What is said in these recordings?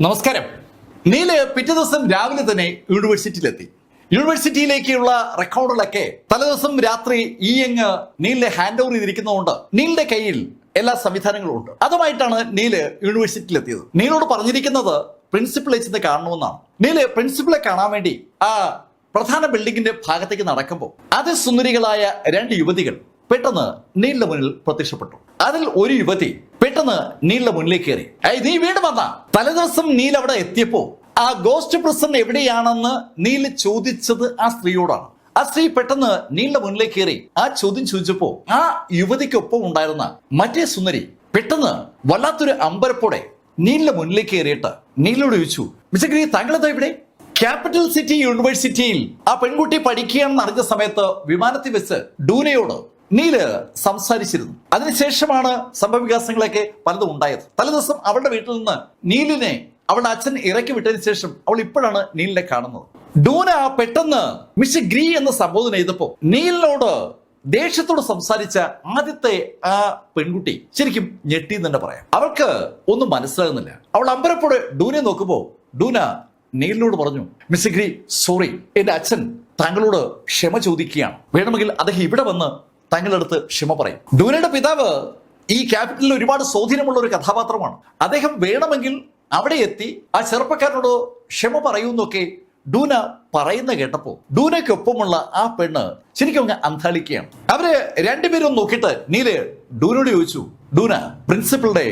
നമസ്കാരം. നീല് പിറ്റേ ദിവസം രാവിലെ തന്നെ യൂണിവേഴ്സിറ്റിയിലെത്തി. യൂണിവേഴ്സിറ്റിയിലേക്കുള്ള റെക്കോർഡിലൊക്കെ തലേദിവസം രാത്രി നീലിനെ ഹാൻഡ് ഓവർ ചെയ്തിരിക്കുന്നതുകൊണ്ട് നീലിന്റെ കയ്യിൽ എല്ലാ സംവിധാനങ്ങളും ഉണ്ട്. അതുമായിട്ടാണ് നീല് യൂണിവേഴ്സിറ്റിയിലെത്തിയത്. നീലോട് പറഞ്ഞിരിക്കുന്നത് പ്രിൻസിപ്പളെ ചെന്ന് കാണണമെന്നാണ്. നീല് പ്രിൻസിപ്പളെ കാണാൻ വേണ്ടി ആ പ്രധാന ബിൽഡിങ്ങിന്റെ ഭാഗത്തേക്ക് നടക്കുമ്പോൾ അതിസുന്ദരികളായ രണ്ട് യുവതികൾ പെട്ടെന്ന് നീലിന്റെ മുന്നിൽ പ്രത്യക്ഷപ്പെട്ടു. അതിൽ ഒരു യുവതി പെട്ടെന്ന് നീലിന്റെ മുന്നിലേക്ക് കയറി. നീ വീണ്ടും വന്ന? തലേദിവസം നീൽ അവിടെ എത്തിയപ്പോ ആ ഗോസ്റ്റ് പ്രസൻ എവിടെയാണെന്ന് നീൽ ചോദിച്ചത് ആ സ്ത്രീയോടാണ്. ആ സ്ത്രീ പെട്ടെന്ന് നീലിന്റെ മുന്നിലേക്ക് കയറി ആ ചോദ്യം ചോദിച്ചപ്പോ ആ യുവതിക്കൊപ്പം ഉണ്ടായിരുന്ന മറ്റേ സുന്ദരി പെട്ടെന്ന് വല്ലാത്തൊരു അമ്പരപ്പോടെ നീലിന്റെ മുന്നിലേക്ക് കയറിയിട്ട് നീലിനോട് ചോദിച്ചു, മിസ്റ്റർ ഗ്രീ, താങ്കളെന്താ ഇവിടെ? ക്യാപിറ്റൽ സിറ്റി യൂണിവേഴ്സിറ്റിയിൽ ആ പെൺകുട്ടി പഠിക്കുകയാണെന്ന് അറിഞ്ഞ സമയത്ത് വിമാനത്തിൽ വെച്ച് ഡൂനയോട് നീല് സംസാരിച്ചിരുന്നു. അതിനുശേഷമാണ് സംഭവവികാസങ്ങളൊക്കെ പലതും ഉണ്ടായത്. തലേദിവസം അവളുടെ വീട്ടിൽ നിന്ന് നീലിനെ അവളുടെ അച്ഛൻ ഇറക്കി വിട്ടതിന് ശേഷം അവൾ ഇപ്പോഴാണ് നീലിനെ കാണുന്നത്. ഡൂന പെട്ടെന്ന് മിസ്റ്റർ ഗ്രീ എന്ന് സംബോധന ചെയ്തപ്പോ നീലിനോട് ദേഷ്യത്തോട് സംസാരിച്ച ആദ്യത്തെ ആ പെൺകുട്ടി ശരിക്കും ഞെട്ടി എന്ന് തന്നെ പറയാം. അവൾക്ക് ഒന്നും മനസ്സിലാകുന്നില്ല. അവൾ അമ്പരപ്പോടെ ഡൂനെ നോക്കുമ്പോ ഡൂന നീലിനോട് പറഞ്ഞു, മിസ്റ്റർ ഗ്രീ, സോറി, എന്റെ അച്ഛൻ താങ്കളോട് ക്ഷമ ചോദിക്കുകയാണ്. വേണമെങ്കിൽ അദ്ദേഹം ഇവിടെ വന്ന് താങ്കളുടെ അടുത്ത് ക്ഷമ പറയും. ഡൂനയുടെ പിതാവ് ഈ ക്യാപിറ്റലിൽ ഒരുപാട് സ്വാധീനമുള്ള ഒരു കഥാപാത്രമാണ്. അദ്ദേഹം വേണമെങ്കിൽ അവിടെ എത്തി ആ ചെറുപ്പക്കാരനോട് ക്ഷമ പറയൂന്നൊക്കെ ഡൂന പറയുന്ന കേട്ടപ്പോ ഡൂനയ്ക്കൊപ്പമുള്ള ആ പെണ്ണ് ശരിക്കും അങ്ങ് അന്താളിക്കുകയാണ്. അവര് രണ്ടുപേരും നോക്കിയിട്ട് നീല് ഡൂനോട് ചോദിച്ചു, ഡൂന, പ്രിൻസിപ്പളുടെ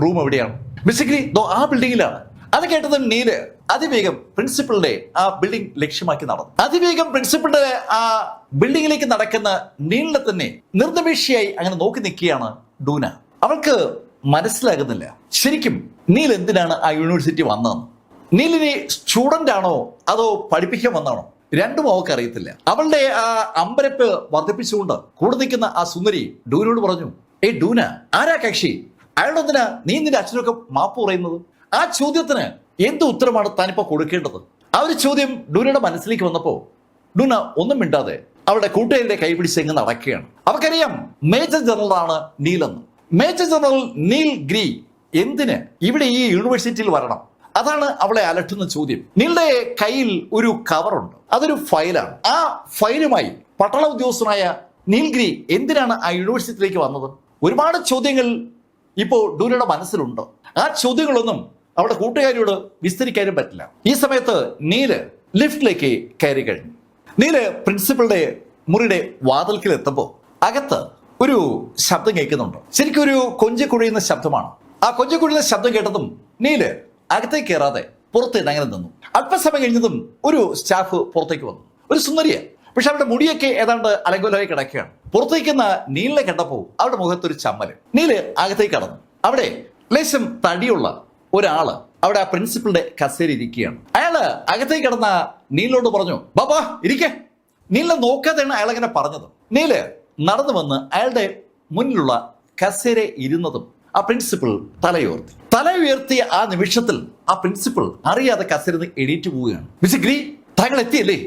റൂം എവിടെയാണ്? ബേസിക്കലി ആ ബിൽഡിങ്ങിലാണ്. അത് കേട്ടത് നീല് അതിവേഗം പ്രിൻസിപ്പളിന്റെ ആ ബിൽഡിംഗ് ലക്ഷ്യമാക്കി നടന്നു. അതിവേഗം പ്രിൻസിപ്പളിന്റെ ആ ബിൽഡിങ്ങിലേക്ക് നടക്കുന്ന നീലിനെ തന്നെ നിർനിമേഷയായി അങ്ങനെ നോക്കി നിൽക്കുകയാണ് ഡൂന. അവൾക്ക് മനസ്സിലാകുന്നില്ല ശരിക്കും നീൽ എന്തിനാണ് ആ യൂണിവേഴ്സിറ്റി വന്നതെന്ന്. നീലിനെ സ്റ്റുഡന്റ് ആണോ അതോ പഠിപ്പിക്കാൻ വന്നാണോ? രണ്ടും അവൾക്ക് അറിയത്തില്ല. അവളുടെ ആ അമ്പരപ്പ് വർദ്ധിപ്പിച്ചുകൊണ്ട് കൂടെ നിൽക്കുന്ന ആ സുന്ദരി ഡൂനോട് പറഞ്ഞു, ഡൂന, ആരാ കക്ഷി? അയാളെന്തിനാ നീ നിന്റെ അച്ഛനൊക്കെ മാപ്പ് പറയുന്നത്? ആ ചോദ്യത്തിന് എന്ത് ഉത്തരമാണ് താനിപ്പോ കൊടുക്കേണ്ടത്? ആ ഒരു ചോദ്യം ഡൂനയുടെ മനസ്സിലേക്ക് വന്നപ്പോ ഡൂന ഒന്നും മിണ്ടാതെ അവളുടെ കൂട്ടുകാരുടെ കൈപിടിച്ച് എങ്ങ് നടക്കുകയാണ്. അവർക്കറിയാം മേജർ ജനറലാണ് നീലെന്ന്. മേജർ ജനറൽ നീൽ ഗ്രീ എന്തിന് ഇവിടെ ഈ യൂണിവേഴ്സിറ്റിയിൽ വരണം? അതാണ് അവളെ അലട്ടുന്ന ചോദ്യം. നീളുടെ കയ്യിൽ ഒരു കവറുണ്ട്, അതൊരു ഫയലാണ്. ആ ഫയലുമായി പട്ടാള ഉദ്യോഗസ്ഥനായ നീൽ ഗ്രീ എന്തിനാണ് ആ യൂണിവേഴ്സിറ്റിയിലേക്ക് വന്നത്? ഒരുപാട് ചോദ്യങ്ങൾ ഇപ്പോൾ ഡൂനയുടെ മനസ്സിലുണ്ട്. ആ ചോദ്യങ്ങളൊന്നും അവളുടെ കൂട്ടുകാരിയോട് വിസ്തരിക്കാനും പറ്റില്ല. ഈ സമയത്ത് നീല് ലിഫ്റ്റിലേക്ക് കയറി കഴിഞ്ഞു. നീല് പ്രിൻസിപ്പളുടെ മുറിയുടെ വാതിൽക്കൽ എത്തുമ്പോൾ അകത്ത് ഒരു ശബ്ദം കേൾക്കുന്നുണ്ട്. ശരിക്കും ഒരു കൊഞ്ചിക്കുഴയുന്ന ശബ്ദമാണ്. ആ കൊഞ്ചിക്കുഴയുന്ന ശബ്ദം കേട്ടതും നീല് അകത്തേക്ക് കയറാതെ പുറത്തേക്ക് അങ്ങനെ നിന്നു. അല്പസമയം കഴിഞ്ഞതും ഒരു സ്റ്റാഫ് പുറത്തേക്ക് വന്നു. ഒരു സുന്ദരിയ, പക്ഷെ അവരുടെ മുടിയൊക്കെ ഏതാണ്ട് അലങ്കോലമായി കിടക്കുകയാണ്. പുറത്തേക്കുന്ന നീലിനെ കണ്ടപ്പോൾ അവരുടെ മുഖത്തൊരു ചമ്മല്. നീല് അകത്തേക്ക് കടന്നു. അവിടെ ലേശം തടിയുള്ള ഒരാള് അവിടെ ആ പ്രിൻസിപ്പളിന്റെ കസേര ഇരിക്കുകയാണ്. അയാള് അകത്തേക്ക് കിടന്ന നീലിനോട് പറഞ്ഞു, ബാബാ ഇരിക്കേ. നീലിനെ നോക്കാതെയാണ് അയാൾ അങ്ങനെ പറഞ്ഞത്. നീല് നടന്നു വന്ന് അയാളുടെ മുന്നിലുള്ള കസേര ഇരുന്നതും ആ പ്രിൻസിപ്പൾ തലയുയർത്തിയ ആ നിമിഷത്തിൽ ആ പ്രിൻസിപ്പൾ അറിയാതെ കസേര എണീറ്റ് പോവുകയാണ്. മിസ്റ്റർ ഗ്രീ, താങ്കൾ എത്തിയല്ലേ?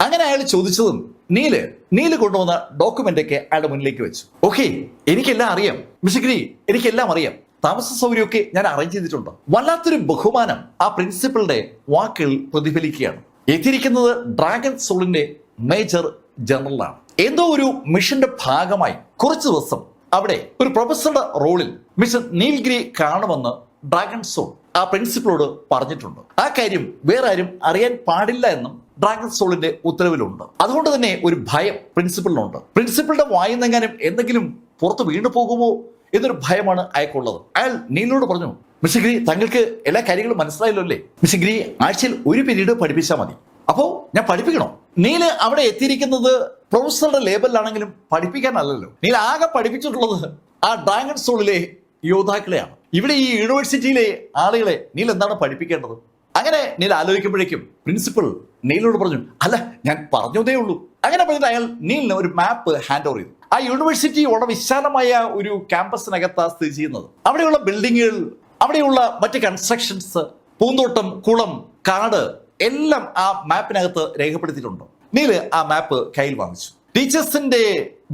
അങ്ങനെ അയാൾ ചോദിച്ചതും നീല് കൊണ്ടുവന്ന ഡോക്യുമെന്റ് ഒക്കെ അയാളുടെ മുന്നിലേക്ക് വെച്ചു. ഓക്കെ, എനിക്കെല്ലാം അറിയാം മിസ്റ്റർ ഗ്രീ, എനിക്കെല്ലാം അറിയാം. താമസ സൗകര്യമൊക്കെ ഞാൻ അറേഞ്ച് ചെയ്തിട്ടുണ്ട്. വല്ലാത്തൊരു ബഹുമാനം ആ പ്രിൻസിപ്പളിന്റെ വാക്കുകൾ പ്രതിഫലിക്കുകയാണ്. എത്തിയിരിക്കുന്നത് ഡ്രാഗൺ സോളിന്റെ മേജർ ജനറലാണ്. എന്തോ ഒരു മിഷന്റെ ഭാഗമായി കുറച്ചു ദിവസം അവിടെ ഒരു പ്രൊഫസറുടെ റോളിൽ മിസ്റ്റർ നീൽഗിരി കാണുമെന്ന് ഡ്രാഗൺ സോൾ ആ പ്രിൻസിപ്പളോട് പറഞ്ഞിട്ടുണ്ട്. ആ കാര്യം വേറെ ആരും അറിയാൻ പാടില്ല എന്നും ഡ്രാഗൺ സോളിന്റെ ഉത്തരവിലുണ്ട്. അതുകൊണ്ട് തന്നെ ഒരു ഭയം പ്രിൻസിപ്പളിനുണ്ട്. പ്രിൻസിപ്പളുടെ വായുന്നെങ്ങാനും എന്തെങ്കിലും പുറത്ത് വീണു പോകുമോ എന്നൊരു ഭയമാണ് അയാൾക്കുള്ളത്. അയാൾ നീലിനോട് പറഞ്ഞു, മിസ്റ്റർ ഗ്രീ, താങ്കൾക്ക് എല്ലാ കാര്യങ്ങളും മനസ്സിലായല്ലോ അല്ലേ? മിസ്റ്റർ ഗ്രീ, ആഴ്ചയിൽ ഒരു പീരീഡ് പഠിപ്പിച്ചാൽ മതി. അപ്പോ ഞാൻ പഠിപ്പിക്കണോ? നീല് അവിടെ എത്തിയിരിക്കുന്നത് പ്രൊഫസറുടെ ലേബലിലാണെങ്കിലും പഠിപ്പിക്കാനല്ലല്ലോ. നീൽ ആകെ പഠിപ്പിച്ചിട്ടുള്ളത് ആ ഡ്രാഗൺ സോളിലെ യോദ്ധാക്കളെയാണ്. ഇവിടെ ഈ യൂണിവേഴ്സിറ്റിയിലെ ആളുകളെ നീൽ എന്താണ് പഠിപ്പിക്കേണ്ടത്? അങ്ങനെ നീൽ ആലോചിക്കുമ്പോഴേക്കും പ്രിൻസിപ്പൾ നീലിനോട് പറഞ്ഞു, അല്ല, ഞാൻ പറഞ്ഞതേ ഉള്ളൂ. അങ്ങനെ പറഞ്ഞിട്ട് അയാൾ നീലിന് ഒരു മാപ്പ് ഹാൻഡ് ഓവർ ചെയ്തു. ആ യൂണിവേഴ്സിറ്റി വളരെ വിശാലമായ ഒരു ക്യാമ്പസിനകത്താണ് സ്ഥിതി ചെയ്യുന്നത്. അവിടെയുള്ള ബിൽഡിങ്ങുകൾ, അവിടെയുള്ള മറ്റ് കൺസ്ട്രക്ഷൻസ്, പൂന്തോട്ടം, കുളം, കാട് എല്ലാം ആ മാപ്പിനകത്ത് രേഖപ്പെടുത്തിയിട്ടുണ്ട്. നീല് ആ മാപ്പ് കയ്യിൽ വാങ്ങിച്ചു. ടീച്ചേഴ്സിന്റെ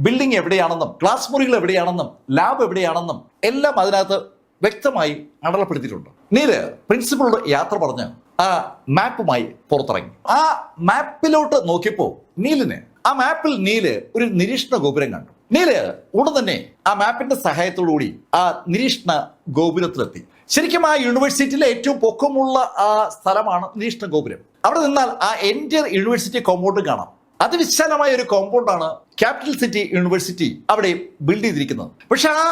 ബിൽഡിംഗ് എവിടെയാണെന്നും ക്ലാസ് മുറികൾ എവിടെയാണെന്നും ലാബ് എവിടെയാണെന്നും എല്ലാം അതിനകത്ത് വ്യക്തമായി അടയാളപ്പെടുത്തിയിട്ടുണ്ട്. നീല് പ്രിൻസിപ്പളോട് യാത്ര പറഞ്ഞ് ആ മാപ്പുമായി പുറത്തിറങ്ങി. ആ മാപ്പിലോട്ട് നോക്കിയപ്പോ ആ മാപ്പിൽ നീല് ഒരു നിരീക്ഷണ ഗോപുരം കണ്ടു. നീല് ഉടൻ തന്നെ ആ മാപ്പിന്റെ സഹായത്തോടുകൂടി ആ നിരീക്ഷണ ഗോപുരത്തിലെത്തി. ശരിക്കും ആ യൂണിവേഴ്സിറ്റിയിലെ ഏറ്റവും പൊക്കമുള്ള ആ സ്ഥലമാണ് നിരീക്ഷണ ഗോപുരം. അവിടെ നിന്നാൽ ആ എൻറ്റയർ യൂണിവേഴ്സിറ്റി കോമ്പൗണ്ട് കാണാം. അതിവിശാലമായ ഒരു കോമ്പൗണ്ടാണ് ക്യാപിറ്റൽ സിറ്റി യൂണിവേഴ്സിറ്റി അവിടെ ബിൽഡ് ചെയ്തിരിക്കുന്നത്. പക്ഷെ ആ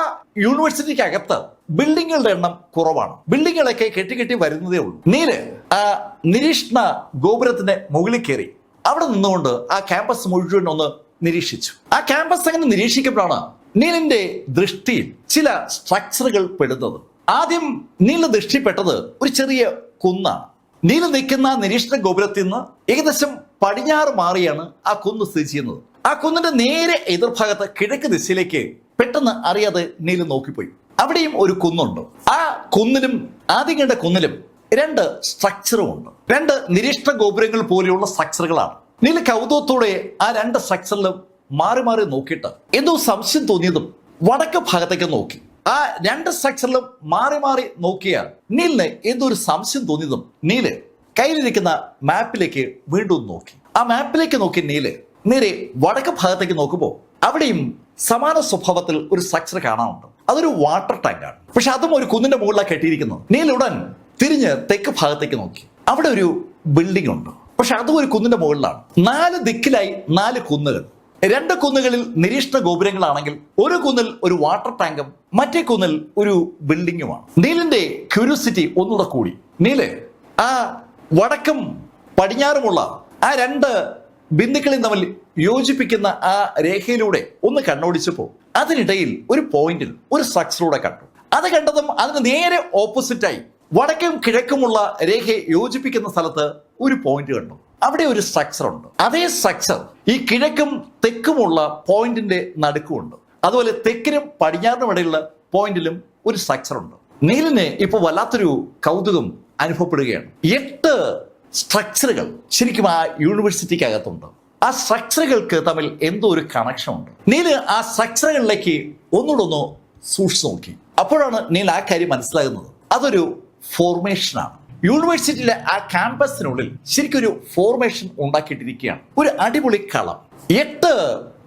യൂണിവേഴ്സിറ്റിക്ക് അകത്ത് ബിൽഡിങ്ങുകളുടെ എണ്ണം കുറവാണ്. ബിൽഡിങ്ങുകളൊക്കെ കെട്ടി വരുന്നതേ ഉള്ളൂ. നീല് ആ നിരീക്ഷണ ഗോപുരത്തിന്റെ മുകളിൽ കയറി അവിടെ നിന്നുകൊണ്ട് ആ ക്യാമ്പസ് മുഴുവൻ ഒന്ന് നിരീക്ഷിച്ചു. ആ ക്യാമ്പസ് അങ്ങനെ നിരീക്ഷിക്കുമ്പോഴാണ് നീലിന്റെ ദൃഷ്ടിയിൽ ചില സ്ട്രക്ചറുകൾ പെടുന്നത്. ആദ്യം നീലിന്റെ ദൃഷ്ടിപ്പെട്ടത് ഒരു ചെറിയ കുന്നാണ്. നീല് നിൽക്കുന്ന നിരീക്ഷണ ഗോപുരത്തിൽ നിന്ന് ഏകദേശം പടിഞ്ഞാറ് മാറിയാണ് ആ കുന്ന് സ്ഥിതി ചെയ്യുന്നത്. ആ കുന്നിന്റെ നേരെ എതിർഭാഗത്ത് കിഴക്ക് ദിശയിലേക്ക് പെട്ടെന്ന് അറിയാതെ നീല് നോക്കിപ്പോയി. അവിടെയും ഒരു കുന്നുണ്ട്. ആ കുന്നിലും ആദ്യം കണ്ട കുന്നിലും രണ്ട് സ്ട്രക്ചറും ഉണ്ട്. രണ്ട് നിരീക്ഷണ ഗോപുരങ്ങൾ പോലെയുള്ള സ്ട്രക്ചറുകളാണ്. നീല് കൗതുകത്തോടെ ആ രണ്ട് സ്ട്രക്ചറിലും മാറി മാറി നോക്കിയിട്ട് എന്തോ സംശയം തോന്നിയതും വടക്ക് ഭാഗത്തേക്ക് നോക്കി. ആ രണ്ട് സ്ട്രക്ചറിലും മാറി മാറി നോക്കിയ നീലിന് എന്തോ ഒരു സംശയം തോന്നിയതും നീല് കയ്യിലിരിക്കുന്ന മാപ്പിലേക്ക് വീണ്ടും നോക്കി. ആ മാപ്പിലേക്ക് നോക്കി നീല് നേരെ വടക്ക് ഭാഗത്തേക്ക് നോക്കുമ്പോൾ അവിടെയും സമാന സ്വഭാവത്തിൽ ഒരു സ്ട്രക്ചർ കാണാനുണ്ട്. അതൊരു വാട്ടർ ടാങ്കാണ്. പക്ഷെ അതും ഒരു കുന്നിന്റെ മുകളിലാണ് കെട്ടിയിരിക്കുന്നത്. നീലുടൻ തിരിഞ്ഞ് തെക്ക് ഭാഗത്തേക്ക് നോക്കി. അവിടെ ഒരു ബിൽഡിംഗ് ഉണ്ട്. പക്ഷെ അതും ഒരു കുന്നിന്റെ മുകളിലാണ്. 4 ദിക്കിലായി 4 കുന്നുകൾ. 2 കുന്നുകളിൽ നിരീക്ഷണ ഗോപുരങ്ങളാണെങ്കിൽ ഒരു കുന്നിൽ ഒരു വാട്ടർ ടാങ്കും മറ്റേ കുന്നിൽ ഒരു ബിൽഡിങ്ങുമാണ്. നീലിന്റെ ക്യൂരിയോസിറ്റി ഒന്നുകൂടെ കൂടി. നീല് ആ വടക്കും പടിഞ്ഞാറുമുള്ള ആ 2 ബിന്ദുക്കളിൽ തമ്മിൽ യോജിപ്പിക്കുന്ന ആ രേഖയിലൂടെ ഒന്ന് കണ്ണോടിച്ചപ്പോൾ അതിനിടയിൽ ഒരു പോയിന്റിൽ ഒരു സ്ട്രക്ചറൂടെ കണ്ടു. അത് കണ്ടതും അതിന് നേരെ ഓപ്പോസിറ്റായി വടക്കും കിഴക്കുമുള്ള രേഖയെ യോജിപ്പിക്കുന്ന സ്ഥലത്ത് ഒരു പോയിന്റ് കണ്ടു. അവിടെ ഒരു സ്ട്രക്ചർ ഉണ്ട്. അതേ സ്ട്രക്ചർ ഈ കിഴക്കും തെക്കുമുള്ള പോയിന്റിന്റെ നടുക്കുമുണ്ട്. അതുപോലെ തെക്കിനും പടിഞ്ഞാറിനും ഇടയിലുള്ള പോയിന്റിലും ഒരു സ്ട്രക്ചർ ഉണ്ട്. നീലിന് ഇപ്പൊ വല്ലാത്തൊരു കൗതുകം അനുഭവപ്പെടുകയാണ്. 8 സ്ട്രക്ചറുകൾ ശരിക്കും ആ യൂണിവേഴ്സിറ്റിക്ക് അകത്തുണ്ട്. ആ സ്ട്രക്ചറുകൾക്ക് തമ്മിൽ എന്തോ ഒരു കണക്ഷൻ ഉണ്ട്. നീല് ആ സ്ട്രക്ചറുകളിലേക്ക് ഒന്നുകൂടെ സൂക്ഷിച്ചു നോക്കി. അപ്പോഴാണ് നീൽ ആ കാര്യം മനസ്സിലാകുന്നത്. അതൊരു ഫോർമേഷനാണ്. യൂണിവേഴ്സിറ്റിയിലെ ആ ക്യാമ്പസിനുള്ളിൽ ശരിക്കും ഒരു ഫോർമേഷൻ ഉണ്ടാക്കിയിട്ടിരിക്കുകയാണ്. ഒരു അടിപൊളി കളം. 8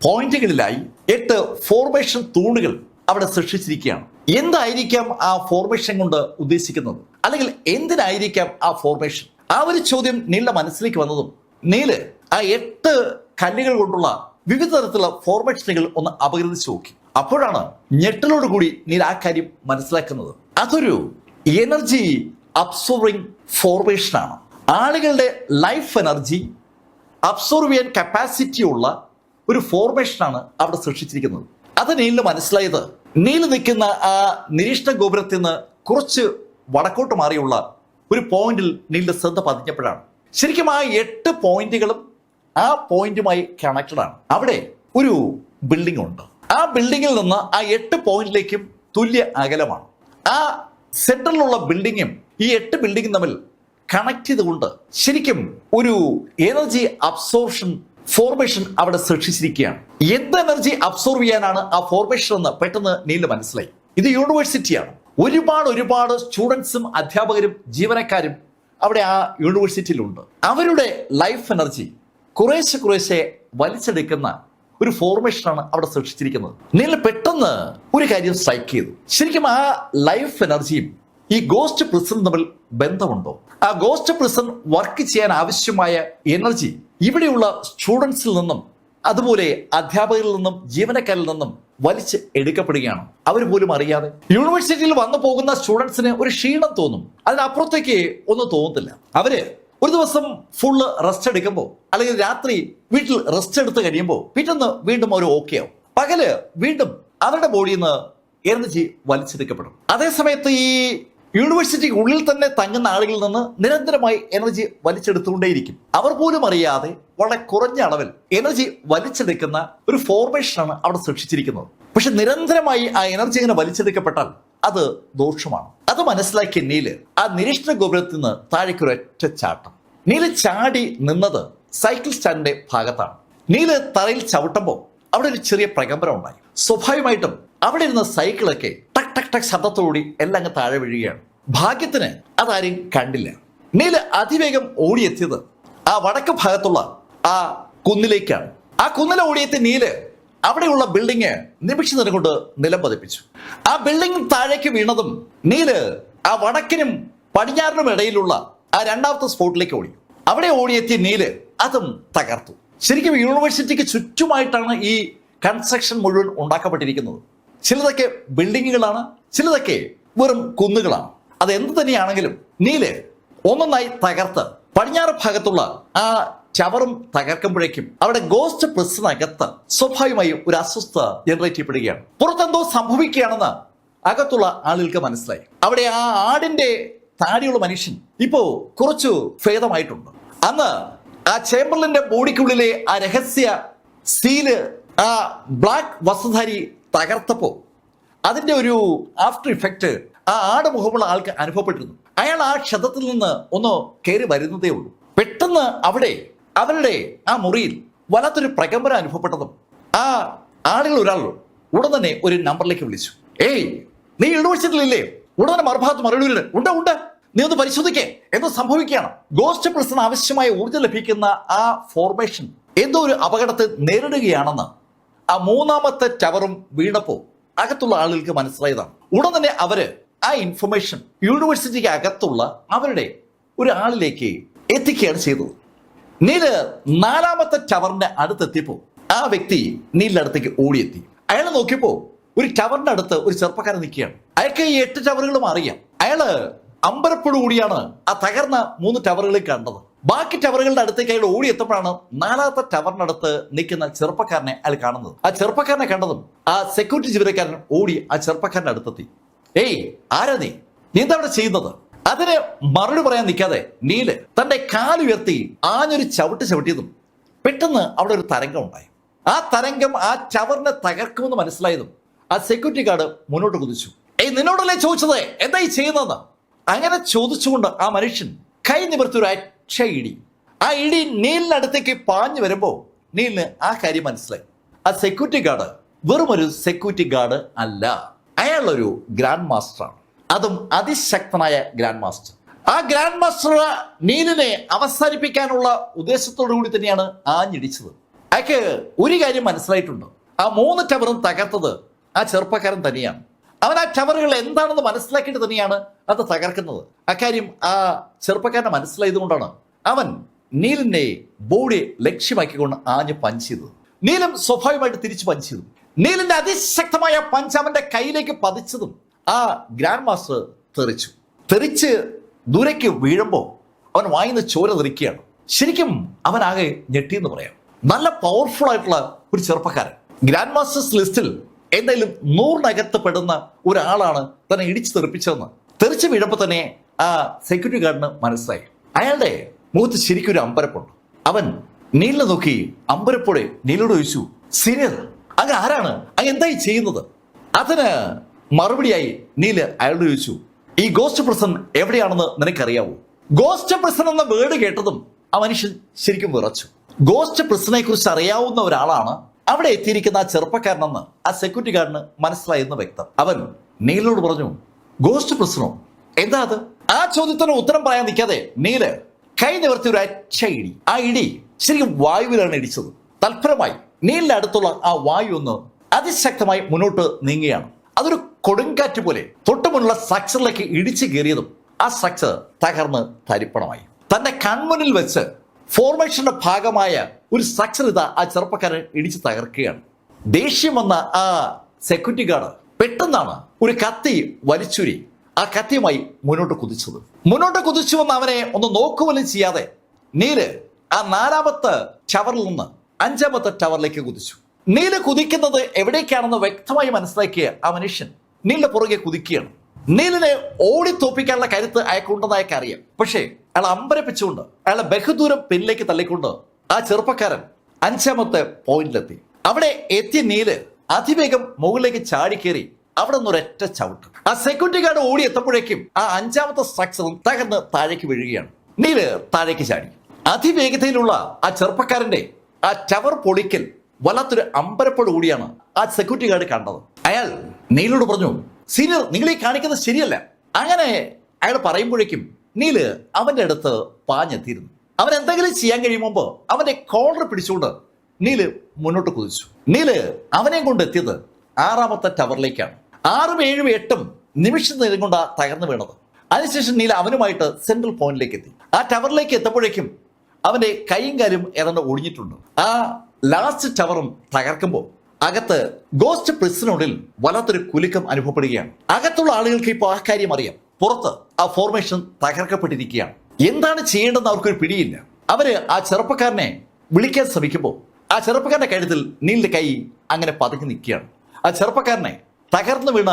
പോയിന്റുകളിലായി 8 ഫോർമേഷൻ തൂണുകൾ അവിടെ സൃഷ്ടിച്ചിരിക്കുകയാണ്. എന്തായിരിക്കാം ആ ഫോർമേഷൻ കൊണ്ട് ഉദ്ദേശിക്കുന്നത്, അല്ലെങ്കിൽ എന്തിനായിരിക്കാം ആ ഫോർമേഷൻ? ആ ഒരു ചോദ്യം നീലിന്റെ മനസ്സിലേക്ക് വന്നതും നീല് ആ 8 കല്ലുകൾ കൊണ്ടുള്ള വിവിധ തരത്തിലുള്ള ഫോർമേഷനുകൾ ഒന്ന് അപഗ്രഥിച്ചു നോക്കി. അപ്പോഴാണ് ഞെട്ടലോടുകൂടി നീൽ ആ കാര്യം മനസ്സിലാക്കുന്നത്. അതൊരു എനർജി അബ്സോർവിംഗ് ഫോർമേഷനാണ്. ആളുകളുടെ ലൈഫ് എനർജി അബ്സോർവ് ചെയ്യാൻ കപ്പാസിറ്റി ഉള്ള ഒരു ഫോർമേഷനാണ് അവിടെ സൃഷ്ടിച്ചിരിക്കുന്നത്. അത് നീലിന് മനസ്സിലായത് നീല് നിൽക്കുന്ന ആ നിരീക്ഷണ ഗോപുരത്തിൽ നിന്ന് കുറച്ച് വടക്കോട്ട് മാറിയുള്ള ഒരു പോയിന്റിൽ നീലിന്റെ ശ്രദ്ധ പതിഞ്ഞപ്പോഴാണ്. ശരിക്കും ആ 8 പോയിന്റുകളും ആ പോയിന്റുമായി കണക്റ്റഡ് ആണ്. അവിടെ ഒരു ബിൽഡിംഗ് ഉണ്ട്. ആ ബിൽഡിങ്ങിൽ നിന്ന് ആ 8 പോയിന്റിലേക്കും തുല്യ അകലമാണ്. ആ സെന്ററിലുള്ള ബിൽഡിങ്ങും ഈ 8 ബിൽഡിങ്ങും തമ്മിൽ കണക്ട് ചെയ്തുകൊണ്ട് ശരിക്കും ഒരു എനർജി അബ്സോർപ്ഷൻ ഫോർമേഷൻ അവിടെ സൃഷ്ടിച്ചിരിക്കുകയാണ്. എന്ത് എനർജി അബ്സോർവ് ചെയ്യാനാണ് ആ ഫോർമേഷൻ എന്ന് പെട്ടെന്ന് നീലിന് മനസ്സിലായി. ഇത് യൂണിവേഴ്സിറ്റിയാണ്. ഒരുപാട് സ്റ്റുഡൻസും അധ്യാപകരും ജീവനക്കാരും അവിടെ ആ യൂണിവേഴ്സിറ്റിയിലുണ്ട്. അവരുടെ ലൈഫ് എനർജി കുറേശ്ശെ വലിച്ചെടുക്കുന്ന ഒരു ഫോർമേഷനാണ് അവിടെ സൃഷ്ടിച്ചിരിക്കുന്നത്. നീല പെട്ടെന്ന് ഒരു കാര്യം സ്ട്രൈക്ക് ചെയ്തു. ശരിക്കും ആ ലൈഫ് എനർജിയും ഈ ഗോസ്റ്റ് പ്രിസണും തമ്മിൽ ബന്ധമുണ്ടോ? ആ ഗോസ്റ്റ് പ്രിസൺ വർക്ക് ചെയ്യാൻ ആവശ്യമായ എനർജി ഇവിടെയുള്ള സ്റ്റുഡൻസിൽ നിന്നും അതുപോലെ അധ്യാപകരിൽ നിന്നും ജീവനക്കാരിൽ നിന്നും വലിച്ച് എടുക്കപ്പെടുകയാണ്, അവർ പോലും അറിയാതെ. യൂണിവേഴ്സിറ്റിയിൽ വന്നു പോകുന്ന സ്റ്റുഡൻസിന് ഒരു ക്ഷീണം തോന്നും, അതിനപ്പുറത്തേക്ക് ഒന്നും തോന്നത്തില്ല. അവര് ഒരു ദിവസം ഫുള്ള് റെസ്റ്റ് എടുക്കുമ്പോൾ അല്ലെങ്കിൽ രാത്രി വീട്ടിൽ റെസ്റ്റ് എടുത്ത് കഴിയുമ്പോൾ പിറ്റേന്ന് വീണ്ടും അവർ ഓക്കെ ആവും. പകല് വീണ്ടും അവരുടെ ബോഡിയിൽ നിന്ന് എനർജി വലിച്ചെടുക്കപ്പെടും. അതേസമയത്ത് ഈ യൂണിവേഴ്സിറ്റിക്ക് ഉള്ളിൽ തന്നെ തങ്ങുന്ന ആളുകളിൽ നിന്ന് നിരന്തരമായി എനർജി വലിച്ചെടുത്തുകൊണ്ടേയിരിക്കും. അവർ പോലും അറിയാതെ വളരെ കുറഞ്ഞ അളവിൽ എനർജി വലിച്ചെടുക്കുന്ന ഒരു ഫോർമേഷനാണ് അവിടെ സൃഷ്ടിച്ചിരിക്കുന്നത്. പക്ഷെ നിരന്തരമായി ആ എനർജി ഇങ്ങനെ വലിച്ചെടുക്കപ്പെട്ടാൽ അത് ദോഷമാണ്. അത് മനസ്സിലാക്കിയ നീല് ആ നിരീക്ഷണ ഗോപുരത്തിൽ നിന്ന് താഴേക്ക് ഒരൊറ്റ ചാട്ടം. നീല് ചാടി നിന്നത് സൈക്കിൾ സ്റ്റാൻഡിന്റെ ഭാഗത്താണ്. നീല് തറയിൽ ചവിട്ടുമ്പോൾ അവിടെ ഒരു ചെറിയ പ്രകമ്പനം ഉണ്ടായി. സ്വാഭാവികമായിട്ടും അവിടെ ഇരുന്ന സൈക്കിളൊക്കെ ടക് ടക് ടക് ശബ്ദത്തോടി എല്ലാം അങ്ങ് താഴെ വീഴുകയാണ്. ഭാഗ്യത്തിന് അതാരും കണ്ടില്ല. നീല് അതിവേഗം ഓടിയെത്തിയത് ആ വടക്ക് ഭാഗത്തുള്ള ആ കുന്നിലേക്കാണ്. ആ കുന്നിൽ ഓടിയെത്തിയ നീല് അവിടെയുള്ള ബിൽഡിങ് നിമിഷ നേരം കൊണ്ട് നിലം പതിപ്പിച്ചു. ആ ബിൽഡിംഗ് താഴേക്ക് വീണതും നീല് ആ വടക്കിനും പടിഞ്ഞാറിനും ഇടയിലുള്ള ആ രണ്ടാമത്തെ സ്പോട്ടിലേക്ക് ഓടി. അവിടെ ഓടിയെത്തിയ നീല് അതും തകർത്തു. ശരിക്കും യൂണിവേഴ്സിറ്റിക്ക് ചുറ്റുമായിട്ടാണ് ഈ കൺസ്ട്രക്ഷൻ മുഴുവൻ ഉണ്ടാക്കപ്പെട്ടിരിക്കുന്നത്. ചിലതൊക്കെ ബിൽഡിങ്ങുകളാണ്, ചിലതൊക്കെ വെറും കുന്നുകളാണ്. അത് എന്ത് തന്നെയാണെങ്കിലും നീല് ഒന്നൊന്നായി തകർത്ത് പടിഞ്ഞാറ് ഭാഗത്തുള്ള ആ ചവറും തകർക്കുമ്പോഴേക്കും അവിടെ ഗോസ്റ്റ് പ്രസിനകത്ത് സ്വാഭാവികമായും ഒരു അസ്വസ്ഥത ജനറേറ്റ് ചെയ്യപ്പെടുകയാണ്. പുറത്തെന്തോ സംഭവിക്കുകയാണെന്ന് അകത്തുള്ള ആളുകൾക്ക് മനസ്സിലായി. അവിടെ ആ ആടിന്റെ താടിയുള്ള മനുഷ്യൻ ഇപ്പോ കുറച്ചു ഭേദമായിട്ടുണ്ട്. അന്ന് ആ ചേംബർലിന്റെ ബോഡിക്കുള്ളിലെ ആ രഹസ്യ സീല് ആ ബ്ലാക്ക് വസ്ത്രധാരി തകർത്തപ്പോ അതിന്റെ ഒരു ആഫ്റ്റർ ഇഫക്റ്റ് ആ ആട് മുഖമുള്ള ആൾക്ക് അനുഭവപ്പെട്ടിരുന്നു. അയാൾ ആ ക്ഷതത്തിൽ നിന്ന് ഒന്ന് കയറി വരുന്നതേ ഉള്ളൂ. പെട്ടെന്ന് അവിടെ അവരുടെ ആ മുറിയിൽ വല്ലാത്തൊരു പ്രകമ്പനം അനുഭവപ്പെട്ടതും ആ ആളുകൾ ഒരാൾ ഉടൻ തന്നെ ഒരു നമ്പറിലേക്ക് വിളിച്ചു. ഏയ്, നീ യൂണിവേഴ്സിറ്റിയിലില്ലേ? ഉടൻ തന്നെ മറുഭാഗത്ത് മറുപടി ഉണ്ട് ഉണ്ട്, നീ ഒന്ന് പരിശോധിക്കേ, എന്തോ സംഭവിക്കുകയാണ്. ഗോസ്റ്റ് പ്രസന് ആവശ്യമായ ഊർജ്ജം ലഭിക്കുന്ന ആ ഫോർമേഷൻ എന്തോ ഒരു അപകടത്തെ നേരിടുകയാണെന്ന് ആ മൂന്നാമത്തെ ടവറും വീണപ്പോ അകത്തുള്ള ആളുകൾക്ക് മനസ്സിലായതാണ്. ഉടൻ തന്നെ അവര് ആ ഇൻഫർമേഷൻ യൂണിവേഴ്സിറ്റിക്ക് അകത്തുള്ള അവരുടെ ഒരു ആളിലേക്ക് എത്തിക്കുകയാണ് ചെയ്തത്. നീല് നാലാമത്തെ ടവറിന്റെ അടുത്തെത്തിയപ്പോ ആ വ്യക്തി നീലിന്റെ അടുത്തേക്ക് ഓടിയെത്തി. അയാൾ നോക്കിയപ്പോ ഒരു ടവറിന്റെ അടുത്ത് ഒരു ചെറുപ്പക്കാരൻ നിൽക്കുകയാണ്. അയാൾക്ക് ഈ 8 ടവറുകളും അറിയാം. അയാള് അമ്പരപ്പോടുകൂടിയാണ് ആ തകർന്ന 3 ടവറുകളിൽ കണ്ടത്. ബാക്കി ടവറുകളുടെ അടുത്തേക്ക് അയാൾ ഓടിയെത്തപ്പോഴാണ് 4ാമത്തെ ടവറിന്റെ അടുത്ത് നിൽക്കുന്ന ചെറുപ്പക്കാരനെ അയാൾ കാണുന്നത്. ആ ചെറുപ്പക്കാരനെ കണ്ടതും ആ സെക്യൂരിറ്റി ജീവനക്കാരൻ ഓടി ആ ചെറുപ്പക്കാരന്റെ അടുത്തെത്തി. ഏയ്, ആരാ നീ എന്താ അവിടെ ചെയ്യുന്നത്? അതിന് മറുപടി പറയാൻ നിൽക്കാതെ നീല് തന്റെ കാലുയർത്തി ആഞ്ഞൊരു ചവിട്ടിയതും പെട്ടെന്ന് അവിടെ ഒരു തരംഗം ഉണ്ടായി. ആ തരംഗം ആ ടവറിനെ തകർക്കുമെന്ന് മനസ്സിലായതും ആ സെക്യൂരിറ്റി ഗാർഡ് മുന്നോട്ട് കുതിച്ചു. ഏയ്, നിന്നോടല്ലേ ചോദിച്ചത്, എന്തായി ചെയ്യുന്നതെന്ന്? അങ്ങനെ ചോദിച്ചുകൊണ്ട് ആ മനുഷ്യൻ കൈ നിവർത്തി ഒരു ഒറ്റ ഇടി. ആ ഇടി നീലിനടുത്തേക്ക് പാഞ്ഞു വരുമ്പോ നീലിന് ആ കാര്യം മനസ്സിലായി. ആ സെക്യൂരിറ്റി ഗാർഡ് വെറും ഒരു സെക്യൂരിറ്റി ഗാർഡ് അല്ല, അയാളൊരു ഗ്രാൻഡ് മാസ്റ്ററാണ്. അതും അതിശക്തനായ ഗ്രാൻഡ് മാസ്റ്റർ. ആ ഗ്രാൻഡ് മാസ്റ്റർ നീലിനെ അവസാനിപ്പിക്കാനുള്ള ഉദ്ദേശത്തോടു കൂടി തന്നെയാണ് ആഞ്ഞിടിച്ചത്. അയാൾക്ക് ഒരു കാര്യം മനസ്സിലായിട്ടുണ്ട്. ആ 3 ടവറും തകർത്തത് ആ ചെറുപ്പക്കാരൻ തന്നെയാണ്. അവൻ ആ ടവറുകൾ എന്താണെന്ന് മനസ്സിലാക്കിയിട്ട് തന്നെയാണ് അത് തകർക്കുന്നത്. അക്കാര്യം ആ ചെറുപ്പക്കാരനെ മനസ്സിലായതുകൊണ്ടാണ് അവൻ നീലിന്റെ ബോഡി ലക്ഷ്യമാക്കിക്കൊണ്ട് ആഞ്ഞ് പഞ്ച് ചെയ്തത്. നീലും സ്വാഭാവികമായിട്ട് തിരിച്ചു പഞ്ച് ചെയ്തു. നീലിന്റെ അതിശക്തമായ പഞ്ച് അവന്റെ കയ്യിലേക്ക് പതിച്ചതും ആ ഗ്രാൻഡ് മാസ്റ്റർ തെറിച്ച് ദൂരേക്ക് വീഴുമ്പോൾ അവൻ വായിന്ന് ചോര തെറിക്കുകയാണ്. ശരിക്കും അവനാകെ ഞെട്ടിയെന്ന് പറയാം. നല്ല പവർഫുൾ ആയിട്ടുള്ള ഒരു ചെറുപ്പക്കാരൻ. ഗ്രാൻഡ് മാസ്റ്റേഴ്സ് ലിസ്റ്റിൽ എന്തായാലും 100-നകത്ത് പെടുന്ന ഒരാളാണ് തന്നെ ഇടിച്ചു തെറിപ്പിച്ചതെന്ന്. തെറിച്ച് വീഴുമ്പോൾ തന്നെ ആ സെക്യൂരിറ്റി ഗാർഡിന് മനസ്സിലായി. അയാളുടെ മുഖത്ത് ശരിക്കും ഒരു അമ്പരപ്പുണ്ട്. അവൻ നീലിനെ നോക്കി അമ്പരപ്പോടെ നീലോട് ചോദിച്ചു, സീനിയർ, അങ്ങ് ആരാണ്? അങ്ങ് എന്തായി ചെയ്യുന്നത്? അതിന് മറുപടിയായി നീല് അയാളോട് ചോദിച്ചു, ഈ ഗോസ്റ്റ് പ്രസൻ എവിടെയാണെന്ന് നിനക്കറിയാവോ? ഗോസ്റ്റ് പ്രസൻ എന്ന വേർഡ് കേട്ടതും ആ മനുഷ്യൻ ശരിക്കും വിറച്ചു. ഗോസ്റ്റ് പ്രസനെ കുറിച്ച് അറിയാവുന്ന ഒരാളാണ് അവിടെ എത്തിയിരിക്കുന്ന ആ ചെറുപ്പക്കാരനെന്ന് ആ സെക്യൂരിറ്റി ഗാർഡിന് മനസ്സിലായെന്ന് വ്യക്തം. അവൻ നീലിനോട് പറഞ്ഞു, ഗോസ്റ്റ് പ്രസനോ? എന്താ അത്? ആ ചോദ്യത്തിന് ഉത്തരം പറയാൻ നിൽക്കാതെ നീല് കൈ നിവർത്തി ഒരു ഒറ്റ ഇടി. ആ ഇടി ശരിക്കും വായുവിലാണ് ഇടിച്ചത്. തൽഫലമായി നീലിന്റെ അടുത്തുള്ള ആ വായു ഒന്ന് അതിശക്തമായി മുന്നോട്ട് നീങ്ങുകയാണ്. അതൊരു കൊടുങ്കാറ്റ് പോലെ തൊട്ടു മുന്നുള്ള സ്ട്രക്ചറിലേക്ക് ഇടിച്ചു കയറിയതും ആ സ്ട്രക്ചർ തകർന്ന് തരിപ്പണമായി. തന്റെ കൺമുന്നിൽ വെച്ച് ഫോർമേഷന്റെ ഭാഗമായ ഒരു സ്ട്രക്ചർ ഇതാ ആ ചെറുപ്പക്കാരൻ ഇടിച്ചു തകർക്കുകയാണ്. ദേഷ്യം വന്ന ആ സെക്യൂരിറ്റി ഗാർഡ് പെട്ടെന്നാണ് ഒരു കത്തി വലിച്ചൂരി ആ കത്തിയുമായി മുന്നോട്ട് കുതിച്ചു വന്ന് അവനെ ഒന്ന് നോക്കുപോലും ചെയ്യാതെ നീല് ആ 4ാമത്തെ ടവറിൽ നിന്ന് 5ാമത്തെ ടവറിലേക്ക് കുതിച്ചു. നീല് കുതിക്കുന്നത് എവിടേക്കാണെന്ന് വ്യക്തമായി മനസ്സിലാക്കിയ ആ മനുഷ്യൻ നീലിന്റെ പുറകെ കുതിക്കുകയാണ്. നീലിനെ ഓടിത്തോപ്പിക്കാനുള്ള കരുത്ത് അയാൾക്കുണ്ടെന്ന് അയാൾക്ക് അറിയാം. പക്ഷേ അയാൾ അമ്പരപ്പിച്ചുകൊണ്ട് അയാളെ ബഹുദൂരം പിന്നിലേക്ക് തള്ളിക്കൊണ്ട് ആ ചെറുപ്പക്കാരൻ 5ാമത്തെ പോയിന്റിലെത്തി. അവിടെ എത്തിയ നീല് അതിവേഗം മുകളിലേക്ക് ചാടിക്കേറി അവിടെ നിന്ന് ഒരൊറ്റ ചവിട്ട്. ആ സെക്യൂരിറ്റി ഗാർഡ് ഓടി എത്തുമ്പോഴേക്കും ആ 5ാമത്തെ സ്ട്രക്ചറും തകർന്ന് താഴേക്ക് വീഴുകയാണ്. നീല് താഴേക്ക് ചാടി. അതിവേഗതയിലുള്ള ആ ചെറുപ്പക്കാരന്റെ ആ ടവർ പൊളിക്കൽ വല്ലാത്തൊരു അമ്പരപ്പോട് കൂടിയാണ് ആ സെക്യൂരിറ്റി ഗാർഡ് കണ്ടത്. അയാൾ നീലിനോട് പറഞ്ഞു, സീനിയർ, നിങ്ങൾ ഈ കാണിക്കുന്നത് ശരിയല്ല. അങ്ങനെ അയാൾ പറയുമ്പോഴേക്കും നീല് അവന്റെ അടുത്ത് പാഞ്ഞെത്തിയിരുന്നു. അവൻ എന്തെങ്കിലും ചെയ്യാൻ കഴിയുമ്പോൾ അവന്റെ കോളർ പിടിച്ചുകൊണ്ട് നീല് മുന്നോട്ട് കുതിച്ചു. നീല് അവനെ കൊണ്ട് എത്തിയത് 6ാമത്തെ ടവറിലേക്കാണ്. 6ഉം 7ഉം 8ഉം നിമിഷ നേരം കൊണ്ടാ തകർന്നു വീണത്. അതിനുശേഷം നീല അവനുമായിട്ട് സെൻട്രൽ പോയിന്റിലേക്ക് എത്തി. ആ ടവറിലേക്ക് എത്തുമ്പോഴേക്കും അവന്റെ കൈയും കാലും ഏതാണ്ട് ഒടിഞ്ഞിട്ടുണ്ട്. ആ ലാസ്റ്റ് ടവറും തകർക്കുമ്പോൾ അകത്ത് ഗോസ്റ്റ് പ്രിസണിനുള്ളിൽ വല്ലാത്തൊരു കുലുക്കം അനുഭവപ്പെടുകയാണ്. അകത്തുള്ള ആളുകൾക്ക് ഇപ്പോൾ ആ കാര്യം അറിയാം. പുറത്ത് ആ ഫോർമേഷൻ തകർക്കപ്പെട്ടിരിക്കുകയാണ്. എന്താണ് ചെയ്യേണ്ടതെന്ന് അവർക്കൊരു പിടിയില്ല. അവര് ആ ചെറുപ്പക്കാരനെ വിളിക്കാൻ ശ്രമിക്കുമ്പോൾ ആ ചെറുപ്പക്കാരന്റെ കഴുത്തിൽ നീലിന്റെ കൈ അങ്ങനെ പതുങ്ങി നിൽക്കുകയാണ്. ആ ചെറുപ്പക്കാരനെ തകർന്നു വീണ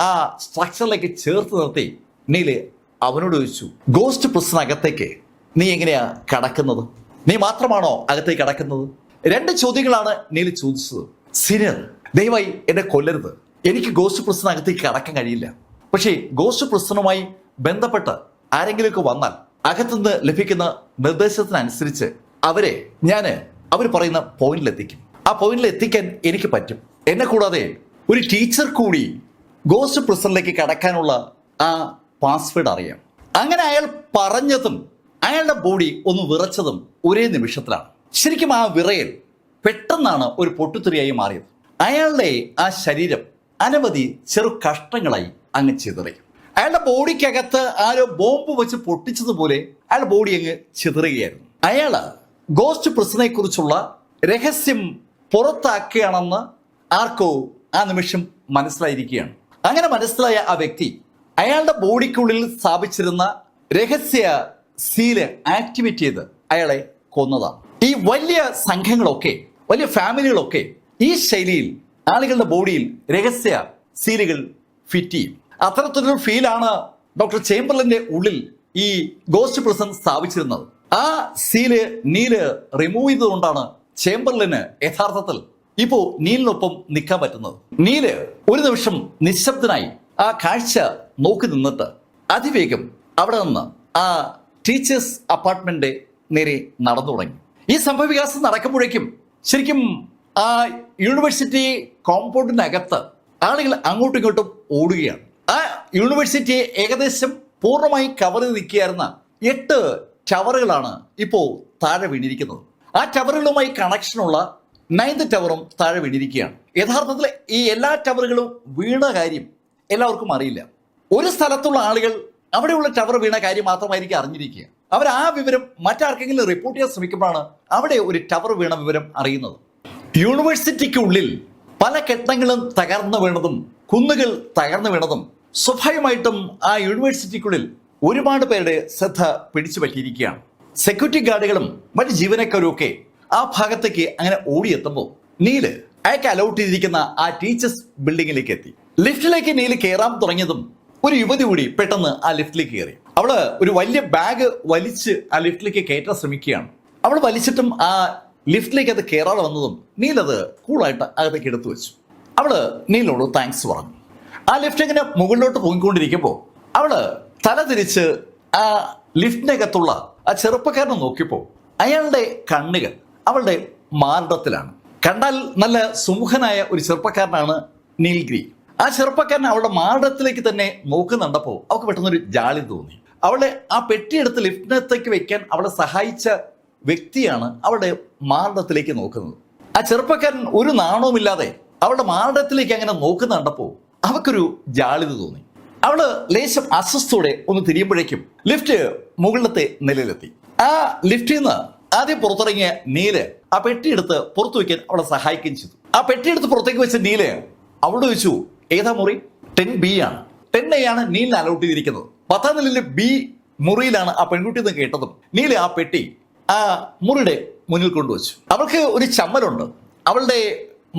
ആ സ്ട്രക്ചറിലേക്ക് ചേർത്ത് നിർത്തി നീല് അവനോട് ചോദിച്ചു, ഗോസ്റ്റ് പ്രിസണിനകത്തേക്ക് നീ എങ്ങനെയാ കടക്കുന്നത്? നീ മാത്രമാണോ അകത്തേക്ക് കടക്കുന്നത്? 2 ചോദ്യങ്ങളാണ് നീല് ചോദിച്ചത്. സീനിയർ, ദയവായി എന്നെ കൊല്ലരുത്. എനിക്ക് ഗോസ്റ്റ് പ്രിസണിനകത്തേക്ക് കടക്കാൻ കഴിയില്ല. പക്ഷേ ഗോസ്റ്റ് പ്രിസണുമായി ബന്ധപ്പെട്ട് ആരെങ്കിലുമൊക്കെ വന്നാൽ അകത്തുനിന്ന് ലഭിക്കുന്ന നിർദ്ദേശത്തിനനുസരിച്ച് അവർ പറയുന്ന പോയിന്റിൽ എത്തിക്കും. ആ പോയിന്റിൽ എത്തിക്കാൻ എനിക്ക് പറ്റും. എന്നെ കൂടാതെ ഒരു ടീച്ചർ കൂടി ഗോസ്റ്റ് പ്രിസണിലേക്ക് കടക്കാനുള്ള ആ പാസ്വേഡ് അറിയാം. അങ്ങനെ അയാൾ പറഞ്ഞതും അയാളുടെ ബോഡി ഒന്ന് വിറച്ചതും ഒരേ നിമിഷത്തിലാണ്. ശരിക്കും ആ വിറയൽ പെട്ടെന്നാണ് ഒരു പൊട്ടിത്തെറിയായി മാറിയത്. അയാളുടെ ആ ശരീരം അനവധി ചെറു കഷ്ണങ്ങളായി അങ്ങ് ചിതറി. അയാളുടെ ബോഡിക്കകത്ത് ആരോ ബോംബ് വെച്ച് പൊട്ടിച്ചതുപോലെ അയാളുടെ ബോഡി അങ്ങ് ചിതറുകയായിരുന്നു. അയാള് ഗോസ്റ്റ് പ്രിസണിനെ കുറിച്ചുള്ള രഹസ്യം പുറത്താക്കുകയാണെന്ന് ആർക്കോ ആ നിമിഷം മനസ്സിലായിരിക്കുകയാണ്. അങ്ങനെ മനസ്സിലായ ആ വ്യക്തി അയാളുടെ ബോഡിക്കുള്ളിൽ സ്ഥാപിച്ചിരുന്ന രഹസ്യ സീല് ആക്ടിവേറ്റ് ചെയ്ത് അയാളെ കൊന്നതാണ്. ഈ വലിയ സംഘങ്ങളൊക്കെ, വലിയ ഫാമിലികളൊക്കെ ഈ ശൈലിയിൽ ആളുകളുടെ ബോഡിയിൽ രഹസ്യ സീലുകൾ ഫിറ്റ് ചെയ്യും. അത്തരത്തിലൊരു ഫീലാണ് ഡോക്ടർ ചേംബർലിന്റെ ഉള്ളിൽ ഈ ഗോസ്റ്റ് പ്രിസൺ സ്ഥാപിച്ചിരുന്നത്. ആ സീല് നീല് റിമൂവ് ചെയ്തുകൊണ്ടാണ് ചേംബർലിന് യഥാർത്ഥത്തിൽ ഇപ്പോ നീലിനൊപ്പം നിൽക്കാൻ പറ്റുന്നത്. നീല് ഒരു നിമിഷം നിശബ്ദനായി ആ കാഴ്ച നോക്കി നിന്നിട്ട് അതിവേഗം അവിടെ നിന്ന് ആ ടീച്ചേഴ്സ് അപ്പാർട്ട്മെന്റ് നേരെ നടന്നു തുടങ്ങി. ഈ സംഭവവികാസം നടക്കുമ്പോഴേക്കും ശരിക്കും ആ യൂണിവേഴ്സിറ്റി കോമ്പൗണ്ടിനകത്ത് ആളുകൾ അങ്ങോട്ടും ഇങ്ങോട്ടും ഓടുകയാണ്. ആ യൂണിവേഴ്സിറ്റിയെ ഏകദേശം പൂർണ്ണമായി കവർ ചെയ്ത് നിൽക്കുകയായിരുന്ന 8 ടവറുകളാണ് ഇപ്പോൾ താഴെ വീണിരിക്കുന്നത്. ആ ടവറുകളുമായി കണക്ഷനുള്ള 9th ടവറും താഴെ വീണിരിക്കുകയാണ്. യഥാർത്ഥത്തിൽ ഈ എല്ലാ ടവറുകളും വീണ കാര്യം എല്ലാവർക്കും അറിയില്ല. ഒരു സ്ഥലത്തുള്ള ആളുകൾ അവിടെയുള്ള ടവർ വീണ കാര്യം മാത്രമായിരിക്കും അറിഞ്ഞിരിക്കുക. അവർ ആ വിവരം മറ്റാർക്കെങ്കിലും റിപ്പോർട്ട് ചെയ്യാൻ ശ്രമിക്കുമ്പോഴാണ് അവിടെ ഒരു ടവർ വീണ വിവരം അറിയുന്നത്. യൂണിവേഴ്സിറ്റിക്കുള്ളിൽ പല കെട്ടിടങ്ങളും തകർന്നു വീണതും കുന്നുകൾ തകർന്നു വീണതും സ്വാഭാവികമായിട്ടും ആ യൂണിവേഴ്സിറ്റിക്കുള്ളിൽ ഒരുപാട് പേരുടെ ശ്രദ്ധ പിടിച്ചു പറ്റിയിരിക്കുകയാണ്. സെക്യൂരിറ്റി ഗാർഡുകളും മറ്റ് ജീവനക്കാരും ഒക്കെ ആ ഭാഗത്തേക്ക് അങ്ങനെ ഓടിയെത്തുമ്പോൾ നീല് അയാൾക്ക് അലൗട്ട് ചെയ്തിരിക്കുന്ന ആ ടീച്ചേഴ്സ് ബിൽഡിങ്ങിലേക്ക് എത്തി. ലിഫ്റ്റിലേക്ക് നീല് കയറാൻ തുടങ്ങിയതും ഒരു യുവതി കൂടി പെട്ടെന്ന് ആ ലിഫ്റ്റിലേക്ക് കയറി. അവള് ഒരു വലിയ ബാഗ് വലിച്ച് ആ ലിഫ്റ്റിലേക്ക് കയറ്റാൻ ശ്രമിക്കുകയാണ്. അവൾ വലിച്ചിട്ടും ആ ലിഫ്റ്റിലേക്ക് അത് കയറാതെ വന്നതും നീലത് കൂളായിട്ട് അകത്തേക്ക് എടുത്തു വെച്ചു. അവള് നീലിനോട് താങ്ക്സ് പറഞ്ഞു. ആ ലിഫ്റ്റ് ഇങ്ങനെ മുകളിലോട്ട് പോയിക്കൊണ്ടിരിക്കുമ്പോൾ അവള് തല തിരിച്ച് ആ ലിഫ്റ്റിനകത്തുള്ള ആ ചെറുപ്പക്കാരനെ നോക്കിയപ്പോൾ അയാളുടെ കണ്ണുകൾ അവളുടെ മാർദ്ദത്തിലാണ്. കണ്ടാൽ നല്ല സുമുഖനായ ഒരു ചെറുപ്പക്കാരനാണ് നീൽഗ്രി. ആ ചെറുപ്പക്കാരൻ അവളുടെ മാർദ്ദത്തിലേക്ക് തന്നെ നോക്കുന്നുണ്ടപ്പോൾ അവൾക്ക് പെട്ടെന്നൊരു ജാളി തോന്നി. അവളെ ആ പെട്ടിയെടുത്ത് ലിഫ്റ്റിനകത്തേക്ക് വെക്കാൻ അവളെ സഹായിച്ച വ്യക്തിയാണ് അവളുടെ മാർദ്ദത്തിലേക്ക് നോക്കുന്നത്. ആ ചെറുപ്പക്കാരൻ ഒരു നാണവുമില്ലാതെ അവളുടെ മാർദ്ദത്തിലേക്ക് അങ്ങനെ നോക്കുന്നുണ്ടപ്പോൾ അവൾക്കൊരു ജാളിത തോന്നി. അവള് ലേശം അസ്വസ്ഥോടെ ഒന്ന് തിരിയുമ്പോഴേക്കും ലിഫ്റ്റ് മുകളിലത്തെ നിലയിലെത്തി. ആ ലിഫ്റ്റിൽ നിന്ന് ആദ്യം പുറത്തിറങ്ങിയ നീല് ആ പെട്ടിയെടുത്ത് പുറത്തു വയ്ക്കാൻ അവളെ സഹായിക്കുകയും ചെയ്തു. ആ പെട്ടിയെടുത്ത് പുറത്തേക്ക് വെച്ച നീല് അവളോട് ചോദിച്ചു, ഏതാ മുറി? 10B ആണ്. 10A ആണ് നീലിനെ അലൗട്ട് ചെയ്തിരിക്കുന്നത്. 10ാം നിലയിലെ B മുറിയിലാണ് ആ പെൺകുട്ടി എന്ന് കേട്ടതും നീല് ആ പെട്ടി ആ മുറിയുടെ മുന്നിൽ കൊണ്ടുവച്ചു. അവൾക്ക് ഒരു ചമ്മലുണ്ട്. അവളുടെ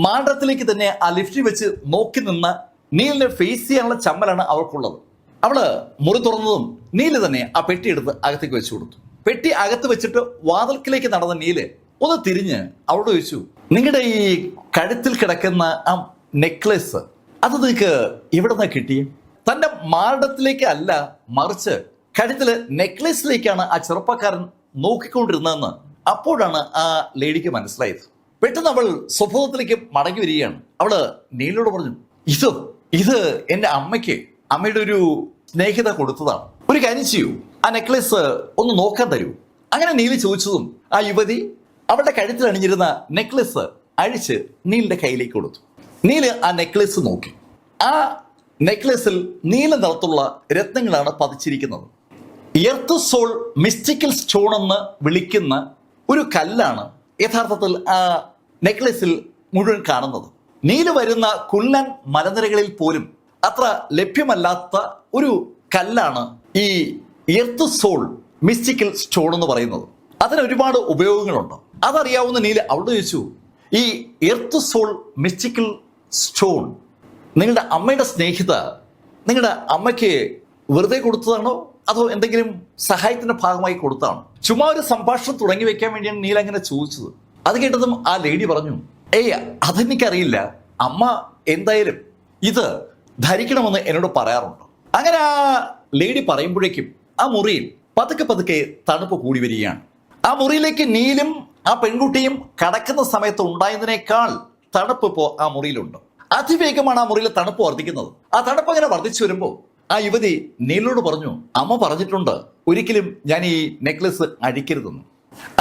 മാർദ്ദത്തിലേക്ക് തന്നെ ആ ലിഫ്റ്റിൽ വെച്ച് നോക്കി നിന്ന നീലിനെ ഫേസ് ചെയ്യാനുള്ള ചമ്മലാണ് അവൾക്കുള്ളത്. അവള് മുറി തുറന്നതും നീല് തന്നെ ആ പെട്ടി എടുത്ത് അകത്തേക്ക് വെച്ചു കൊടുത്തു. പെട്ടി അകത്ത് വെച്ചിട്ട് വാതിൽക്കിലേക്ക് നടന്ന നീല് ഒന്ന് തിരിഞ്ഞ് അവളോട് ചോദിച്ചു, നിങ്ങളുടെ ഈ കഴുത്തിൽ കിടക്കുന്ന ആ നെക്ലേസ് അത് നിങ്ങൾക്ക് എവിടെ നിന്നാ കിട്ടിയേ? തന്റെ മാർദ്ദത്തിലേക്ക് അല്ല, മറിച്ച് കഴുത്തില് നെക്ലേസിലേക്കാണ് ആ ചെറുപ്പക്കാരൻ നോക്കിക്കൊണ്ടിരുന്നതെന്ന് അപ്പോഴാണ് ആ ലേഡിക്ക് മനസ്സിലായത്. പെട്ടെന്ന് അവൾ സ്വഭാവത്തിലേക്ക് മടങ്ങി വരികയാണ്. അവള് നീലിനോട് പറഞ്ഞു, ഇത് എൻ്റെ അമ്മയ്ക്ക് അമ്മയുടെ ഒരു സ്നേഹിത കൊടുത്തതാണ്. ഒരു കാര്യം ചെയ്യൂ, ആ നെക്ലേസ് ഒന്ന് നോക്കാൻ തരൂ. അങ്ങനെ നീല് ചോദിച്ചതും ആ യുവതി അവളുടെ കഴുത്തിൽ അണിഞ്ഞിരുന്ന നെക്ലേസ് അഴിച്ച് നീലിന്റെ കയ്യിലേക്ക് കൊടുത്തു. നീല് ആ നെക്ലേസ് നോക്കി. ആ നെക്ലേസിൽ നീല നിറത്തുള്ള രത്നങ്ങളാണ് പതിച്ചിരിക്കുന്നത്. എർത്ത് സോൾ മിസ്റ്റിക്കൽ സ്റ്റോൺ എന്ന് വിളിക്കുന്ന ഒരു കല്ലാണ് യഥാർത്ഥത്തിൽ ആ നെക്ലേസിൽ മുഴുവൻ കാണുന്നത്. നീല് വരുന്ന കുല്ലൻ മലനിരകളിൽ പോലും അത്ര ലഭ്യമല്ലാത്ത ഒരു കല്ലാണ് ഈ എർത്ത് സോൾ മിസ്റ്റിക്കൽ സ്റ്റോൺ എന്ന് പറയുന്നത്. അതിന് ഒരുപാട് ഉപയോഗങ്ങളുണ്ട്. അതറിയാവുന്ന നീല് അവളോട് ചോദിച്ചു, ഈ എർത്ത് സോൾ മിസ്റ്റിക്കൽ സ്റ്റോൺ നിങ്ങളുടെ അമ്മയുടെ സ്നേഹിത നിങ്ങളുടെ അമ്മയ്ക്ക് വെറുതെ കൊടുത്തതാണോ അതോ എന്തെങ്കിലും സഹായത്തിന്റെ ഭാഗമായി കൊടുത്തതാണോ? ചുമ്മാ ഒരു സംഭാഷണം തുടങ്ങി വെക്കാൻ വേണ്ടിയാണ് നീല അങ്ങനെ ചോദിച്ചത്. അത് കേട്ടതും ആ ലേഡി പറഞ്ഞു, ഏയ് അതെനിക്കറിയില്ല, അമ്മ എന്തായാലും ഇത് ധരിക്കണമെന്ന് എന്നോട് പറയാറുണ്ട്. അങ്ങനെ ആ ലേഡി പറയുമ്പോഴേക്കും ആ മുറിയിൽ പതുക്കെ പതുക്കെ തണുപ്പ് കൂടി വരികയാണ്. ആ മുറിയിലേക്ക് നീലും ആ പെൺകുട്ടിയും കടക്കുന്ന സമയത്ത് ഉണ്ടായതിനേക്കാൾ തണുപ്പ് ഇപ്പോൾ ആ മുറിയിലുണ്ട്. അതിവേഗമാണ് ആ മുറിയിൽ തണുപ്പ് വർദ്ധിക്കുന്നത്. ആ തണുപ്പ് അങ്ങനെ വർദ്ധിച്ചു വരുമ്പോൾ ആ യുവതി നീലിനോട് പറഞ്ഞു, അമ്മ പറഞ്ഞിട്ടുണ്ട് ഒരിക്കലും ഞാൻ ഈ നെക്ലസ് അഴിക്കരുതെന്ന്.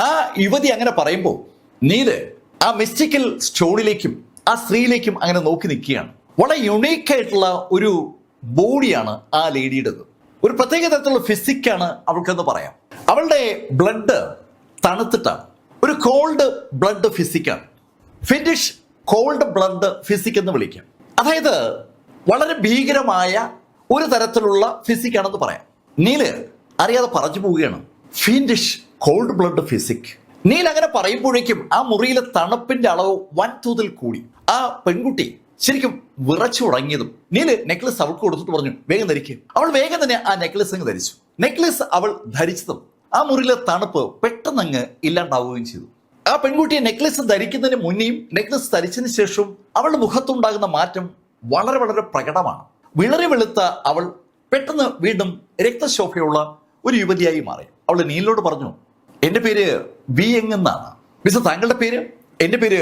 ആ യുവതി അങ്ങനെ പറയുമ്പോൾ നീല് ആ മിസ്റ്റിക്കൽ സ്റ്റോണിലേക്കും ആ സ്ത്രീയിലേക്കും അങ്ങനെ നോക്കി നിൽക്കുകയാണ്. വളരെ യുണീക്കായിട്ടുള്ള ഒരു ബോഡിയാണ് ആ ലേഡിയുടേത്. ഒരു പ്രത്യേക തരത്തിലുള്ള ഫിസിക്കാണ് അവൾക്കെന്ന് പറയാം. അവളുടെ ബ്ലഡ് തണുത്തിട്ടാണ്. ഒരു കോൾഡ് ബ്ലഡ് ഫിസിക്കാണ്. ഫിനിഷ് കോൾഡ് ബ്ലഡ് ഫിസിക് എന്ന് വിളിക്കാം. അതായത് വളരെ ഭീകരമായ ഒരു തരത്തിലുള്ള ഫിസിക്കാണെന്ന് പറയാം. നീല് അറിയാതെ പറഞ്ഞു പോവുകയാണ്, finish cold blood physique. Neel അങ്ങനെ പറയുമ്പോഴേക്കും ആ മുറിയിലെ തണുപ്പിന്റെ അളവ് വൻതോതിൽ കൂടി. ആ പെൺകുട്ടി ശരിക്കും വിറച്ചു തുടങ്ങിയതും നീല് നെക്ലസ് അവൾക്ക് കൊടുത്തിട്ട് പറഞ്ഞു, വേഗം ധരിക്കുക. അവൾ വേഗം തന്നെ ആ നെക്ലസ് അങ്ങ് ധരിച്ചു. നെക്ലസ് അവൾ ധരിച്ചതും ആ മുറിയിലെ തണുപ്പ് പെട്ടെന്ന് അങ്ങ് ഇല്ലാണ്ടാവുകയും ചെയ്തു. ആ പെൺകുട്ടിയെ നെക്ലസ് ധരിക്കുന്നതിന് മുന്നേയും നെക്ലസ് ധരിച്ചതിന് ശേഷവും അവളുടെ മുഖത്തുണ്ടാകുന്ന മാറ്റം വളരെ വളരെ പ്രകടമാണ്. വിളറി വെളുത്ത അവൾ പെട്ടെന്ന് വീണ്ടും രക്തശോഭയുള്ള ഒരു യുവതിയായി മാറി. അവൾ നീലിനോട് പറഞ്ഞു, എന്റെ പേര് വി എങ് എന്നാണ്. മിസ്റ്റർ, താങ്കളുടെ പേര്? എന്റെ പേര്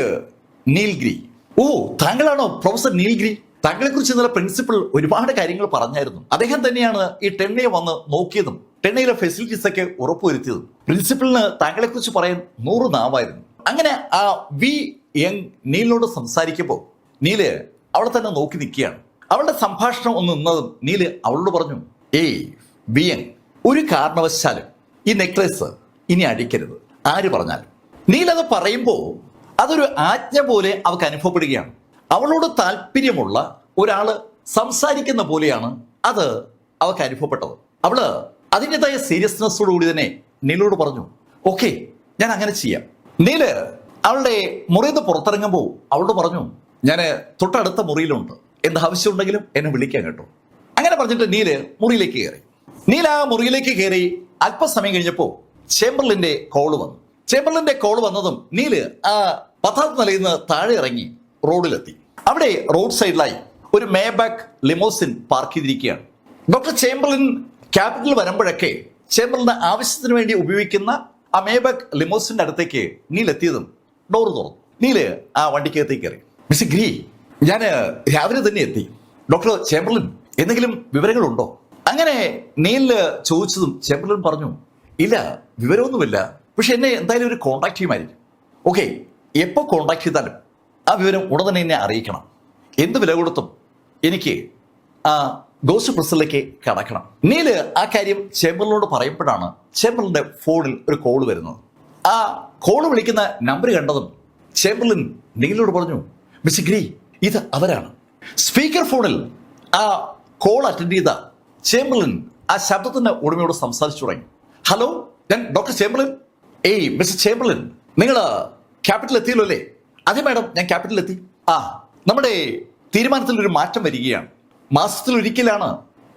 നീൽഗിരി. ഓ, താങ്കളാണോ പ്രൊഫസർ നീൽഗിരി? താങ്കളെ കുറിച്ച് ഇന്നലെ പ്രിൻസിപ്പൽ ഒരുപാട് കാര്യങ്ങൾ പറഞ്ഞായിരുന്നു. അദ്ദേഹം തന്നെയാണ് ഈ ടെണ്ണയെ വന്ന് നോക്കിയതും ടെണ്ണയിലെ ഫെസിലിറ്റീസ് ഒക്കെ ഉറപ്പുവരുത്തിയതും. പ്രിൻസിപ്പലിന് താങ്കളെ കുറിച്ച് പറയാൻ 100 നാവായിരുന്നു. അങ്ങനെ ആ വി യങ് നീലിനോട് സംസാരിക്കുമ്പോൾ നീല് അവളെ തന്നെ നോക്കി നിൽക്കുകയാണ്. അവളുടെ സംഭാഷണം ഒന്ന് നിന്നതും നീല് അവളോട് പറഞ്ഞു, ഏയ് വി യങ്, ഒരു കാരണവശാലും ഈ നെക്ലേസ് ഇനി അടിക്കരുത്, ആര് പറഞ്ഞാലും. നീലത് പറയുമ്പോൾ അതൊരു ആജ്ഞ പോലെ അവൾക്ക് അനുഭവപ്പെടുകയാണ്. അവളോട് താല്പര്യമുള്ള ഒരാള് സംസാരിക്കുന്ന പോലെയാണ് അത് അവൾക്ക് അനുഭവപ്പെട്ടത്. അവള് അതിൻ്റെതായ സീരിയസ്നെസ്സോടുകൂടി തന്നെ നീലോട് പറഞ്ഞു, ഓക്കെ, ഞാൻ അങ്ങനെ ചെയ്യാം. നീല് അവളുടെ മുറിയിൽ നിന്ന് പുറത്തിറങ്ങുമ്പോൾ അവളോട് പറഞ്ഞു, ഞാൻ തൊട്ടടുത്ത മുറിയിലുണ്ട്, എന്ത് ആവശ്യമുണ്ടെങ്കിലും എന്നെ വിളിക്കാൻ കേട്ടോ. അങ്ങനെ പറഞ്ഞിട്ട് നീല് മുറിയിലേക്ക് കയറി. നീല ആ മുറിയിലേക്ക് കയറി അല്പസമയം കഴിഞ്ഞപ്പോൾ ചേംബർലിന്റെ കോള് വന്നു. ചേംബർലിന്റെ കോള് വന്നതും നീല് ആ 10ാം നിലയിൽ നിന്ന് താഴെ ഇറങ്ങി റോഡിലെത്തി. അവിടെ റോഡ് സൈഡിലായി ഒരു മേബാക്ക് ലിമോസിൻ പാർക്ക് ചെയ്തിരിക്കുകയാണ്. ഡോക്ടർ ചേംബർലിൻ ക്യാപിറ്റൽ വരുമ്പോഴൊക്കെ ചേംബർലിന്റെ ആവശ്യത്തിന് വേണ്ടി ഉപയോഗിക്കുന്ന ആ മേബാക്ക് ലിമോസിന്റെ അടുത്തേക്ക് നീൽ എത്തിയതും ഡോർ തുറന്നു. നീല് ആ വണ്ടിക്കകത്തേക്ക് കയറി. മിസ്റ്റർ ഗിരി, ഞാൻ രാവിലെ തന്നെ എത്തി. ഡോക്ടർ ചേംബർലിൻ, എന്തെങ്കിലും വിവരങ്ങളുണ്ടോ? അങ്ങനെ നീലിന് ചോദിച്ചതും ചേംബർലിൻ പറഞ്ഞു, ഇല്ല, വിവരമൊന്നുമില്ല, പക്ഷെ എന്നെ എന്തായാലും ഒരു കോൺടാക്ട് ചെയ്യുമായിരിക്കും. ഓക്കെ, എപ്പോൾ കോൺടാക്ട് ചെയ്താലും ആ വിവരം ഉടൻ തന്നെ എന്നെ അറിയിക്കണം. എന്ത് വില കൊടുത്തും എനിക്ക് ആ ഗോസ്റ്റ് പ്രസിലേക്ക് കടക്കണം. നീല് ആ കാര്യം ചേംബർലിനോട് പറയുമ്പോഴാണ് ചേംബർലിന്റെ ഫോണിൽ ഒരു കോള് വരുന്നത്. ആ കോള് വിളിക്കുന്ന നമ്പർ കണ്ടതും ചേംബർലിൻ നീലിനോട് പറഞ്ഞു, മിസ്റ്റർ ഗിരി, ഇത് അവരാണ്. സ്പീക്കർ ഫോണിൽ ആ കോൾ അറ്റൻഡ് ചെയ്ത ചേംബർലിൻ ആ ശബ്ദത്തിന്റെ ഉടമയോട് സംസാരിച്ചു തുടങ്ങി. ഹലോ, ഞാൻ ഡോക്ടർ ചേംബർലിൻ. ഏയ് മിസ്റ്റർ ചേംബർലിൻ, നിങ്ങൾ ക്യാപിറ്റൽ എത്തിയല്ലോ അല്ലേ? അതെ മാഡം, ഞാൻ ക്യാപിറ്റൽ എത്തി. നമ്മുടെ തീരുമാനത്തിൽ ഒരു മാറ്റം വരികയാണ്. മാസത്തിലൊരിക്കലാണ്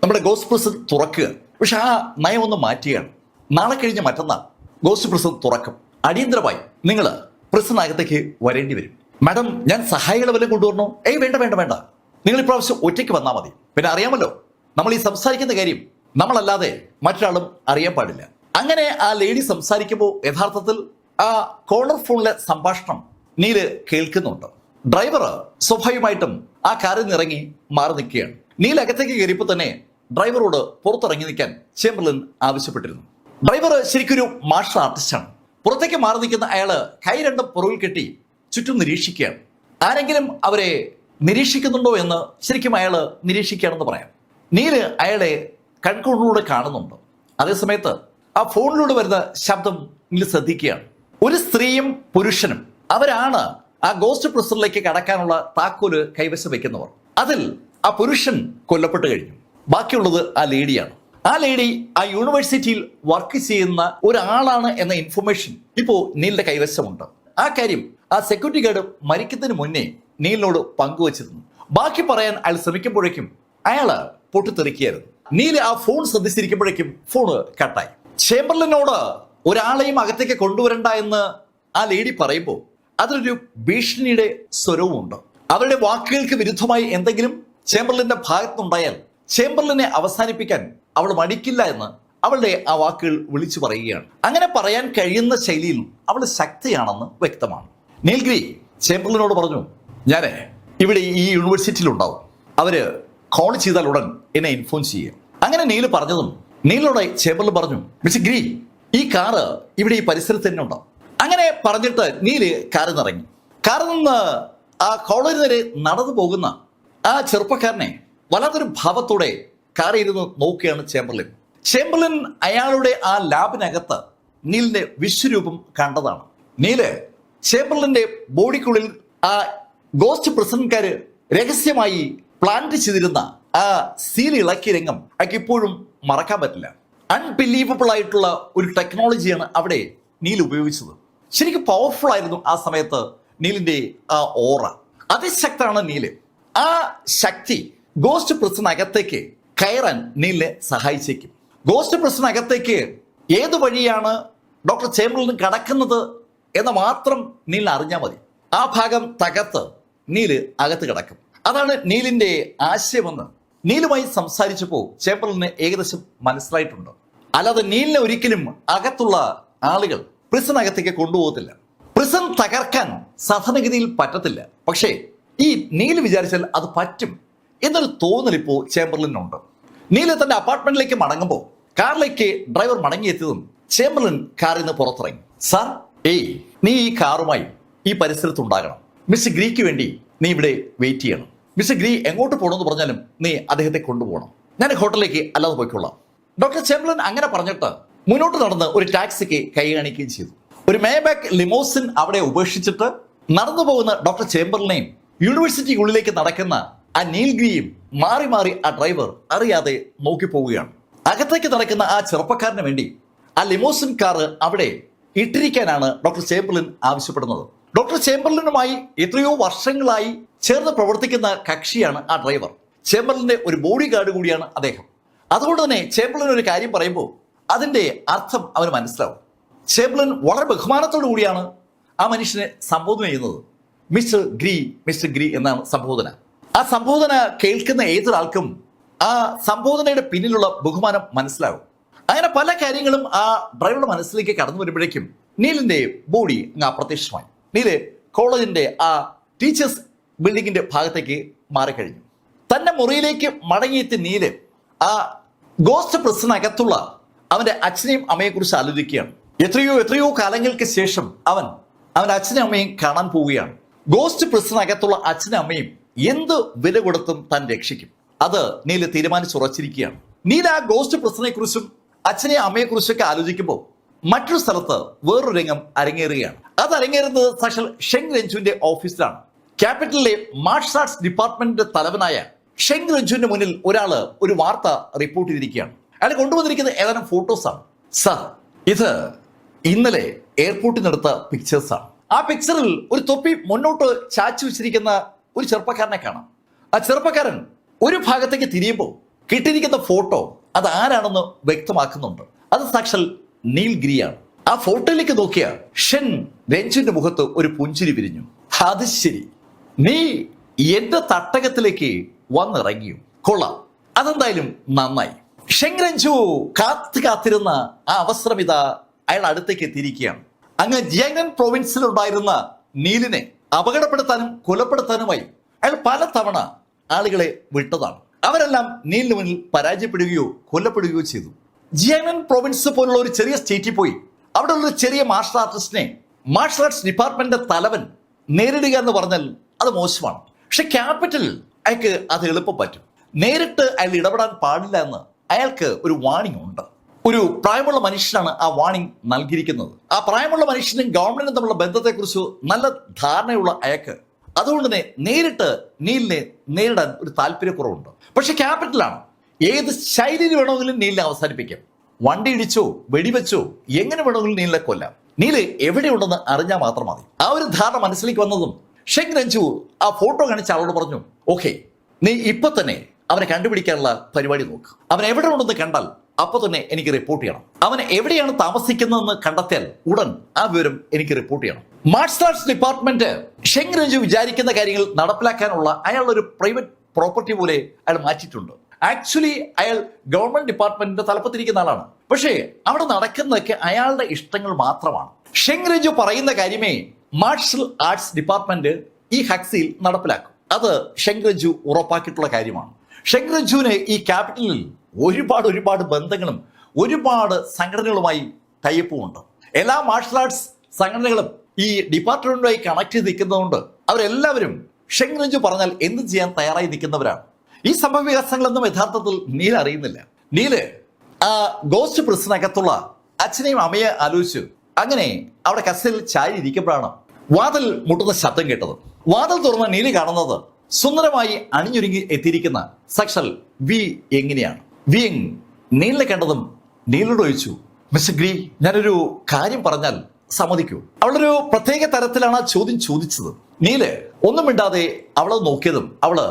നമ്മുടെ ഗോസ്റ്റ് പ്രസൻ തുറക്കുക. പക്ഷെ ആ നയം ഒന്ന് മാറ്റുകയാണ്. നാളെ കഴിഞ്ഞ് മറ്റന്നാൾ ഗോസ്റ്റ് പ്രസൻ തുറക്കും. അടിയന്തരമായി നിങ്ങൾ പ്രസനകത്തേക്ക് വരേണ്ടി വരും. മാഡം, ഞാൻ സഹായികളെ വല്ലതും കൊണ്ടുവരണോ? ഏയ് വേണ്ട വേണ്ട വേണ്ട, നിങ്ങൾ ഇപ്രാവശ്യം ഒറ്റയ്ക്ക് വന്നാൽ മതി. പിന്നെ അറിയാമല്ലോ, നമ്മൾ ഈ സംസാരിക്കുന്ന കാര്യം നമ്മളല്ലാതെ മറ്റൊരാളും അറിയാൻ പാടില്ല. അങ്ങനെ ആ ലേഡി സംസാരിക്കുമ്പോൾ യഥാർത്ഥത്തിൽ ആ കോർണർ ഫോണിലെ സംഭാഷണം നീല് കേൾക്കുന്നുണ്ട്. ഡ്രൈവർ സ്വാഭാവികമായിട്ടും ആ കാറിൽ നിന്ന് ഇറങ്ങി മാറി നിൽക്കുകയാണ്. നീൽ അകത്തേക്ക് കയറിയപ്പോൾ തന്നെ ഡ്രൈവറോട് പുറത്തിറങ്ങി നിൽക്കാൻ ചേംബർലൻ ആവശ്യപ്പെട്ടിരുന്നു. ഡ്രൈവർ ശരിക്കൊരു മാർഷൽ ആർട്ടിസ്റ്റാണ്. പുറത്തേക്ക് മാറി നിൽക്കുന്ന അയാള് കൈ രണ്ടും പുറകിൽ കെട്ടി ചുറ്റും നിരീക്ഷിക്കുകയാണ്. ആരെങ്കിലും അവരെ നിരീക്ഷിക്കുന്നുണ്ടോ എന്ന് ശരിക്കും അയാള് നിരീക്ഷിക്കുകയാണെന്ന് പറയാം. നീല് അയാളെ കൺകോണിലൂടെ കാണുന്നുണ്ട്. അതേസമയത്ത് ആ ഫോണിലൂടെ വരുന്ന ശബ്ദം നീല് ശ്രദ്ധിക്കുകയാണ്. ഒരു സ്ത്രീയും പുരുഷനും അവരാണ് ആ ഗോസ്റ്റ് പ്രിസണിലേക്ക് കടക്കാനുള്ള താക്കോല് കൈവശം വെക്കുന്നവർ. അതിൽ ആ പുരുഷൻ കൊല്ലപ്പെട്ട് കഴിഞ്ഞു. ബാക്കിയുള്ളത് ആ ലേഡിയാണ്. ആ ലേഡി ആ യൂണിവേഴ്സിറ്റിയിൽ വർക്ക് ചെയ്യുന്ന ഒരാളാണ് എന്ന ഇൻഫർമേഷൻ ഇപ്പോ നീലിന്റെ കൈവശമുണ്ട്. ആ കാര്യം ആ സെക്യൂരിറ്റി ഗാർഡ് മരിക്കുന്നതിന് മുന്നേ നീലിനോട് പങ്കുവച്ചിരുന്നു. ബാക്കി പറയാൻ അയാൾ ശ്രമിക്കുമ്പോഴേക്കും അയാള് പൊട്ടിത്തെറിക്കുകയായിരുന്നു. നീല് ആ ഫോൺ ശ്രദ്ധിച്ചിരിക്കുമ്പോഴേക്കും ഫോണ് കട്ടായി. ചേംബർലനോട് ഒരാളെയും അകത്തേക്ക് കൊണ്ടുവരണ്ട എന്ന് ആ ലേഡി പറയുമ്പോൾ അതിലൊരു ഭീഷണിയുടെ സ്വരവുമുണ്ട്. അവരുടെ വാക്കുകൾക്ക് വിരുദ്ധമായി എന്തെങ്കിലും ചേംബർലന്റെ ഭാഗത്തുനിന്നുണ്ടായാൽ ചേംബർലനെ അവസാനിപ്പിക്കാൻ അവൾ മടിക്കില്ല എന്ന് അവളുടെ ആ വാക്കുകൾ വിളിച്ചു പറയുകയാണ്. അങ്ങനെ പറയാൻ കഴിയുന്ന ശൈലിയിൽ അവൾ ശക്തിയാണെന്ന് വ്യക്തമാണ്. നീൽഗിരി ചേംബർലനോട് പറഞ്ഞു, ഞാന് ഇവിടെ ഈ യൂണിവേഴ്സിറ്റിയിൽ ഉണ്ടാവും, അവര് കോൾ ചെയ്താൽ ഉടൻ എന്നെ ഇൻഫോം ചെയ്യും. അങ്ങനെ നീല് പറഞ്ഞതും നീലിനോട് ചേംബർലൻ പറഞ്ഞു, മിസ്റ്റർ ഗ്രീ, ഈ കാറ് ഇവിടെ ഈ പരിസരത്ത് തന്നെ ഉണ്ടാവും. അങ്ങനെ പറഞ്ഞിട്ട് നീല് കാറിൽ നിന്നിറങ്ങി. കാറിൽ നിന്ന് ആ കോളേജ് നേരെ നടന്നു പോകുന്ന ആ ചെറുപ്പക്കാരനെ വല്ലാത്തൊരു ഭാവത്തോടെ കാറിൽ ഇരുന്ന് നോക്കുകയാണ് ചേംബർലൻ. ചേംബർലൻ അയാളുടെ ആ ലാബിനകത്ത് നീലിന്റെ വിശ്വരൂപം കണ്ടതാണ്. നീല് ചേംബർലന്റെ ബോഡിക്കുള്ളിൽ ആ ഗോസ്റ്റ് പ്രസന്റക്കാര് രഹസ്യമായി പ്ലാന്റ് ചെയ്തിരുന്ന ആ സീൽ ഇളക്കിയ രംഗം അയാൾക്ക് ഇപ്പോഴും മറക്കാൻ പറ്റില്ല. അൺബിലീവബിൾ ആയിട്ടുള്ള ഒരു ടെക്നോളജിയാണ് അവിടെ നീൽ ഉപയോഗിച്ചത്. ശരിക്കും പവർഫുൾ ആയിരുന്നു ആ സമയത്ത് നീലിന്റെ ആ ഓറ. അതിശക്തമാണ് നീല്. ആ ശക്തി ഗോസ്റ്റ് പ്രസനകത്തേക്ക് കയറാൻ നീലിനെ സഹായിച്ചേക്കും. ഗോസ്റ്റ് പ്രസനകത്തേക്ക് ഏത് വഴിയാണ് ഡോക്ടർ ചേംബർലൻ കടക്കുന്നത് എന്ന് മാത്രം നീലിന് അറിഞ്ഞാൽ മതി. ആ ഭാഗം തകർത്ത് നീല് അകത്ത് കിടക്കും. അതാണ് നീലിന്റെ ആശയമെന്ന് നീലുമായി സംസാരിച്ചപ്പോൾ ചേംബർലന് ഏകദേശം മനസ്സിലായിട്ടുണ്ട്. അല്ലാതെ നീലിനെ ഒരിക്കലും അകത്തുള്ള ആളുകൾ പ്രിസനകത്തേക്ക് കൊണ്ടുപോകത്തില്ല. പ്രിസൺ തകർക്കാൻ സാധാരണഗതിയിൽ പറ്റത്തില്ല. പക്ഷേ ഈ നീല് വിചാരിച്ചാൽ അത് പറ്റും എന്നൊരു തോന്നലിപ്പോ ചേംബർലനുണ്ട്. നീല് തന്റെ അപ്പാർട്ട്മെന്റിലേക്ക് മടങ്ങുമ്പോൾ കാറിലേക്ക് ഡ്രൈവർ മടങ്ങിയെത്തിയതും ചേംബർലൻ കാറിൽ നിന്ന് പുറത്തിറങ്ങി. സാർ, നീ ഈ കാറുമായി ഈ പരിസരത്തുണ്ടാകണം. മിസ്റ്റർ ഗ്രീക്ക് വേണ്ടി നീ ഇവിടെ വെയിറ്റ് ചെയ്യണം. മിസ്റ്റർ ഗ്രീ എങ്ങോട്ട് പോകണമെന്ന് പറഞ്ഞാലും നീ അദ്ദേഹത്തെ കൊണ്ടുപോകണം. ഞാൻ ഹോട്ടലിലേക്ക് അല്ലാതെ പോയിക്കൊള്ളാം. ഡോക്ടർ ചേംബർലൻ അങ്ങനെ പറഞ്ഞിട്ട് മുന്നോട്ട് നടന്ന് ഒരു ടാക്സിക്ക് കൈ കാണിക്കുകയും ചെയ്തു. ഒരു മേബാക്ക് ലിമോസിൻ അവിടെ ഉപേക്ഷിച്ചിട്ട് നടന്നു പോകുന്ന ഡോക്ടർ ചേംബർലനെയും യൂണിവേഴ്സിറ്റിക്കുള്ളിലേക്ക് നടക്കുന്ന ആ നീൽഗിരിയും മാറി മാറി ആ ഡ്രൈവർ അറിയാതെ നോക്കി പോവുകയാണ്. അകത്തേക്ക് നടക്കുന്ന ആ ചെറുപ്പക്കാരന് വേണ്ടി ആ ലിമോസിൻ കാർ അവിടെ ഇട്ടിരിക്കാനാണ് ഡോക്ടർ ചേംബർലൻ ആവശ്യപ്പെടുന്നത്. ഡോക്ടർ ചേംബർലനുമായി എത്രയോ വർഷങ്ങളായി ചേർന്ന് പ്രവർത്തിക്കുന്ന കക്ഷിയാണ് ആ ഡ്രൈവർ. ചേംബർലന്റെ ഒരു ബോഡി ഗാർഡ് കൂടിയാണ് അദ്ദേഹം. അതുകൊണ്ട് തന്നെ ചേംബർലൻ ഒരു കാര്യം പറയുമ്പോൾ അതിന്റെ അർത്ഥം അവന് മനസ്സിലാവും. ചേംബർലൻ വളരെ ബഹുമാനത്തോടു കൂടിയാണ് ആ മനുഷ്യനെ സംബോധന ചെയ്യുന്നത്. മിസ്റ്റർ ഗ്രീ, മിസ്റ്റർ ഗ്രീ എന്നാണ് സംബോധന. ആ സംബോധന കേൾക്കുന്ന ഏതൊരാൾക്കും ആ സംബോധനയുടെ പിന്നിലുള്ള ബഹുമാനം മനസ്സിലാവും. അങ്ങനെ പല കാര്യങ്ങളും ആ ഡ്രൈവറുടെ മനസ്സിലേക്ക് കടന്നു വരുമ്പോഴേക്കും നീലിന്റെ ബോഡി അങ്ങ് അപ്രത്യക്ഷമായി. നീല് കോളേജിന്റെ ആ ടീച്ചേഴ്സ് ബിൽഡിങ്ങിന്റെ ഭാഗത്തേക്ക് മാറിക്കഴിഞ്ഞു. തന്റെ മുറിയിലേക്ക് മടങ്ങിയെത്തിയ നീല് ആ ഗോസ്റ്റ് പ്രസനകത്തുള്ള അവന്റെ അച്ഛനെയും അമ്മയെ കുറിച്ച് ആലോചിക്കുകയാണ്. എത്രയോ കാലങ്ങൾക്ക് ശേഷം അവന്റെ അച്ഛനും അമ്മയും കാണാൻ പോവുകയാണ്. ഗോസ്റ്റ് പ്രസനകത്തുള്ള അച്ഛനും അമ്മയും എന്ത് വില കൊടുത്തും താൻ രക്ഷിക്കും. അത് നീല് തീരുമാനിച്ചുറച്ചിരിക്കുകയാണ്. നീല് ആ ഗോസ്റ്റ് പ്രസനെ കുറിച്ചും അച്ഛനെയും അമ്മയെ കുറിച്ചൊക്കെ ആലോചിക്കുമ്പോൾ മറ്റൊരു സ്ഥലത്ത് വേറൊരു രംഗം അരങ്ങേറുകയാണ്. അത് അരങ്ങേറുന്നത് സാക്ഷാൽ ഷെങ് രഞ്ജുവിന്റെ ഓഫീസിലാണ്. ക്യാപിറ്റലിലെ മാർഷൽ ആർട്സ് ഡിപ്പാർട്ട്മെന്റിന്റെ തലവനായ ഷെങ് രഞ്ജുവിന്റെ മുന്നിൽ ഒരാള് ഒരു വാർത്ത റിപ്പോർട്ട് ചെയ്തിരിക്കുകയാണ്. അയാൾ കൊണ്ടുവന്നിരിക്കുന്നത് ഏതാനും ഫോട്ടോസാണ്. സർ, ഇത് ഇന്നലെ എയർപോർട്ടിൽ നിന്നെടുത്ത പിക്ചേഴ്സാണ്. ആ പിക്ചറിൽ ഒരു തൊപ്പി മുന്നോട്ട് ചാച്ചു വെച്ചിരിക്കുന്ന ഒരു ചെറുപ്പക്കാരനെ കാണാം. ആ ചെറുപ്പക്കാരൻ ഒരു ഭാഗത്തേക്ക് തിരിയുമ്പോൾ കിട്ടിയിരിക്കുന്ന ഫോട്ടോ അത് ആരാണെന്ന് വ്യക്തമാക്കുന്നുണ്ട്. അത് സാക്ഷാൽ നീൽഗിരിയാണ്. ആ ഫോട്ടോയിലേക്ക് നോക്കിയ ഷെൻ രഞ്ജുവിന്റെ മുഖത്ത് ഒരു പുഞ്ചിരി വിരിഞ്ഞു. അത് ശരി, നീ എന്റെ തട്ടകത്തിലേക്ക് വന്നിറങ്ങിയോ? കൊള്ളാം, അതെന്തായാലും നന്നായി. ഷെങ് രഞ്ജു കാത്തിരുന്ന ആ അവസരം ഇതാ അയാൾ അടുത്തേക്ക് എത്തിയിരിക്കുകയാണ്. അങ്ങ് ജിയാങ്നൻ പ്രൊവിൻസിൽ ഉണ്ടായിരുന്ന നീലിനെ അപകടപ്പെടുത്താനും കൊലപ്പെടുത്താനുമായി അയാൾ പല തവണ ആളുകളെ വിട്ടതാണ്. അവരെല്ലാം നീലിന് മുന്നിൽ പരാജയപ്പെടുകയോ കൊല്ലപ്പെടുകയോ ചെയ്തു. ജിയാങ്നൻ പ്രൊവിൻസ് പോലുള്ള ഒരു ചെറിയ സ്റ്റേറ്റിൽ പോയി അവിടെ ഉള്ള ചെറിയ മാർഷൽ ആർട്ടിസ്റ്റിനെ മാർഷൽ ആർട്സ് ഡിപ്പാർട്ട്മെന്റിന്റെ തലവൻ നേരിടുക എന്ന് പറഞ്ഞാൽ അത് മോശമാണ്. പക്ഷെ ക്യാപിറ്റലിൽ അയാൾക്ക് അത് എളുപ്പം പറ്റും. നേരിട്ട് അയാൾ ഇടപെടാൻ പാടില്ല എന്ന് അയാൾക്ക് ഒരു വാണിംഗ് ഉണ്ട്. ഒരു പ്രായമുള്ള മനുഷ്യനാണ് ആ വാണിംഗ് നൽകിയിരിക്കുന്നത്. ആ പ്രായമുള്ള മനുഷ്യനും ഗവൺമെന്റും തമ്മിലുള്ള ബന്ധത്തെക്കുറിച്ച് നല്ല ധാരണയുള്ള അയാൾക്ക് അതുകൊണ്ട് തന്നെ നേരിട്ട് നീലിനെ നേരിടാൻ ഒരു താല്പര്യക്കുറവുണ്ട്. പക്ഷെ ക്യാപിറ്റലാണ്, ഏത് ശൈലിയിൽ വേണമെങ്കിലും നീലിനെ അവസാനിപ്പിക്കാം. വണ്ടി ഇടിച്ചോ വെടിവെച്ചോ എങ്ങനെ വേണമെങ്കിലും നീലിനെ കൊല്ലാം. നീല് എവിടെയുണ്ടെന്ന് അറിഞ്ഞാൽ മാത്രം മതി. ആ ഒരു ധാരണ മനസ്സിലേക്ക് വന്നതും ഷെങ് രഞ്ജു ആ ഫോട്ടോ കാണിച്ച ആളോട് പറഞ്ഞു, ഓക്കെ, നീ ഇപ്പൊ തന്നെ അവനെ കണ്ടുപിടിക്കാനുള്ള പരിപാടി നോക്ക്. അവൻ എവിടെ ഉണ്ടെന്ന് കണ്ടാൽ അപ്പൊ തന്നെ എനിക്ക് റിപ്പോർട്ട് ചെയ്യണം. അവൻ എവിടെയാണ് താമസിക്കുന്നതെന്ന് കണ്ടെത്തിയാൽ ഉടൻ ആ വിവരം എനിക്ക് റിപ്പോർട്ട് ചെയ്യണം. Martial arts department Sheng Ranju വിചാരിക്കുന്ന കാര്യങ്ങൾ നടപ്പിലാക്കാനുള്ള അയാളുടെ ഒരു പ്രൈവറ്റ് പ്രോപ്പർട്ടി പോലെ അയാൾ മാറ്റിയിട്ടുണ്ട്. ആക്ച്വലി അയാൾ ഗവൺമെന്റ് ഡിപ്പാർട്ട്മെന്റിന്റെ തലപ്പത്തിരിക്കുന്ന ആളാണ്. പക്ഷേ അവിടെ നടക്കുന്നതൊക്കെ അയാളുടെ ഇഷ്ടങ്ങൾ മാത്രമാണ്. ഷെങ് രഞ്ജു പറയുന്ന കാര്യമേ മാർഷൽ ആർട്സ് ഡിപ്പാർട്ട്മെന്റ് ഈ ഹക്സിയിൽ നടപ്പിലാക്കും. അത് ഷെങ് രഞ്ജു ഉറപ്പാക്കിയിട്ടുള്ള കാര്യമാണ്. ഷെങ് രഞ്ജുവിന് ഈ ക്യാപിറ്റലിൽ ഒരുപാട് ബന്ധങ്ങളും ഒരുപാട് സംഘടനകളുമായി ടൈപ്പും ഉണ്ട്. എല്ലാ മാർഷൽ ആർട്സ് സംഘടനകളും ഈ ഡിപ്പാർട്ട്മെന്റുമായി കണക്ട് ചെയ്ത് നിൽക്കുന്നതുകൊണ്ട് അവരെല്ലാവരും ഷെങ് രഞ്ജു പറഞ്ഞാൽ എന്ത് ചെയ്യാൻ തയ്യാറായി നിൽക്കുന്നവരാണ്. ഈ സംഭവ വികാസങ്ങളൊന്നും യഥാർത്ഥത്തിൽ നീല അറിയുന്നില്ല. നീല് ആ ഗോസ്റ്റ് പ്രിസനകത്തുള്ള അച്ഛനെയും അമ്മയെ ആലോചിച്ചു അങ്ങനെ അവിടെ കസേരയിൽ ചാരി ഇരിക്കുമ്പോഴാണ് വാതിൽ മുട്ടുന്ന ശബ്ദം കേട്ടത്. വാതിൽ തുറന്ന് നീലി കാണുന്നത് സുന്ദരമായി അണിഞ്ഞൊരുങ്ങി എത്തിയിരിക്കുന്ന സക്ഷൽ വി എങ്ങനെയാണ്. വി എങ് നീലിനെ കണ്ടതും നീലിനോട് ചോദിച്ചു, മിസ്റ്റർ ഗ്രീ, ഞാനൊരു കാര്യം പറഞ്ഞാൽ സമ്മതിക്കൂ? അവളൊരു പ്രത്യേക തരത്തിലാണ് ആ ചോദ്യം ചോദിച്ചത്. നീല് ഒന്നും മിണ്ടാതെ അവളെ നോക്കിയതും അവള്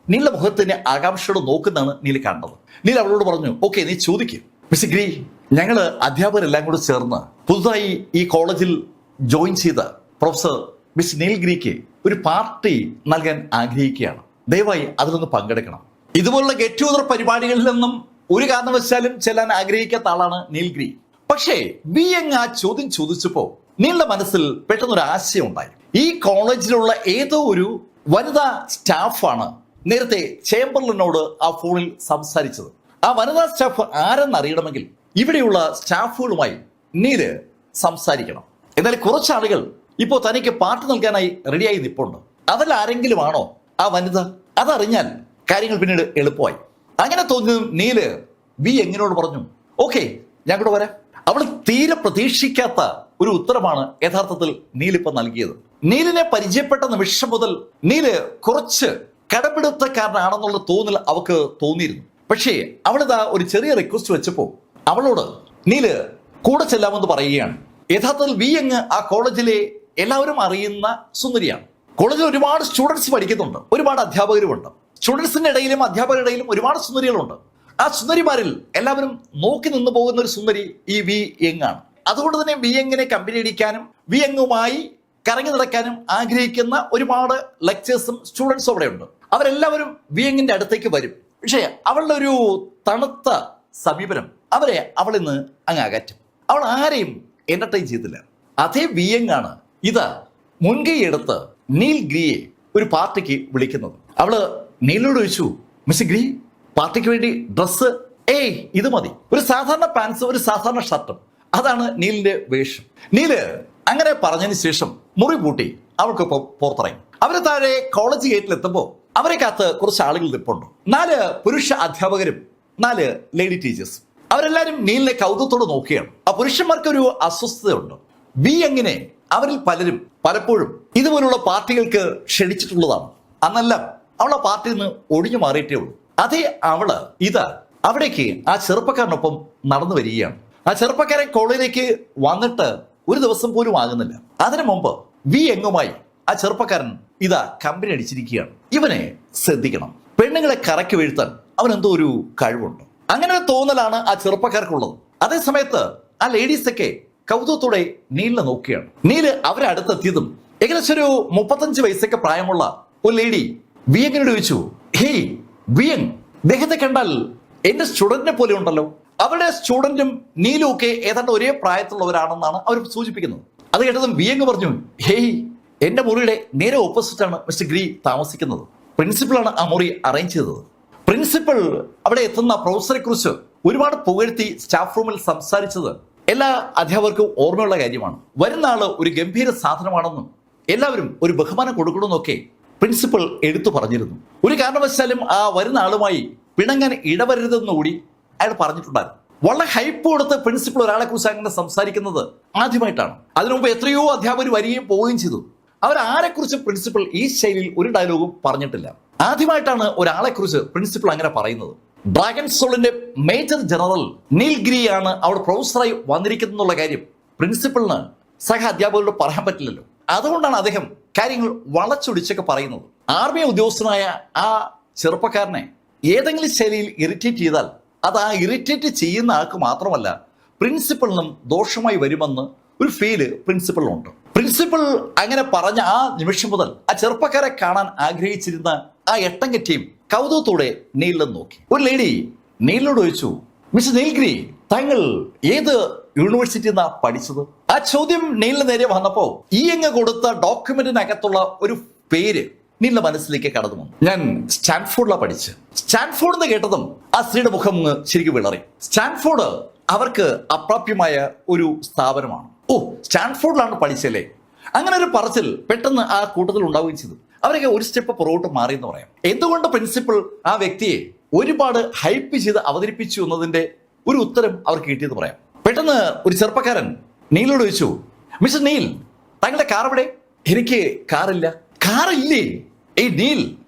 നീലിന്റെ മുഖത്തിന് ആകാംക്ഷയോട് നോക്കുന്നതാണ് നീല് കണ്ടത്. നീൽ അവളോട് പറഞ്ഞു, ഓക്കെ, നീ ചോദിക്കും. മിസ്റ്റർ ഗ്രീ, ഞങ്ങള് അധ്യാപകരെല്ലാം കൂടെ ചേർന്ന് പുതുതായി ഈ കോളേജിൽ ജോയിൻ ചെയ്ത പ്രൊഫസർ മിസ്റ്റർ നീൽ ഗ്രീക്ക് ഒരു പാർട്ടി നൽകാൻ ആഗ്രഹിക്കുകയാണ്. ദയവായി അതിലൊന്ന് പങ്കെടുക്കണം. ഇതുപോലുള്ള ഗെറ്റ് ടുഗദർ പരിപാടികളിലൊന്നും ഒരു കാരണവശാലും ചെല്ലാൻ ആഗ്രഹിക്കാത്ത ആളാണ് നീൽ ഗ്രീ. പക്ഷേ ബി എങ് ആ ചോദ്യം ചോദിച്ചപ്പോ നീലിന്റെ മനസ്സിൽ പെട്ടെന്നൊരു ആശയം ഉണ്ടായി. ഈ കോളേജിലുള്ള ഏതോ ഒരു വനിതാ സ്റ്റാഫാണ് നേരത്തെ ചേംബർലിനോട് ആ ഫോണിൽ സംസാരിച്ചത്. ആ വനിതാ സ്റ്റാഫ് ആരെന്നറിയണമെങ്കിൽ ഇവിടെയുള്ള സ്റ്റാഫുകളുമായി നീല് സംസാരിക്കണം. എന്നാൽ കുറച്ചാളുകൾ ഇപ്പോ തനിക്ക് പാർട്ടി നൽകാനായി റെഡിയായി നിൽപ്പുണ്ട്. അതിൽ ആരെങ്കിലും ആണോ ആ വനിത? അതറിഞ്ഞാൽ കാര്യങ്ങൾ പിന്നീട് എളുപ്പമായി. അങ്ങനെ തോന്നിയതും നീല് വി എങ്ങിനോട് പറഞ്ഞു, ഓക്കെ, ഞാൻ കൂടെ വരാം. അവൾ തീരെ പ്രതീക്ഷിക്കാത്ത ഒരു ഉത്തരമാണ് യഥാർത്ഥത്തിൽ നീലിപ്പം നൽകിയത്. നീലിനെ പരിചയപ്പെട്ട നിമിഷം മുതൽ നീല് കുറച്ച് കടപിടുത്തക്കാരനാണെന്നുള്ള തോന്നൽ അവൾക്ക് തോന്നിയിരുന്നു. പക്ഷേ അവളിതാ ഒരു ചെറിയ റിക്വസ്റ്റ് വെച്ചപ്പോ അവളോട് നീല് കൂടെ ചെല്ലാമെന്ന് പറയുകയാണ്. യഥാർത്ഥത്തിൽ വി എങ് ആ കോളേജിലെ എല്ലാവരും അറിയുന്ന സുന്ദരിയാണ്. കോളേജിൽ ഒരുപാട് സ്റ്റുഡൻസ് പഠിക്കുന്നുണ്ട്, ഒരുപാട് അധ്യാപകരുമുണ്ട്. സ്റ്റുഡൻസിന്റെ ഇടയിലും അധ്യാപകരുടെ ഇടയിലും ഒരുപാട് സുന്ദരികളുണ്ട്. ആ സുന്ദരിമാരിൽ എല്ലാവരും നോക്കി നിന്നു പോകുന്ന ഒരു സുന്ദരി ഈ വി എങ് ആണ്. അതുകൊണ്ട് തന്നെ വി എങ്ങിനെ കമ്പനി അടിക്കാനും വി എങ്ങുമായി കറങ്ങി നടക്കാനും ആഗ്രഹിക്കുന്ന ഒരുപാട് ലെക്ചേഴ്സും സ്റ്റുഡൻസും അവിടെ ഉണ്ട്. അവരെല്ലാവരും വി എങ്ങിന്റെ അടുത്തേക്ക് വരും. പക്ഷേ അവളുടെ ഒരു തണുത്ത സമീപനം അവളിൽ നിന്ന് അങ്ങ് അകറ്റും. അവൾ ആരെയും എന്റർടൈൻ ചെയ്തില്ല. അതേ വി എങ് ആണ് ഇത് മുൻകൈ എടുത്ത് നീൽ ഗ്രീയെ ഒരു പാർട്ടിക്ക് വിളിക്കുന്നത്. അവള് നീലിനോട് ചോദിച്ചു, മിസ്റ്റർ ഗ്രീ, പാർട്ടിക്ക് വേണ്ടി ഡ്രസ്സ്? ഇത് മതി, ഒരു സാധാരണ പാൻസും ഒരു സാധാരണ ഷർട്ടും, അതാണ് നീലിന്റെ വേഷം. നീല് അങ്ങനെ പറഞ്ഞതിന് ശേഷം മുറി പൂട്ടി അവൾക്കൊപ്പം പുറത്തിറങ്ങി. അവര് താഴെ കോളേജ് ഗേറ്റിൽ എത്തുമ്പോൾ അവരെ കാത്ത് കുറച്ച് ആളുകൾ നിൽപ്പുണ്ട്. 4 പുരുഷ അധ്യാപകരും 4 ലേഡി ടീച്ചേഴ്സും. അവരെല്ലാരും നീലിനെ കൗതുകത്തോട് നോക്കുകയാണ്. ആ പുരുഷന്മാർക്ക് ഒരു അസ്വസ്ഥതയുണ്ട്. ബി എങ്ങിനെ അവരിൽ പലരും പലപ്പോഴും ഇതുപോലുള്ള പാർട്ടികൾക്ക് ക്ഷണിച്ചിട്ടുള്ളതാണ്. അന്നെല്ലാം അവൾ ആ പാർട്ടിയിൽ നിന്ന് ഒഴിഞ്ഞു മാറിയിട്ടേ ഉള്ളൂ. അതേ അവള് അവിടേക്ക് ആ ചെറുപ്പക്കാരനൊപ്പം നടന്നു വരികയാണ്. ആ ചെറുപ്പക്കാരൻ കോളേജിലേക്ക് വന്നിട്ട് ഒരു ദിവസം പോലും ആകുന്നില്ല. അതിനു മുമ്പ് വി എങ്ങുമായി ആ ചെറുപ്പക്കാരൻ കമ്പനി അടിച്ചിരിക്കുകയാണ്. ഇവനെ ശ്രദ്ധിക്കണം, പെണ്ണുങ്ങളെ കറക്കി വീഴ്ത്താൻ അവൻ എന്തോ ഒരു കഴിവുണ്ട്. അങ്ങനെ ഒരു തോന്നലാണ് ആ ചെറുപ്പക്കാർക്കുള്ളത്. അതേ സമയത്ത് ആ ലേഡീസൊക്കെ കൗതുകത്തോടെ നീലിനെ നോക്കുകയാണ്. നീല് അവരെ അടുത്തെത്തിയതും ഏകദേശം ഒരു 35 വയസ്സൊക്കെ പ്രായമുള്ള ഒരു ലേഡി വി എങ്ങിനോട് ചോദിച്ചു, ഹേയ് വി എങ്, ദേഹത്തെ കണ്ടാൽ എന്റെ സ്റ്റുഡന്റിനെ പോലെ ഉണ്ടല്ലോ. അവരുടെ സ്റ്റുഡന്റും നീലും ഒക്കെ ഏതാണ്ട് ഒരേ പ്രായത്തിലുള്ളവരാണെന്നാണ് അവർ സൂചിപ്പിക്കുന്നത്. അത് കേട്ടതും വി എങ് പറഞ്ഞു, ഹേയ്, എന്റെ മുറിയുടെ നേരെ ഓപ്പോസിറ്റ് ആണ് മിസ്റ്റർ ഗ്രീ താമസിക്കുന്നത്. പ്രിൻസിപ്പളാണ് ആ മുറി അറേഞ്ച് ചെയ്തത്. പ്രിൻസിപ്പൽ അവിടെ എത്തുന്ന പ്രൊഫസറെ കുറിച്ച് ഒരുപാട് പുകഴ്ത്തി സ്റ്റാഫ് റൂമിൽ സംസാരിച്ചത് എല്ലാ അധ്യാപകർക്കും ഓർമ്മയുള്ള കാര്യമാണ്. വരുന്ന ആള് ഒരു ഗംഭീര സാധനമാണെന്നും എല്ലാവരും ഒരു ബഹുമാനം കൊടുക്കണമെന്നൊക്കെ പ്രിൻസിപ്പൽ എടുത്തു പറഞ്ഞിരുന്നു. ഒരു കാരണവശാലും ആ വരുന്ന ആളുമായി പിണങ്ങാൻ ഇടവരരുതെന്നുകൂടി അയാൾ പറഞ്ഞിട്ടുണ്ടായിരുന്നു. വളരെ ഹൈപ്പ് കൊടുത്ത് പ്രിൻസിപ്പൽ ഒരാളെ കുറിച്ച് അങ്ങനെ സംസാരിക്കുന്നത് ആദ്യമായിട്ടാണ്. അതിനു മുമ്പ് എത്രയോ അധ്യാപകർ വരികയും പോവുകയും ചെയ്തു. അവരാരെക്കുറിച്ച് പ്രിൻസിപ്പൽ ഈ ശൈലിയിൽ ഒരു ഡയലോഗും പറഞ്ഞിട്ടില്ല. ആദ്യമായിട്ടാണ് ഒരാളെ കുറിച്ച് പ്രിൻസിപ്പൽ അങ്ങനെ പറയുന്നത്. ഡ്രാഗൺ സോളിന്റെ മേജർ ജനറൽ നീൽഗിരി ആണ് അവിടെ പ്രൊഫസറായി വന്നിരിക്കുന്നുള്ള കാര്യം പ്രിൻസിപ്പലിന് സഹ അധ്യാപകരോട് പറയാൻ പറ്റില്ലല്ലോ. അതുകൊണ്ടാണ് അദ്ദേഹം കാര്യങ്ങൾ വളച്ചൊടിച്ചൊക്കെ പറയുന്നത്. ആർമി ഉദ്യോഗസ്ഥനായ ആ ചെറുപ്പക്കാരനെ ഏതെങ്കിലും ശൈലിയിൽ ഇറിറ്റേറ്റ് ചെയ്താൽ അത് ആ ഇറിറ്റേറ്റ് ചെയ്യുന്ന ആൾക്ക് മാത്രമല്ല പ്രിൻസിപ്പലിനും ദോഷമായി വരുമെന്ന് ഒരു ഫീല് പ്രിൻസിപ്പലിനുണ്ട്. പ്രിൻസിപ്പൽ അങ്ങനെ പറഞ്ഞ ആ നിമിഷം മുതൽ ആ ചെറുപ്പക്കാരെ കാണാൻ ആഗ്രഹിച്ചിരുന്ന ആ എട്ടംഗ ടീം കൗതുകത്തോടെ നീലിനെ നോക്കി. ഒരു ലേഡി നീലിനോട് ചോദിച്ചു, മിസ്റ്റർ നീൽഗിരി, താങ്കൾ ഏത് യൂണിവേഴ്സിറ്റി എന്നാ പഠിച്ചത്? ആ ചോദ്യം നീലിന് നേരെ വന്നപ്പോ ഈ അങ്ങ് കൊടുത്ത ഡോക്യുമെന്റിനകത്തുള്ള ഒരു പേര് നീലിന്റെ മനസ്സിലേക്ക് കടന്നു വന്നു. ഞാൻ സ്റ്റാൻഫോർഡിലാണ് പഠിച്ചത്. സ്റ്റാൻഫോർഡ് എന്ന് കേട്ടതും ആ സ്ത്രീയുടെ മുഖം ശരിക്കും വിളറി. സ്റ്റാൻഫോർഡ് അവർക്ക് അപ്രാപ്യമായ ഒരു സ്ഥാപനമാണ്. ഓ, സ്റ്റാൻഫോർഡിലാണ് പഠിച്ചല്ലേ? അങ്ങനെ ഒരു പറച്ചിൽ പെട്ടെന്ന് ആ കൂട്ടത്തിൽ ഉണ്ടാവുകയും ചെയ്തു. അവരൊക്കെ ഒരു സ്റ്റെപ്പ് പുറകോട്ട് മാറി എന്ന് പറയാം. എന്തുകൊണ്ട് പ്രിൻസിപ്പൽ ആ വ്യക്തിയെ ഒരുപാട് ഹൈപ്പ് ചെയ്ത് അവതരിപ്പിച്ചു എന്നതിന്റെ ഒരു ഉത്തരം അവർക്ക് കിട്ടിയെന്ന് പറയാം. പെട്ടെന്ന് ഒരു ചെറുപ്പക്കാരൻ നീലിനോട് ചോദിച്ചു, മിസ്റ്റർ നീൽ, താങ്കളുടെ കാർ എവിടെ? എനിക്ക് കാറില്ല. കാറില്ലേ? ഏയ് നീൽ,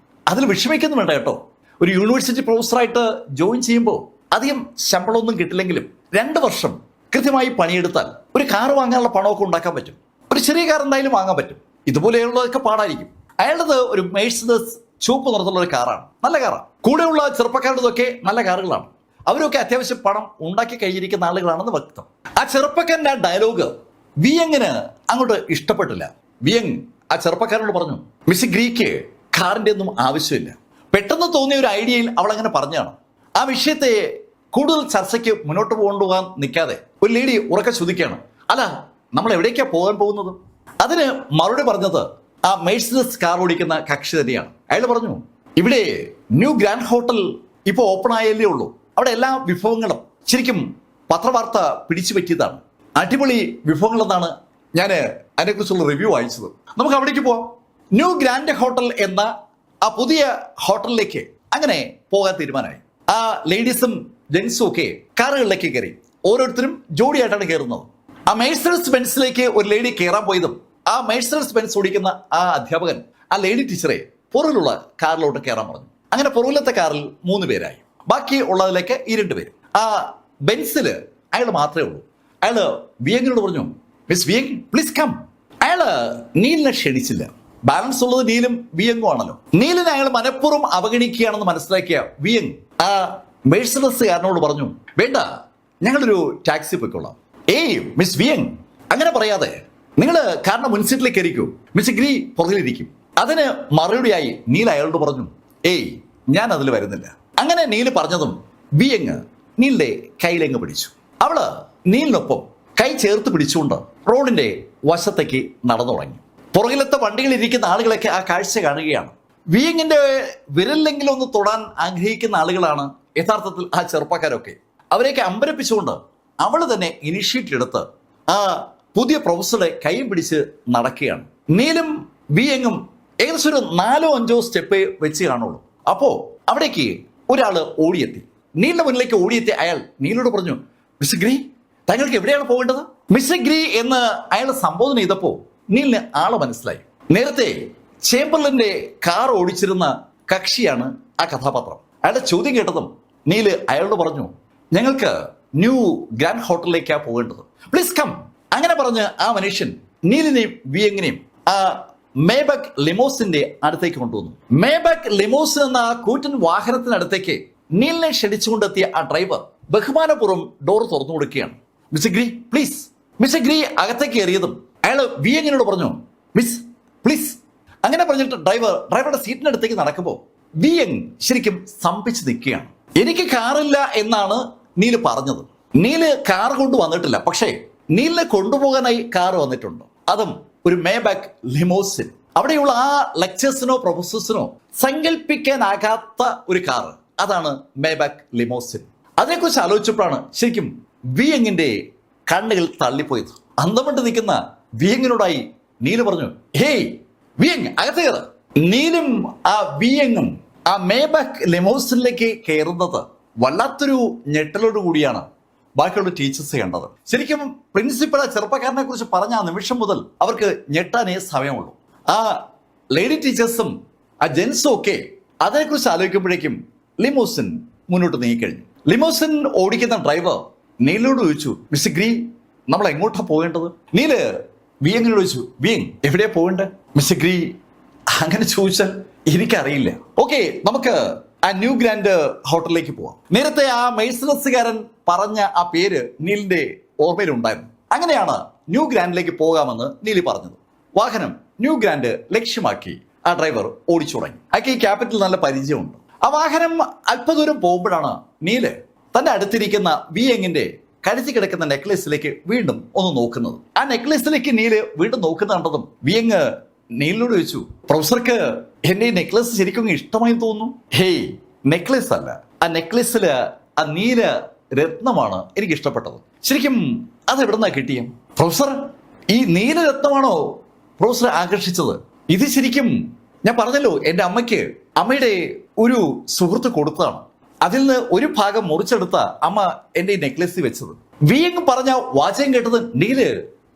അതിൽ വിഷമിക്കുന്നു വേണ്ട കേട്ടോ. ഒരു യൂണിവേഴ്സിറ്റി പ്രൊഫസറായിട്ട് ജോയിൻ ചെയ്യുമ്പോൾ അധികം ശമ്പളമൊന്നും കിട്ടില്ലെങ്കിലും 2 വർഷം കൃത്യമായി പണിയെടുത്താൽ ഒരു കാർ വാങ്ങാനുള്ള പണമൊക്കെ ഉണ്ടാക്കാൻ പറ്റും. ഒരു ചെറിയ കാർ എന്തായാലും വാങ്ങാൻ പറ്റും. ഇതുപോലെയുള്ളതൊക്കെ പാടായിരിക്കും. അയാളുടേത് ഒരു മെഴ്സിഡസ് ചുവപ്പ് നിറത്തുള്ള ഒരു കാറാണ്. നല്ല കാറാണ്. കൂടെയുള്ള ചെറുപ്പക്കാരുടേതൊക്കെ നല്ല കാറുകളാണ്. അവരൊക്കെ അത്യാവശ്യം പണം ഉണ്ടാക്കി കഴിഞ്ഞിരിക്കുന്ന ആളുകളാണെന്ന് വ്യക്തം. ആ ചെറുപ്പക്കാരൻ്റെ ആ ഡയലോഗ് വിയങ്ങിന് അങ്ങോട്ട് ഇഷ്ടപ്പെട്ടില്ല. വിയങ് ആ ചെറുപ്പക്കാരനോട് പറഞ്ഞു, മിസ് ഗ്രീക്ക് കാറിന്റെ ഒന്നും ആവശ്യമില്ല. പെട്ടെന്ന് തോന്നിയ ഒരു ഐഡിയയിൽ അവൾ അങ്ങനെ പറഞ്ഞാണ്. ആ വിഷയത്തെ കൂടുതൽ ചർച്ചയ്ക്ക് മുന്നോട്ട് കൊണ്ടുപോകാൻ നിൽക്കാതെ ഒരു ലേഡി ഉറക്കെ ചോദിക്കുകയാണ്, അല്ല, നമ്മൾ എവിടേക്കാ പോകാൻ പോകുന്നത്? അതിന് മറുപടി പറഞ്ഞത് ആ മെഴ്സിഡസ് കാർ ഓടിക്കുന്ന കക്ഷി തന്നെയാണ്. അയാൾ പറഞ്ഞു, ഇവിടെ ന്യൂ ഗ്രാൻഡ് ഹോട്ടൽ ഇപ്പോൾ ഓപ്പൺ ആയല്ലേ ഉള്ളൂ. അവിടെ എല്ലാ വിഭവങ്ങളും ശരിക്കും പത്രവാർത്ത പിടിച്ചു പറ്റിയതാണ്. അടിപൊളി വിഭവങ്ങളെന്നാണ് ഞാൻ അതിനെക്കുറിച്ചുള്ള റിവ്യൂ വായിച്ചത്. നമുക്ക് അവിടേക്ക് പോവാം. ന്യൂ ഗ്രാൻഡ് ഹോട്ടൽ എന്ന ആ പുതിയ ഹോട്ടലിലേക്ക് അങ്ങനെ പോകാൻ തീരുമാനമായി. ആ ലേഡീസും ജെൻസും ഒക്കെ കാറുകളിലേക്ക് കയറി. ഓരോരുത്തരും ജോഡിയായിട്ടാണ് കയറുന്നത്. ആ മെഴ്സിഡസ് ബെൻസിലേക്ക് ഒരു ലേഡി കയറാൻ പോയതും ആ മെഴ്സിഡസ് ബെൻസ് ഓടിക്കുന്ന ആ അധ്യാപകൻ ആ ലേഡി ടീച്ചറെ പുറകിലുള്ള കാറിലോട്ട് കയറാൻ പറഞ്ഞു. അങ്ങനെ പുറകിലത്തെ കാറിൽ 3 പേരായി. ബാക്കി ഉള്ളതിലേക്ക് ഈ 2 പേര്. ആ ബെൻസില് അയാൾ മാത്രമേ ഉള്ളൂ. അയാള് വിയങ്ങിനോട് പറഞ്ഞു, മിസ് വിയങ്, പ്ലീസ് കം. അയാള് നീലിനെ ക്ഷണിച്ചില്ല. ബാലൻസ് ഉള്ളത് നീലും വിയങ്ങും ആണല്ലോ. നീലിനെ അയാൾ മനഃപൂർവ്വം അവഗണിക്കുകയാണെന്ന് മനസ്സിലാക്കിയ വിയങ് ആ മെഴ്സിഡസുകാരനോട് പറഞ്ഞു, വേണ്ട, ഞങ്ങളൊരു ടാക്സി പോയിക്കൊള്ളാം. ഏയ് മിസ് വിയങ്, അങ്ങനെ പറയാതെ നിങ്ങൾ കാറിന്റെ മുൻസീറ്റിലേക്ക് ഇരിക്കൂ, മിസ് ഗ്രീ പുറകിലിരിക്കും. അതിന് മറുപടിയായി നീൽ അയാളോട് പറഞ്ഞു, ഏയ് ഞാൻ അതിൽ വരുന്നില്ല. അങ്ങനെ നീല് പറഞ്ഞതും വിയങ് നീലിന്റെ കയ്യിലെങ്ങ് പിടിച്ചു. അവള് നീലിനൊപ്പം കൈ ചേർത്ത് പിടിച്ചുകൊണ്ട് റോഡിന്റെ വശത്തേക്ക് നടന്നു തുടങ്ങി. പുറകിലത്തെ വണ്ടികളിൽ ഇരിക്കുന്ന ആളുകളൊക്കെ ആ കാഴ്ച കാണുകയാണ്. വിയങ്ങിന്റെ വിരലിലെങ്കിലും ഒന്ന് തൊടാൻ ആഗ്രഹിക്കുന്ന ആളുകളാണ് യഥാർത്ഥത്തിൽ ആ ചെറുപ്പക്കാരൊക്കെ. അവരെയൊക്കെ അമ്പരപ്പിച്ചുകൊണ്ട് അവള് തന്നെ ഇനിഷ്യേറ്റീവ് എടുത്ത് ആ പുതിയ പ്രൊഫസറെ കൈയും പിടിച്ച് നടക്കുകയാണ്. നീലും വിയങ്ങും ഏകദേശം ഒരു 4-5 സ്റ്റെപ്പ് വെച്ച് കാണുള്ളൂ. അപ്പോ അവിടേക്ക് ഒരാള് ഓടിയെത്തി. നീലിന്റെ മുന്നിലേക്ക് ഓടിയെത്തി അയാൾ നീലോട് പറഞ്ഞു, മിസ്റ്റർ ഗ്രീ, താങ്കൾക്ക് എവിടെയാണ് പോകേണ്ടത്? മിസ്റ്റർ ഗ്രീ എന്ന് അയാൾ സംബോധന ചെയ്തപ്പോ നീലിന് ആളെ മനസ്സിലായി. നേരത്തെ ചേംബർലിന്റെ കാർ ഓടിച്ചിരുന്ന കക്ഷിയാണ് ആ കഥാപാത്രം. അയാളുടെ ചോദ്യം കേട്ടതും നീല് അയാളോട് പറഞ്ഞു, ഞങ്ങൾക്ക് ന്യൂ ഗ്രാൻഡ് ഹോട്ടലിലേക്കാണ് പോകേണ്ടത്, പ്ലീസ് കം. അങ്ങനെ പറഞ്ഞ് ആ മനുഷ്യൻ നീലിനെയും വിയങ്ങിനെയും ആ മേബക് ലിമോസിന്റെ അടുത്തേക്ക് കൊണ്ടുവന്നു. മേബക് ലിമോസിൻ എന്ന ആ കൂറ്റൻ വാഹനത്തിനടുത്തേക്ക് നീലിനെ ക്ഷണിച്ചുകൊണ്ടെത്തിയ ആ ഡ്രൈവർ ബഹുമാനപൂർവ്വം ഡോർ തുറന്നു കൊടുക്കുകയാണ്. Mister Gree, please. Mister Gree അകത്തേക്ക് കയറിയതും അയാൾ വിയങ്ങിനോട് പറഞ്ഞു, മിസ് പ്ലീസ്. അങ്ങനെ പറഞ്ഞിട്ട് ഡ്രൈവറുടെ സീറ്റിനടുത്തേക്ക് നടക്കുമ്പോൾ വിയങ് ശരിക്കും സ്തംഭിച്ച് നിൽക്കുകയാണ്. എനിക്ക് കാറില്ല എന്നാണ് നീല് പറഞ്ഞത്. നീല് കാർ കൊണ്ടുവന്നിട്ടില്ല, പക്ഷേ നീലിനെ കൊണ്ടുപോകാനായി കാർ വന്നിട്ടുണ്ട്. അതും ഒരു മേബക് ലിമോസിൻ. അവിടെയുള്ള ആ ലെക്ചേഴ്സിനോ പ്രൊഫസേഴ്സിനോ സങ്കല്പിക്കാനാകാത്ത ഒരു കാർ, അതാണ് മേബാക്ക് ലിമോസിൻ. അതിനെക്കുറിച്ച് ആലോചിച്ചപ്പോഴാണ് ശരിക്കും വിയങ്ങിന്റെ കണ്ണുകൾ തള്ളിപ്പോയത്. അന്തമിട്ട് നിൽക്കുന്ന വിയങ്ങിനോടായി നീല് പറഞ്ഞു, ഹേയ് വിയങ്, അകത്ത് കയറ്. നീലും ആ വിയങ്ങും ആ മേബാക്ക് ലിമോസിനിലേക്ക് കയറുന്നത് വല്ലാത്തൊരു ഞെട്ടലോട് കൂടിയാണ് ബാക്കിയുള്ള ടീച്ചേഴ്സ് കണ്ടത്. ശരിക്കും പ്രിൻസിപ്പൽ ആ ചെറുപ്പക്കാരനെ കുറിച്ച് പറഞ്ഞ ആ നിമിഷം മുതൽ അവർക്ക് ഞെട്ടാനേ സമയമുള്ളൂ. ആ ലേഡി ടീച്ചേഴ്സും ആ ജെൻസും ഒക്കെ അതേക്കുറിച്ച് ആലോചിക്കുമ്പോഴേക്കും ലിമോസിൻ മുന്നോട്ട് നീങ്ങിക്കഴിഞ്ഞു. ലിമോസിൻ ഓടിക്കുന്ന ഡ്രൈവർ നീലിനോട് ചോദിച്ചു, മിസ്റ്റർ ഗ്രീ, നമ്മൾ എങ്ങോട്ടാ പോകേണ്ടത്? നീല് വിയങ്ങിനോട് ചോദിച്ചു, വിയങ് എവിടെയാ പോകേണ്ടത്? മിസ്റ്റർ ഗ്രീ, അങ്ങനെ ചോദിച്ചാൽ എനിക്കറിയില്ല. ഓക്കെ, നമുക്ക് ആ ന്യൂ ഗ്രാൻഡ് ഹോട്ടലിലേക്ക് പോവാം. നേരത്തെ ആ മെഴ്സിഡസുകാരൻ പറഞ്ഞ ആ പേര് നീലിന്റെ ഓർമ്മയിലുണ്ടായിരുന്നു. അങ്ങനെയാണ് ന്യൂ ഗ്രാൻഡിലേക്ക് പോകാമെന്ന് നീലി പറഞ്ഞത്. വാഹനം ന്യൂ ഗ്രാൻഡ് ലക്ഷ്യമാക്കി ആ ഡ്രൈവർ ഓടിച്ചു തുടങ്ങി. അയാൾക്ക് ഈ ക്യാപിറ്റൽ നല്ല പരിചയമുണ്ട്. ആ വാഹനം അല്പദൂരം പോകുമ്പോഴാണ് നീല് തന്റെ അടുത്തിരിക്കുന്ന വിയങ്ങിന്റെ കഴുത്തി കിടക്കുന്ന നെക്ലേസിലേക്ക് വീണ്ടും ഒന്ന് നോക്കുന്നത്. ആ നെക്ലേസിലേക്ക് നീല് വീണ്ടും നോക്കുന്ന കണ്ടതും വിയങ് നീലിനോട് ചോദിച്ചു, പ്രൊഫസർക്ക് എന്റെ ഈ നെക്ലേസ് ശരിക്കും ഇഷ്ടമായി തോന്നുന്നു. ഹേയ്, നെക്ലേസ് അല്ല, ആ നെക്ലേസില് ആ നീല രത്നമാണ് എനിക്ക് ഇഷ്ടപ്പെട്ടത്. ശരിക്കും അത് എവിടെന്നാ കിട്ടിയ? പ്രൊഫസർ, ഈ നീല രത്നമാണോ പ്രൊഫസർ ആകർഷിച്ചത്? ഇത് ശരിക്കും ഞാൻ പറഞ്ഞല്ലോ, എന്റെ അമ്മയുടെ ഒരു സുഹൃത്ത് കൊടുത്തതാണ്. അതിൽ നിന്ന് ഒരു ഭാഗം മുറിച്ചെടുത്ത അമ്മ എന്റെ ഈ നെക്ലേസിൽ വെച്ചത്. വിയങ് പറഞ്ഞ വാചകം കേട്ടത് നീല്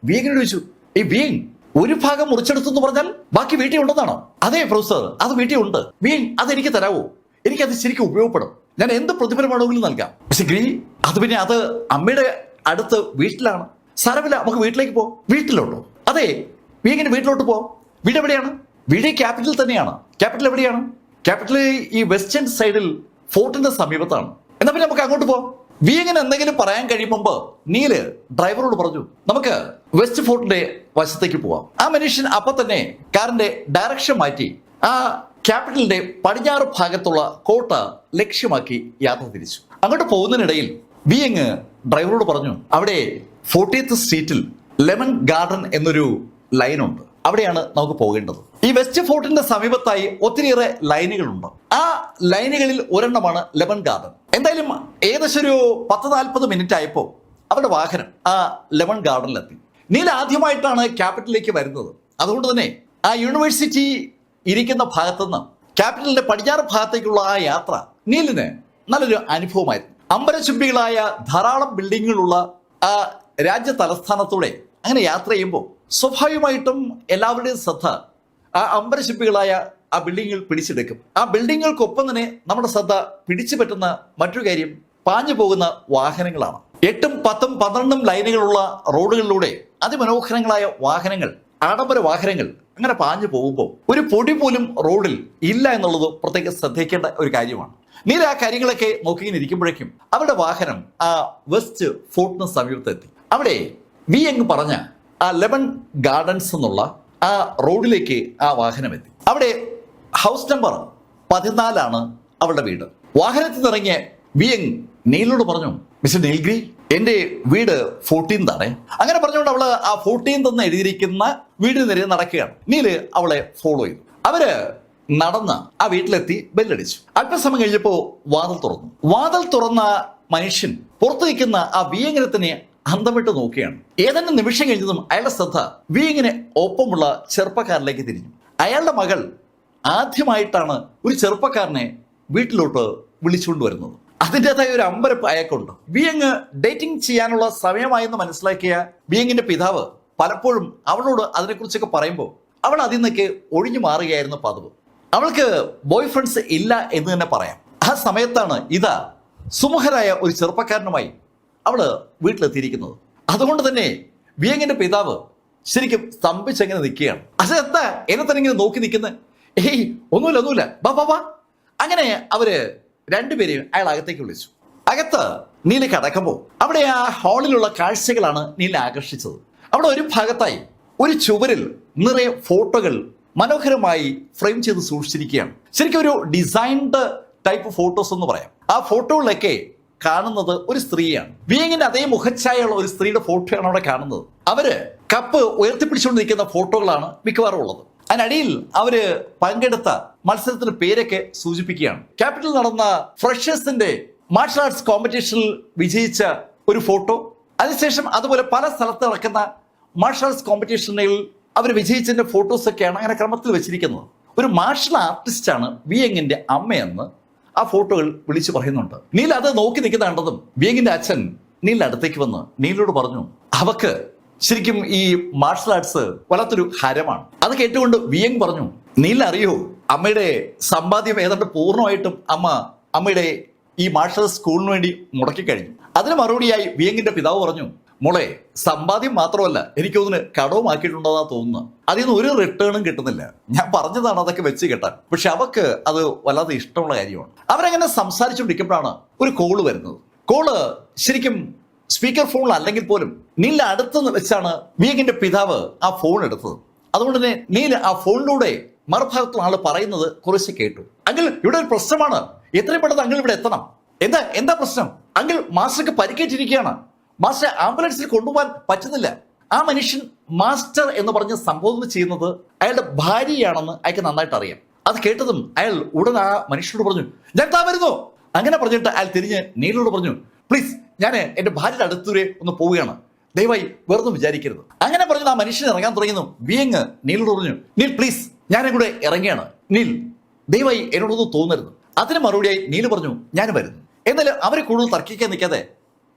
വിയങ്ങിനോട് ചോദിച്ചു, ഈ വിയങ് ഒരു ഭാഗം മുറിച്ചെടുത്തു എന്ന് പറഞ്ഞാൽ ബാക്കി വീട്ടിൽ ഉണ്ടെന്നാണോ? അതെ പ്രൊഫസർ, അത് വീട്ടിൽ ഉണ്ട്. വിയങ്, അതെനിക്ക് തരാവോ? എനിക്കത് ശരിക്കും ഉപയോഗപ്പെടും. ഞാൻ എന്ത് പ്രതിഫലം വേണമെങ്കിലും നൽകാം. പക്ഷെ ഗ്രീ, അത് പിന്നെ അത് അമ്മയുടെ അടുത്ത് വീട്ടിലാണ്. സാരമില്ല, നമുക്ക് വീട്ടിലേക്ക് പോകാം. വീട്ടിലോട്ടോ? അതെ, വിയങ്ങിന് വീട്ടിലോട്ട് പോവാം. വീട് എവിടെയാണ്? വീട് ക്യാപിറ്റൽ തന്നെയാണ്. ക്യാപിറ്റൽ എവിടെയാണ്? ക്യാപിറ്റൽ ഈ വെസ്റ്റേൺ സൈഡിൽ ഫോർട്ടിന്റെ സമീപത്താണ്. എന്നാ പിന്നെ നമുക്ക് അങ്ങോട്ട് പോവാം. വിയങ്ങിന് എന്തെങ്കിലും പറയാൻ കഴിയുമ്പോ നീല് ഡ്രൈവറോട് പറഞ്ഞു, നമുക്ക് വെസ്റ്റ് ഫോർട്ടിന്റെ വശത്തേക്ക് പോവാം. ആ മനുഷ്യൻ അപ്പൊ തന്നെ കാറിന്റെ ഡയറക്ഷൻ മാറ്റി ആ ക്യാപിറ്റലിന്റെ പടിഞ്ഞാറ് ഭാഗത്തുള്ള കോട്ട ലക്ഷ്യമാക്കി യാത്ര തിരിച്ചു. അങ്ങോട്ട് പോകുന്നതിനിടയിൽ വിയങ് ഡ്രൈവറോട് പറഞ്ഞു, അവിടെ 40th സ്ട്രീറ്റിൽ ലെമൺ ഗാർഡൻ എന്നൊരു ലൈനുണ്ട്, അവിടെയാണ് നമുക്ക് പോകേണ്ടത്. ഈ വെസ്റ്റ് ഫോർട്ടിന്റെ സമീപത്തായി ഒത്തിരിയേറെ ലൈനുകളുണ്ട്. ആ ലൈനുകളിൽ ഒരെണ്ണമാണ് ലെമൺ ഗാർഡൻ. എന്തായാലും ഏകദേശം ഒരു 10-40 മിനിറ്റ് ആയപ്പോ അവരുടെ വാഹനം ആ ലെമൺ ഗാർഡനിലെത്തി. നീല ആദ്യമായിട്ടാണ് ക്യാപിറ്റലിലേക്ക് വരുന്നത്. അതുകൊണ്ട് തന്നെ ആ യൂണിവേഴ്സിറ്റി ഇരിക്കുന്ന ഭാഗത്തുനിന്ന് ക്യാപിറ്റലിന്റെ പടിഞ്ഞാറ് ഭാഗത്തേക്കുള്ള ആ യാത്ര നീലിന് നല്ലൊരു അനുഭവമായിരുന്നു. അമ്പരചുംബികളായ ധാരാളം ബിൽഡിങ്ങുകളുള്ള ആ രാജ്യ തലസ്ഥാനത്തൂടെ അങ്ങനെ യാത്ര ചെയ്യുമ്പോൾ സ്വാഭാവികമായിട്ടും എല്ലാവരുടെയും ശ്രദ്ധ ആ അമ്പരശില്പികളായ ആ ബിൽഡിങ്ങുകൾ പിടിച്ചെടുക്കും. ആ ബിൽഡിങ്ങുകൾക്കൊപ്പം തന്നെ നമ്മുടെ ശ്രദ്ധ പിടിച്ചു പറ്റുന്ന മറ്റൊരു കാര്യം പാഞ്ഞു പോകുന്ന വാഹനങ്ങളാണ്. 8, 10, 12 ലൈനുകളുള്ള റോഡുകളിലൂടെ അതിമനോഹരങ്ങളായ വാഹനങ്ങൾ, ആഡംബര വാഹനങ്ങൾ അങ്ങനെ പാഞ്ഞു പോകുമ്പോൾ ഒരു പൊടി പോലും റോഡിൽ ഇല്ല എന്നുള്ളത് പ്രത്യേകം ശ്രദ്ധിക്കേണ്ട ഒരു കാര്യമാണ്. നീല ആ കാര്യങ്ങളൊക്കെ നോക്കിയിരിക്കുമ്പോഴേക്കും അവരുടെ വാഹനം ആ വെസ്റ്റ് ഫോർട്ടിന് സമീപത്തെത്തി. അവിടെ വിയങ് പറഞ്ഞ ആ ലെമൺ ഗാർഡൻസ് എന്നുള്ള ആ റോഡിലേക്ക് ആ വാഹനം എത്തി. അവിടെ ഹൗസ് നമ്പർ 14 അവളുടെ വീട്. വാഹനത്തിൽ നിന്നിറങ്ങിയ വിയങ് നീലിനോട് പറഞ്ഞു, മിസ്റ്റർ നീൽഗ്രി, എന്റെ വീട് 14th ആണ്. അങ്ങനെ പറഞ്ഞുകൊണ്ട് അവള് ആ 14th എന്ന് എഴുതിയിരിക്കുന്ന വീടിന് നേരെ നടക്കുകയാണ്. നീല് അവളെ ഫോളോ ചെയ്തു. അവര് നടന്ന് ആ വീട്ടിലെത്തി ബെല്ലടിച്ചു. അല്പസമയം കഴിഞ്ഞപ്പോ വാതിൽ തുറന്ന മനുഷ്യൻ പുറത്തു നിൽക്കുന്ന ആ വിയങ്ങിനെ തന്നെ അന്തമിട്ട് നോക്കുകയാണ്. ഏതാനും നിമിഷം കഴിഞ്ഞതും അയാളുടെ ശ്രദ്ധ വിയങ്ങിന് ഒപ്പമുള്ള ചെറുപ്പക്കാരിലേക്ക് തിരിഞ്ഞു. അയാളുടെ മകൾ ആദ്യമായിട്ടാണ് ഒരു ചെറുപ്പക്കാരനെ വീട്ടിലോട്ട് വിളിച്ചുകൊണ്ടുവരുന്നത്. അതിൻ്റെതായ ഒരു അമ്പരപ്പ് അയാൾക്കുണ്ട്. വിയങ് ഡേറ്റിംഗ് ചെയ്യാനുള്ള സമയമായെന്ന് മനസ്സിലാക്കിയ വിയങ്ങിന്റെ പിതാവ് പലപ്പോഴും അവളോട് അതിനെക്കുറിച്ചൊക്കെ പറയുമ്പോൾ അവൾ അതിൽ നിന്നൊക്കെ ഒഴിഞ്ഞു മാറുകയായിരുന്നു പതിവ്. അവൾക്ക് ബോയ് ഫ്രണ്ട്സ് ഇല്ല എന്ന് തന്നെ പറയാം. ആ സമയത്താണ് ഇതാ സുമുഖരായ ഒരു ചെറുപ്പക്കാരനുമായി അവള് വീട്ടിലെത്തിയിരിക്കുന്നത്. അതുകൊണ്ട് തന്നെ വിയങ്ങിന്റെ പിതാവ് ശരിക്കും സ്തംഭിച്ചെങ്ങനെ നിൽക്കുകയാണ്. അതെന്താ എന്നെ തന്നെ ഇങ്ങനെ നോക്കി നിൽക്കുന്നത്? ഏയ് ഒന്നുമില്ല, ബാ. അങ്ങനെ അവര് രണ്ടുപേരെയും അയാൾ അകത്തേക്ക് വിളിച്ചു. അകത്ത് നീല കടക്കുമ്പോൾ അവിടെ ആ ഹാളിലുള്ള കാഴ്ചകളാണ് നീല ആകർഷിച്ചത്. അവിടെ ഒരു ഭാഗത്തായി ഒരു ചുവരിൽ നിറയെ ഫോട്ടോകൾ മനോഹരമായി ഫ്രെയിം ചെയ്ത് സൂക്ഷിച്ചിരിക്കുകയാണ്. ശരിക്കും ഒരു ഡിസൈൻഡ് ടൈപ്പ് ഫോട്ടോസ് എന്ന് പറയാം. ആ ഫോട്ടോകളിലൊക്കെ കാണുന്നത് ഒരു സ്ത്രീയാണ്. വിയങ്ങിന്റെ അതേ മുഖച്ഛായുള്ള ഒരു സ്ത്രീയുടെ ഫോട്ടോയാണ് അവിടെ കാണുന്നത്. അവര് കപ്പ് ഉയർത്തിപ്പിടിച്ചുകൊണ്ട് നിൽക്കുന്ന ഫോട്ടോകളാണ് മിക്കവാറും ഉള്ളത്. അതിനടിയിൽ അവര് പങ്കെടുത്ത മത്സരത്തിന്റെ പേരൊക്കെ സൂചിപ്പിക്കുകയാണ്. ക്യാപിറ്റലിൽ നടന്ന ഫ്രഷേഴ്സിന്റെ മാർഷൽ ആർട്സ് കോമ്പറ്റീഷനിൽ വിജയിച്ച ഒരു ഫോട്ടോ, അതിനുശേഷം അതുപോലെ പല സ്ഥലത്ത് നടക്കുന്ന മാർഷൽ ആർട്സ് കോമ്പറ്റീഷനിൽ അവർ വിജയിച്ചതിന്റെ ഫോട്ടോസ് ഒക്കെയാണ് അങ്ങനെ ക്രമത്തിൽ വെച്ചിരിക്കുന്നത്. ഒരു മാർഷൽ ആർട്ടിസ്റ്റാണ് വിയങ്ങിന്റെ അമ്മയെന്ന് ആ ഫോട്ടോകൾ വിളിച്ചു പറയുന്നുണ്ട്. നീൽ അത് നോക്കി നിൽക്കുന്ന കണ്ടതും വിയങ്ങിന്റെ അച്ഛൻ നീലിന്റെ അടുത്തേക്ക് വന്ന് നീലിനോട് പറഞ്ഞു, അവക്ക് ശരിക്കും ഈ മാർഷൽ ആർട്സ് വല്ലാത്തൊരു ഹരമാണ്. അത് കേട്ടുകൊണ്ട് വിയങ് പറഞ്ഞു, നീലിന് അറിയോ, അമ്മയുടെ സമ്പാദ്യം ഏതാണ്ട് പൂർണ്ണമായിട്ടും അമ്മയുടെ ഈ മാർഷൽ സ്കൂളിന് വേണ്ടി മുടക്കി കഴിഞ്ഞു. അതിന് മറുപടിയായി വിയങ്ങിന്റെ പിതാവ് പറഞ്ഞു, മോളെ, സമ്പാദ്യം മാത്രമല്ല, എനിക്ക് തോന്നുന്നു കടവുമാക്കിയിട്ടുണ്ടെന്നാ തോന്നുന്നു. അതിൽ നിന്ന് ഒരു റിട്ടേണും കിട്ടുന്നില്ല. ഞാൻ പറഞ്ഞതാണ് അതൊക്കെ വെച്ച് കെട്ടാൻ. പക്ഷെ അവക്ക് അത് വല്ലാതെ ഇഷ്ടമുള്ള കാര്യമാണ്. അവരങ്ങനെ സംസാരിച്ചുകൊണ്ടിരിക്കുമ്പോഴാണ് ഒരു കോള് വരുന്നത്. കോള് ശരിക്കും സ്പീക്കർ ഫോണിൽ അല്ലെങ്കിൽ പോലും നീലിന്റെ അടുത്ത് വെച്ചാണ് വിയങ്ങിന്റെ പിതാവ് ആ ഫോൺ എടുത്തത്. അതുകൊണ്ട് തന്നെ നീൽ ആ ഫോണിലൂടെ മറുഭാഗത്തുള്ള ആള് പറയുന്നത് കുറച്ച് കേട്ടു. അങ്കിൾ, ഇവിടെ ഒരു പ്രശ്നമാണ്, എത്രയും പെട്ടെന്ന് അങ്കിൾ ഇവിടെ എത്തണം. എന്താ പ്രശ്നം? അങ്കിൾ, മാസ്റ്റർക്ക് പരിക്കേറ്റിരിക്കുകയാണ്. മാസ്റ്റർ ആംബുലൻസിൽ കൊണ്ടുപോകാൻ പറ്റുന്നില്ല. ആ മനുഷ്യൻ മാസ്റ്റർ എന്ന് പറഞ്ഞ് സംബോധന ചെയ്യുന്നത് അയാളുടെ ഭാര്യയാണെന്ന് അയാൾക്ക് നന്നായിട്ട് അറിയാം. അത് കേട്ടതും അയാൾ ഉടൻ ആ മനുഷ്യനോട് പറഞ്ഞു, ഞാൻ താ വരുന്നു. അങ്ങനെ പറഞ്ഞിട്ട് അയാൾ തിരിഞ്ഞ് നീലിനോട് പറഞ്ഞു, പ്ലീസ്, ഞാൻ എന്റെ ഭാര്യയുടെ അടുത്തൂരെ ഒന്ന് പോവുകയാണ്, ദയവായി വെറുതെ വിചാരിക്കരുത്. അങ്ങനെ പറഞ്ഞത് ആ മനുഷ്യൻ ഇറങ്ങാൻ തുടങ്ങുന്നു. വിയങ് നീലിനോട് പറഞ്ഞു, നീൽ പ്ലീസ്, ഞാനും കൂടെ ഇറങ്ങിയാണ്, നീൽ ദയവായി എന്നോടൊന്നും തോന്നരുത്. അതിന് മറുപടിയായി നീല് പറഞ്ഞു, ഞാൻ വരുന്നു. എന്നാലും അവരെ കൂടുതൽ തർക്കിക്കാൻ നിൽക്കാതെ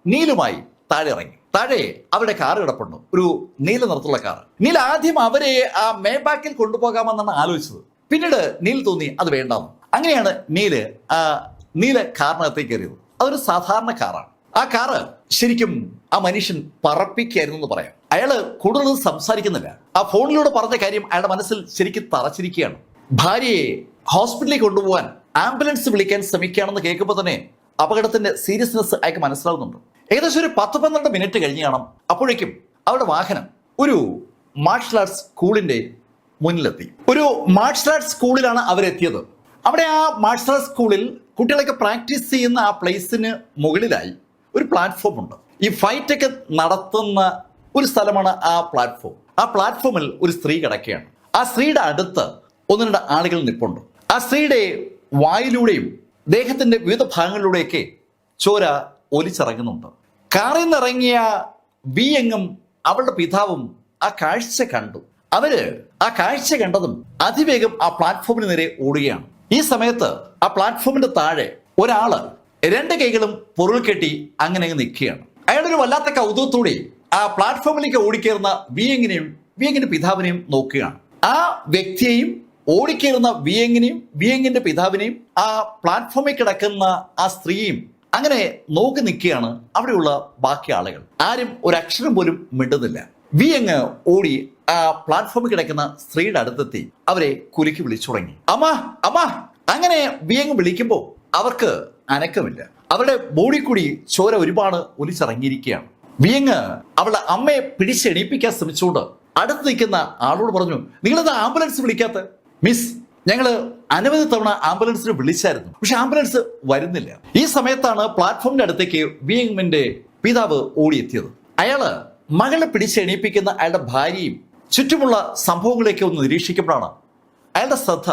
നീലുമായി താഴെ ഇറങ്ങി. താഴെ അവരുടെ കാർ കിടപ്പുണ്ട്, ഒരു നീല നിറത്തുള്ള കാർ. നീൽ ആദ്യം അവരെ ആ മേബാക്കിൽ കൊണ്ടുപോകാമെന്നാണ് ആലോചിച്ചത്. പിന്നീട് നീൽ തോന്നി അത് വേണ്ടാന്ന്. അങ്ങനെയാണ് നീല കാറിനകത്തേക്ക് കയറിയത്. അതൊരു സാധാരണ കാറാണ്. ആ കാറ് ശരിക്കും ആ മനുഷ്യൻ പറപ്പിക്കായിരുന്നു എന്ന് പറയാം. അയാള് കൂടുതൽ സംസാരിക്കുന്നില്ല. ആ ഫോണിലൂടെ പറഞ്ഞ കാര്യം അയാളുടെ മനസ്സിൽ ശരിക്കും തറച്ചിരിക്കുകയാണ്. ഭാര്യയെ ഹോസ്പിറ്റലിലേക്ക് കൊണ്ടുപോകാൻ ആംബുലൻസ് വിളിക്കാൻ ശ്രമിക്കുകയാണെന്ന് കേൾക്കുമ്പോൾ തന്നെ അപകടത്തിന്റെ സീരിയസ്നെസ് അയാൾക്ക് മനസ്സിലാവുന്നുണ്ട്. ഏകദേശം ഒരു 10-12 മിനിറ്റ് കഴിഞ്ഞ് കാണാം. അപ്പോഴേക്കും അവരുടെ വാഹനം ഒരു മാർഷൽ ആർട്സ് സ്കൂളിന്റെ മുന്നിലെത്തി. ഒരു മാർഷൽ ആർട്സ് സ്കൂളിലാണ് അവരെത്തിയത്. അവിടെ ആ മാർഷൽ ആർട്സ് സ്കൂളിൽ കുട്ടികളൊക്കെ പ്രാക്ടീസ് ചെയ്യുന്ന ആ പ്ലേസിന് മുകളിലായി ഒരു പ്ലാറ്റ്ഫോം ഉണ്ട്. ഈ ഫൈറ്റ് ഒക്കെ നടത്തുന്ന ഒരു സ്ഥലമാണ് ആ പ്ലാറ്റ്ഫോം. ആ പ്ലാറ്റ്ഫോമിൽ ഒരു സ്ത്രീ കിടക്കുകയാണ്. ആ സ്ത്രീയുടെ അടുത്ത് 1-2 ആളുകൾ നിൽപ്പുണ്ട്. ആ സ്ത്രീയുടെ വായിലൂടെയും ദേഹത്തിന്റെ വിവിധ ഭാഗങ്ങളിലൂടെയൊക്കെ ചോര ഒലിച്ചിറങ്ങുന്നുണ്ട്. കാറിൽ നിന്നിറങ്ങിയ വിയങ്ങും അവളുടെ പിതാവും ആ കാഴ്ച കണ്ടു. അവര് ആ കാഴ്ച കണ്ടതും അതിവേഗം ആ പ്ലാറ്റ്ഫോമിന് നേരെ ഓടുകയാണ്. ഈ സമയത്ത് ആ പ്ലാറ്റ്ഫോമിന്റെ താഴെ ഒരാള് 2 കൈകളും പൊറുൾ കെട്ടി അങ്ങനെ നിൽക്കുകയാണ്. അയാളൊരു വല്ലാത്ത കൗതുകത്തോടെ ആ പ്ലാറ്റ്ഫോമിലേക്ക് ഓടിക്കേറുന്ന വിയങ്ങിനെയും വിയങ്ങിന്റെ പിതാവിനെയും നോക്കുകയാണ്. ആ വ്യക്തിയെയും ഓടിക്കേറുന്ന വിയങ്ങിന്റെ പിതാവിനെയും ആ പ്ലാറ്റ്ഫോമിൽ കിടക്കുന്ന ആ സ്ത്രീയും അങ്ങനെ നോക്കി നിൽക്കുകയാണ് അവിടെയുള്ള ബാക്കി ആളുകൾ. ആരും ഒരക്ഷരം പോലും മിണ്ടുന്നില്ല. വിയങ് ഓടി ആ പ്ലാറ്റ്ഫോമിൽ കിടക്കുന്ന സ്ത്രീയുടെ അടുത്തെത്തി അവരെ കുലുക്കി വിളിച്ചു തുടങ്ങി. അമ്മ. അങ്ങനെ വിയങ് വിളിക്കുമ്പോൾ അവർക്ക് അനക്കമില്ല. അവരുടെ ബോഡി കൂടി ചോര ഒരുപാട് ഒലിച്ചിറങ്ങിയിരിക്കുകയാണ്. വിയങ് അവളുടെ അമ്മയെ പിടിച്ചെണീപ്പിക്കാൻ ശ്രമിച്ചുകൊണ്ട് അടുത്ത് നിൽക്കുന്ന ആളോട് പറഞ്ഞു, നിങ്ങളത് ആംബുലൻസ് വിളിക്കാത്ത? മിസ്, ഞങ്ങള് അനവധി തവണ ആംബുലൻസിനെ വിളിച്ചായിരുന്നു, പക്ഷെ ആംബുലൻസ് വരുന്നില്ല. ഈ സമയത്താണ് പ്ലാറ്റ്ഫോമിന്റെ അടുത്തേക്ക് വിയങ്ങിന്റെ പിതാവ് ഓടിയെത്തിയത്. അയാള് മകളെ പിടിച്ചെണീപ്പിക്കുന്ന അയാളുടെ ഭാര്യയും ചുറ്റുമുള്ള സംഭവങ്ങളെയൊക്കെ ഒന്ന് നിരീക്ഷിക്കുമ്പോഴാണ് അയാളുടെ ശ്രദ്ധ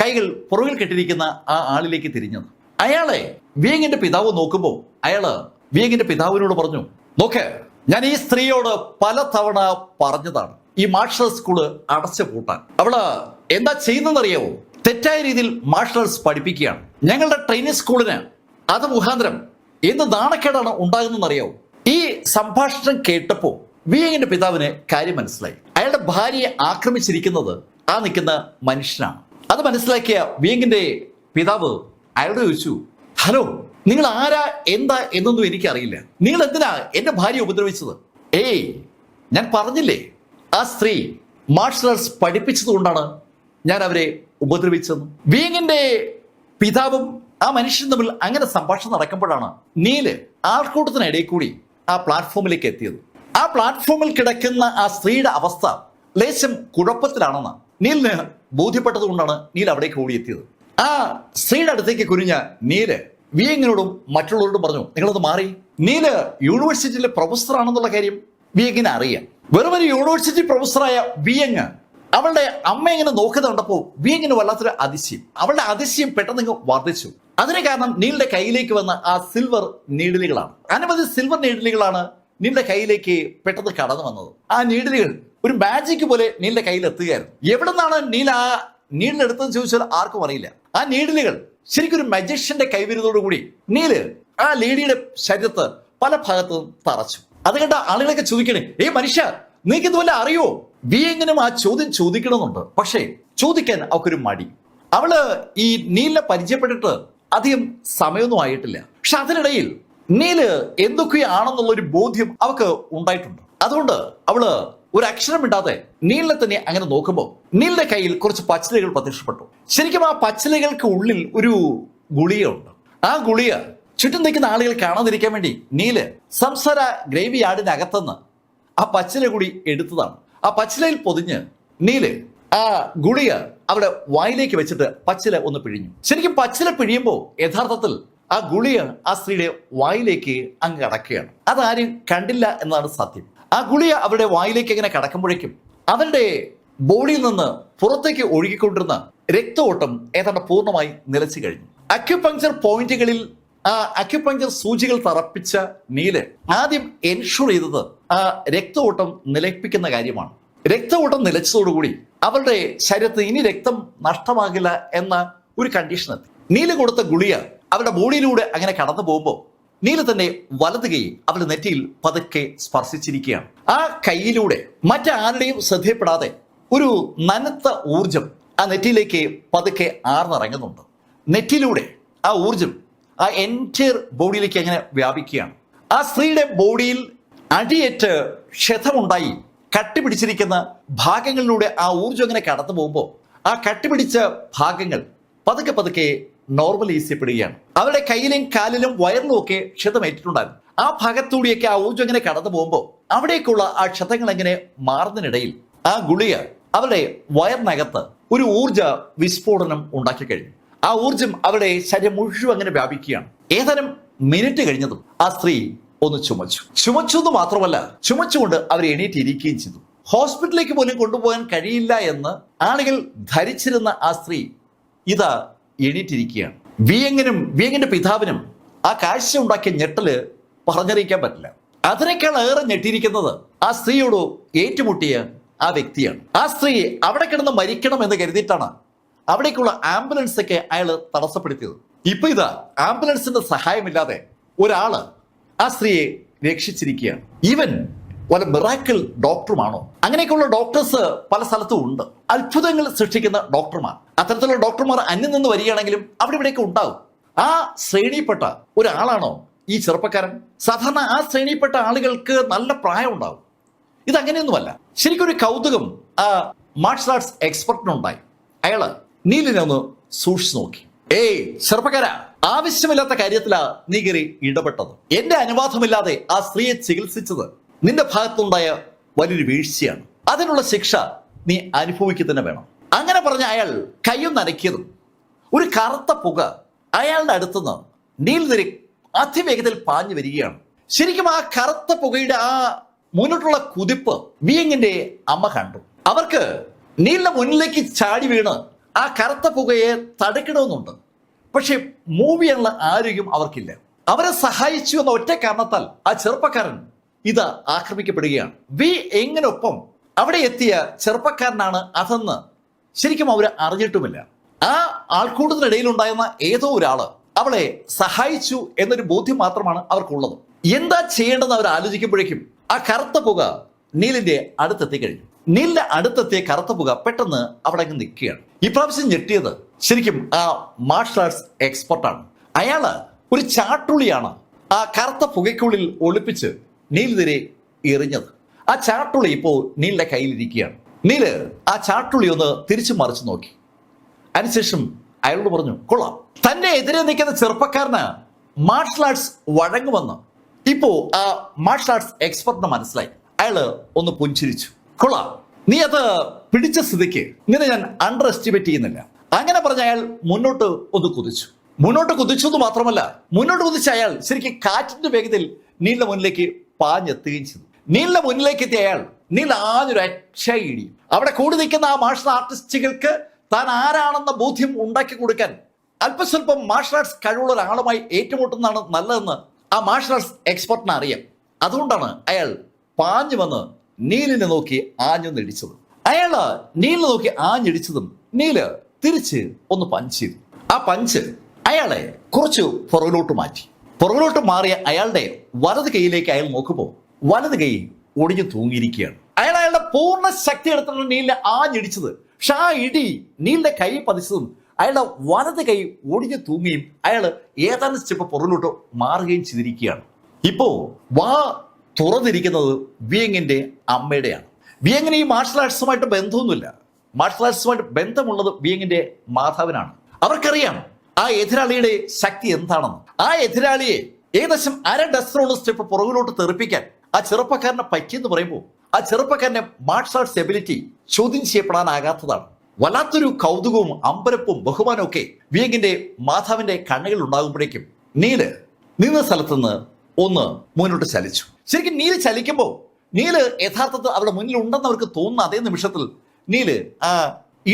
കൈകൾ പുറകിൽ കെട്ടിരിക്കുന്ന ആ ആളിലേക്ക് തിരിഞ്ഞത്. അയാളെ വിയങ്ങിന്റെ പിതാവ് നോക്കുമ്പോൾ അയാള് വിയങ്ങിന്റെ പിതാവിനോട് പറഞ്ഞു, നോക്ക്, ഞാൻ ഈ സ്ത്രീയോട് പലതവണ പറഞ്ഞതാണ് ഈ മാർഷൽ സ്കൂള് അടച്ചു പൂട്ടാൻ. അവള് എന്താ ചെയ്യുന്നതെന്നറിയാവോ? തെറ്റായ രീതിയിൽ മാർഷൽ ആർട്സ് പഠിപ്പിക്കുകയാണ്. ഞങ്ങളുടെ ട്രെയിനിങ് സ്കൂളിന് അത് മുഖാന്തരം എന്ത് നാണക്കേടാണ് ഉണ്ടാകുന്നതെന്നറിയാവോ? ഈ സംഭാഷണം കേട്ടപ്പോൾ വിയങ്ങിന്റെ പിതാവിന് കാര്യം മനസ്സിലായി. അയാളുടെ ഭാര്യയെ ആക്രമിച്ചിരിക്കുന്നത് ആ നിൽക്കുന്ന മനുഷ്യനാണ്. അത് മനസ്സിലാക്കിയ വിയങ്ങിന്റെ പിതാവ് അയാളോട് ചോദിച്ചു, ഹലോ, നിങ്ങൾ ആരാ എന്താ എന്നൊന്നും എനിക്കറിയില്ല. നിങ്ങൾ എന്തിനാ എന്റെ ഭാര്യയെ ഉപദ്രവിച്ചത്? ഏയ്, ഞാൻ പറഞ്ഞില്ലേ, ആ സ്ത്രീ മാർഷൽ ആർട്സ് പഠിപ്പിച്ചത് കൊണ്ടാണ് ഞാൻ അവരെ ഉപദ്രവിച്ചത്. വിയങ്ങിന്റെ പിതാവും ആ മനുഷ്യനും തമ്മിൽ അങ്ങനെ സംഭാഷണം നടക്കുമ്പോഴാണ് നീല് ആൾക്കൂട്ടത്തിനിടയിൽ കൂടി ആ പ്ലാറ്റ്ഫോമിലേക്ക് എത്തിയത്. ആ പ്ലാറ്റ്ഫോമിൽ കിടക്കുന്ന ആ സ്ത്രീയുടെ അവസ്ഥ ലേശം കുഴപ്പത്തിലാണെന്ന് നീലിന് ബോധ്യപ്പെട്ടത് കൊണ്ടാണ് നീൽ അവിടേക്ക് ഓടിയെത്തിയത്. ആ സ്ത്രീയുടെ അടുത്തേക്ക് കുനിഞ്ഞ നീല് വിയങ്ങിനോടും മറ്റുള്ളവരോടും പറഞ്ഞു, നിങ്ങളത് മാറി. നീല് യൂണിവേഴ്സിറ്റിയിലെ പ്രൊഫസർ ആണെന്നുള്ള കാര്യം വിയങ്ങിന് അറിയാം. വെറും ഒരു യൂണിവേഴ്സിറ്റി പ്രൊഫസറായ വിയങ് അവളുടെ അമ്മ ഇങ്ങനെ നോക്കുന്നത് കണ്ടപ്പോൾ വി ഇങ്ങനെ വല്ലാത്തൊരു അതിശയം. അവളുടെ അതിശയം പെട്ടെന്ന് വർദ്ധിച്ചു. അതിന് കാരണം നീലിന്റെ കയ്യിലേക്ക് വന്ന ആ സിൽവർ നീഡിലുകളാണ്. അനവധി സിൽവർ നീഡിലുകളാണ് നീലിന്റെ കയ്യിലേക്ക് പെട്ടെന്ന് കടന്നു വന്നത്. ആ നീഡിലുകൾ ഒരു മാജിക് പോലെ നീലിന്റെ കയ്യിൽ എത്തുകയായിരുന്നു. എവിടെ നിന്നാണ് നീൽ ആ നീഡിലെടുത്തതെന്ന് ചോദിച്ചാൽ ആർക്കും അറിയില്ല. ആ നീഡിലുകൾ ശരിക്കും ഒരു മജീഷ്യന്റെ കൈവരുന്നതോടുകൂടി നീല് ആ ലേഡിയുടെ ശരീരത്ത് പല ഭാഗത്തും തറച്ചു. അത് കണ്ട ആളുകളൊക്കെ ചോദിക്കണേ, മനുഷ്യ നീക്ക് ഇതുപോലെ അറിയോ? വി എങ്ങനും ആ ചോദ്യം ചോദിക്കണമെന്നുണ്ട്. പക്ഷേ ചോദിക്കാൻ അവക്കൊരു മടി. അവള് ഈ നീലിനെ പരിചയപ്പെട്ടിട്ട് അധികം സമയമൊന്നും ആയിട്ടില്ല. പക്ഷെ അതിനിടയിൽ നീല് എന്തൊക്കെയാണെന്നുള്ള ഒരു ബോധ്യം അവക്ക് ഉണ്ടായിട്ടുണ്ട്. അതുകൊണ്ട് അവള് ഒരു അക്ഷരം ഇടാതെ നീലിനെ തന്നെ അങ്ങനെ നോക്കുമ്പോൾ നീലിന്റെ കയ്യിൽ കുറച്ച് പച്ചിലകൾ പ്രത്യക്ഷപ്പെട്ടു. ശരിക്കും ആ പച്ചിലകൾക്ക് ഉള്ളിൽ ഒരു ഗുളികയുണ്ട്. ആ ഗുളിക ചുറ്റും നിൽക്കുന്ന ആളുകൾ കാണാതിരിക്കാൻ വേണ്ടി നീല് സംസാര ഗ്രേവി യാർഡിനകത്തുനിന്ന് ആ പച്ചില കൂടി എടുത്തതാണ്. ആ പച്ചിലയിൽ പൊതിഞ്ഞ് നീല് ആ ഗുളിക അവിടെ വായിലേക്ക് വെച്ചിട്ട് പച്ചില ഒന്ന് പിഴിഞ്ഞു. ശരിക്കും പച്ചില പിഴിയുമ്പോൾ യഥാർത്ഥത്തിൽ ആ ഗുളിക ആ സ്ത്രീയുടെ വായിലേക്ക് അങ്ങ് കടക്കുകയാണ്. അതാരും കണ്ടില്ല എന്നതാണ് സത്യം. ആ ഗുളിക അവരുടെ വായിലേക്ക് ഇങ്ങനെ കടക്കുമ്പോഴേക്കും അവരുടെ ബോഡിയിൽ നിന്ന് പുറത്തേക്ക് ഒഴുകിക്കൊണ്ടിരുന്ന രക്തഓട്ടം ഏതാണ്ട് പൂർണ്ണമായി നിലച്ചു കഴിഞ്ഞു. അക്യുപങ്ചർ പോയിന്റുകളിൽ ആ അക്യുപങ്ചർ സൂചികൾ തറപ്പിച്ച നീല് ആദ്യം എൻഷുർ ചെയ്തത് ആ രക്തഓട്ടം നിലപ്പിക്കുന്ന കാര്യമാണ്. രക്തഓട്ടം നിലച്ചതോടുകൂടി അവരുടെ ശരീരത്തിൽ ഇനി രക്തം നഷ്ടമാകില്ല എന്ന ഒരു കണ്ടീഷൻ എത്തി. നീല് കൊടുത്ത ഗുളിക അവരുടെ ബോഡിയിലൂടെ അങ്ങനെ കടന്നു പോകുമ്പോൾ നീല് തന്നെ വലത് കൈ അവളുടെ നെറ്റിയിൽ പതുക്കെ സ്പർശിച്ചിരിക്കുകയാണ്. ആ കൈയിലൂടെ മറ്റാരുടെയും ശ്രദ്ധയപ്പെടാതെ ഒരു നനുത്ത ഊർജം ആ നെറ്റിയിലേക്ക് പതുക്കെ ആർന്നിറങ്ങുന്നുണ്ട്. നെറ്റിയിലൂടെ ആ ഊർജം ആ എൻറ്റയർ ബോഡിയിലേക്ക് അങ്ങനെ വ്യാപിക്കുകയാണ്. ആ സ്ത്രീയുടെ ബോഡിയിൽ അടിയേറ്റ് ക്ഷതമുണ്ടായി കട്ടിപിടിച്ചിരിക്കുന്ന ഭാഗങ്ങളിലൂടെ ആ ഊർജം അങ്ങനെ കടന്നു പോകുമ്പോൾ ആ കട്ടിപിടിച്ച ഭാഗങ്ങൾ പതുക്കെ പതുക്കെ നോർമലൈസ് ചെയ്യപ്പെടുകയാണ്. അവരുടെ കയ്യിലും കാലിലും വയറിലും ഒക്കെ ക്ഷതമേറ്റിട്ടുണ്ടായിരുന്നു. ആ ഭാഗത്തൂടിയൊക്കെ ആ ഊർജം ഇങ്ങനെ കടന്നു പോകുമ്പോൾ അവിടേക്കുള്ള ആ ക്ഷതങ്ങൾ എങ്ങനെ മാറുന്നതിനിടയിൽ ആ ഗുളിക അവരുടെ വയറിനകത്ത് ഒരു ഊർജ വിസ്ഫോടനം ഉണ്ടാക്കി കഴിഞ്ഞു. ആ ഊർജം അവരുടെ ശരീരം മുഴുവൻ അങ്ങനെ വ്യാപിക്കുകയാണ്. ഏതാനും മിനിറ്റ് കഴിഞ്ഞതും ആ സ്ത്രീ ഒന്ന് ചുമച്ചു എന്ന് മാത്രമല്ല, ചുമച്ചുകൊണ്ട് അവർ എണീറ്റിരിക്കുകയും ചെയ്തു. ഹോസ്പിറ്റലിലേക്ക് പോലും കൊണ്ടുപോകാൻ കഴിയില്ല എന്ന് ആളുകൾ ധരിച്ചിരുന്ന ആ സ്ത്രീ ഇതാ എണീറ്റിരിക്കുകയാണ്. വിയങ്ങിന്റെ പിതാവിനും ആ കാഴ്ച ഉണ്ടാക്കിയ ഞെട്ടല് പറഞ്ഞറിയിക്കാൻ പറ്റില്ല. അതിനേക്കാൾ ഏറെ ഞെട്ടിയിരിക്കുന്നത് ആ സ്ത്രീയോട് ഏറ്റുമുട്ടിയ ആ വ്യക്തിയാണ്. ആ സ്ത്രീ അവിടെ കിടന്ന് മരിക്കണം എന്ന് കരുതിയിട്ടാണ് അവിടേക്കുള്ള ആംബുലൻസ് ഒക്കെ അയാൾ തടസ്സപ്പെടുത്തിയത്. ഇപ്പൊ ഇതാ ആംബുലൻസിന്റെ സഹായമില്ലാതെ ഒരാള് ആ സ്ത്രീയെ രക്ഷിച്ചിരിക്കുകയാണ്. ഈവൻ വല്ല മിറാക്കിൾ ഡോക്ടറുമാണോ? അങ്ങനെയൊക്കെയുള്ള ഡോക്ടേഴ്സ് പല സ്ഥലത്തും ഉണ്ട്. അത്ഭുതങ്ങൾ സൃഷ്ടിക്കുന്ന ഡോക്ടർമാർ. അത്തരത്തിലുള്ള ഡോക്ടർമാർ അന്യം നിന്ന് വരികയാണെങ്കിലും അവിടെ ഇവിടെയൊക്കെ ഉണ്ടാവും. ആ ശ്രേണിയിൽപ്പെട്ട ഒരാളാണോ ഈ ചെറുപ്പക്കാരൻ? സാധാരണ ആ ശ്രേണിയിൽപ്പെട്ട ആളുകൾക്ക് നല്ല പ്രായം ഉണ്ടാവും. ഇതങ്ങനെയൊന്നുമല്ല. ശരിക്കും ഒരു കൗതുകം ആ മാർഷൽ ആർട്സ് എക്സ്പെർട്ടിനുണ്ടായി. അയാള് നീലിനെ ഒന്ന് സൂക്ഷിച്ചു നോക്കി. ചെറുപ്പക്കാരാ, ആവശ്യമില്ലാത്ത കാര്യത്തിലാ നീ കയറി ഇടപെട്ടത്. എന്റെ അനുവാദമില്ലാതെ ആ സ്ത്രീയെ ചികിത്സിച്ചത് നിന്റെ ഭാഗത്തുണ്ടായ വലിയൊരു വീഴ്ചയാണ്. അതിനുള്ള ശിക്ഷ നീ അനുഭവിക്കുക തന്നെ വേണം. അങ്ങനെ പറഞ്ഞ അയാൾ കയ്യും നനയ്ക്കിയതും ഒരു കറുത്ത പുക അയാളുടെ അടുത്തുനിന്ന് നീൽനിരി അതിവേഗത്തിൽ പാഞ്ഞു വരികയാണ്. ശരിക്കും ആ കറുത്ത പുകയുടെ ആ മുന്നോട്ടുള്ള കുതിപ്പ് വിയങ്ങിന്റെ അമ്മ കണ്ടു. അവർക്ക് നീലിന്റെ മുന്നിലേക്ക് ചാടി വീണ് ആ കറുത്ത പുകയെ തടുക്കണമെന്നുണ്ട്. പക്ഷെ മൂവ് ചെയ്യാനുള്ള ആരോഗ്യം അവർക്കില്ല. അവരെ സഹായിച്ചു എന്ന ഒറ്റ കാരണത്താൽ ആ ചെറുപ്പക്കാരൻ ഇത് ആക്രമിക്കപ്പെടുകയാണ്. എങ്ങിനൊപ്പം അവിടെ എത്തിയ ചെറുപ്പക്കാരനാണ് അതെന്ന് ശരിക്കും അവർ അറിഞ്ഞിട്ടുമില്ല. ആ ആൾക്കൂട്ടത്തിനിടയിൽ ഉണ്ടായിരുന്ന ഏതോ ഒരാള് അവളെ സഹായിച്ചു എന്നൊരു ബോധ്യം മാത്രമാണ് അവർക്കുള്ളത്. എന്താ ചെയ്യേണ്ടതെന്ന് അവർ ആലോചിക്കുമ്പോഴേക്കും ആ കറുത്ത പുക നീലിന്റെ അടുത്തെത്തി കഴിഞ്ഞു. നീലിന്റെ അടുത്തെത്തിയ കറുത്ത പുക പെട്ടെന്ന് അവിടെ അങ്ങ് നിൽക്കുകയാണ്. ഇപ്രാവശ്യം ഞെട്ടിയത് ശരിക്കും ആ മാർഷൽ ആർട്സ് എക്സ്പെർട്ടാണ്. അയാള് ഒരു ചാട്ടുള്ളിയാണ് ആ കറുത്ത പുകയ്ക്കുള്ളിൽ ഒളിപ്പിച്ച് നീലിനെതിരെ എറിഞ്ഞത്. ആ ചാട്ടുള്ളി ഇപ്പോൾ നീലിന്റെ കയ്യിലിരിക്കുകയാണ്. നീല് ആ ചാട്ടുള്ളി ഒന്ന് തിരിച്ചു മറിച്ചു നോക്കി. അതിനുശേഷം അയാളോട് പറഞ്ഞു, കൊള്ളാം, തന്റെ എതിരെ നിൽക്കുന്ന ചെറുപ്പക്കാരന് മാർഷൽ ആർട്സ് വഴങ്ങുമെന്ന് ഇപ്പോ ആ മാർഷൽ ആർട്സ് എക്സ്പെർട്ടിന് മനസ്സിലായി. അയാള് ഒന്ന് പുഞ്ചിരിച്ചു. കൊള്ളാം, നീ അത് പിടിച്ച സ്ഥിതിക്ക് നിന്നെ ഞാൻ അണ്ടർ എസ്റ്റിമേറ്റ് ചെയ്യുന്നില്ല. അങ്ങനെ പറഞ്ഞ അയാൾ മുന്നോട്ട് ഒന്ന് കുതിച്ചു. മുന്നോട്ട് കുതിച്ചു എന്ന് മാത്രമല്ല, മുന്നോട്ട് കുതിച്ച അയാൾ ശരിക്കും കാറ്റിന്റെ വേഗതയിൽ നീലിന്റെ മുന്നിലേക്ക് പാഞ്ഞെത്തുകയും ചെയ്തു. നീലിന്റെ മുന്നിലേക്ക് എത്തിയ അയാൾ നീൽ ആഞ്ഞൊരു ഇടി. അവിടെ കൂടി നിൽക്കുന്ന ആ മാർഷൽ ആർട്ടിസ്റ്റുകൾക്ക് താൻ ആരാണെന്ന ബോധ്യം ഉണ്ടാക്കി കൊടുക്കാൻ അല്പസ്വല്പം മാർഷൽ ആർട്സ് കഴിവുള്ള ഒരാളുമായി ഏറ്റുമുട്ടുന്നതാണ് നല്ലതെന്ന് ആ മാർഷൽ ആർട്സ് എക്സ്പെർട്ടിന് അറിയാം. അതുകൊണ്ടാണ് അയാൾ പാഞ്ഞു വന്ന് നീലിനെ നോക്കി ആഞ്ഞൊന്നിടിച്ചത്. അയാള് നീലിനെ നോക്കി ആഞ്ഞിടിച്ചതും നീല് തിരിച്ച് ഒന്ന് പഞ്ച് ചെയ്തു. ആ പഞ്ച് അയാളെ കുറച്ച് പുറകിലോട്ട് മാറ്റി. പുറകിലോട്ട് മാറിയ അയാളുടെ വലത് കൈയിലേക്ക് അയാൾ നോക്കുമ്പോൾ വലത് കൈ ഒടിഞ്ഞു തൂങ്ങിയിരിക്കുകയാണ്. അയാളുടെ പൂർണ്ണ ശക്തി എടുത്തിട്ടാണ് നീലിനെ ആഞ്ഞിടിച്ചത്. പക്ഷെ ആ ഇടി നീലിന്റെ കൈ പതിച്ചതും അയാളുടെ വലത് കൈ ഒടിഞ്ഞു തൂങ്ങുകയും അയാൾ ഏതാനും സ്റ്റെപ്പ് പുറകിലോട്ട് മാറുകയും ചെയ്തിരിക്കുകയാണ്. ഇപ്പോ വാ തുറന്നിരിക്കുന്നത് വിയങ്ങിന്റെ അമ്മയുടെയാണ്. വിയങ്ങിന് ഈ മാർഷൽ ആർട്സുമായിട്ട് ബന്ധമൊന്നുമില്ല. മാർഷൽ ആർട്സുമായിട്ട് ബന്ധമുള്ളത് വിയങ്ങിന്റെ മാതാവിനാണ്. അവർക്കറിയാം ആ എതിരാളിയുടെ ശക്തി എന്താണെന്ന്. ആ എതിരാളിയെ ഏകദേശം 1/2 ഡസനോളം സ്റ്റെപ്പ് പുറകിലോട്ട് തെറിപ്പിക്കാൻ ആ ചെറുപ്പക്കാരനെ പറ്റിയെന്ന് പറയുമ്പോൾ ആ ചെറുപ്പക്കാരന്റെ മാർഷൽ ആർട്സ് എബിലിറ്റി ചോദ്യം ചെയ്യപ്പെടാനാകാത്തതാണ്. വല്ലാത്തൊരു കൗതുകവും അമ്പരപ്പും ബഹുമാനവും ഒക്കെ വിയങ്ങിന്റെ മാതാവിന്റെ കണ്ണുകൾ ഉണ്ടാകുമ്പോഴേക്കും നീല് നിന്ന സ്ഥലത്തുനിന്ന് ഒന്ന് മുന്നോട്ട് ചലിച്ചു. ശരിക്കും നീല് ചലിക്കുമ്പോൾ നീല് യഥാർത്ഥത്തിൽ അവിടെ മുന്നിൽ ഉണ്ടെന്ന് അവർക്ക് തോന്നുന്ന അതേ നിമിഷത്തിൽ നീല് ആ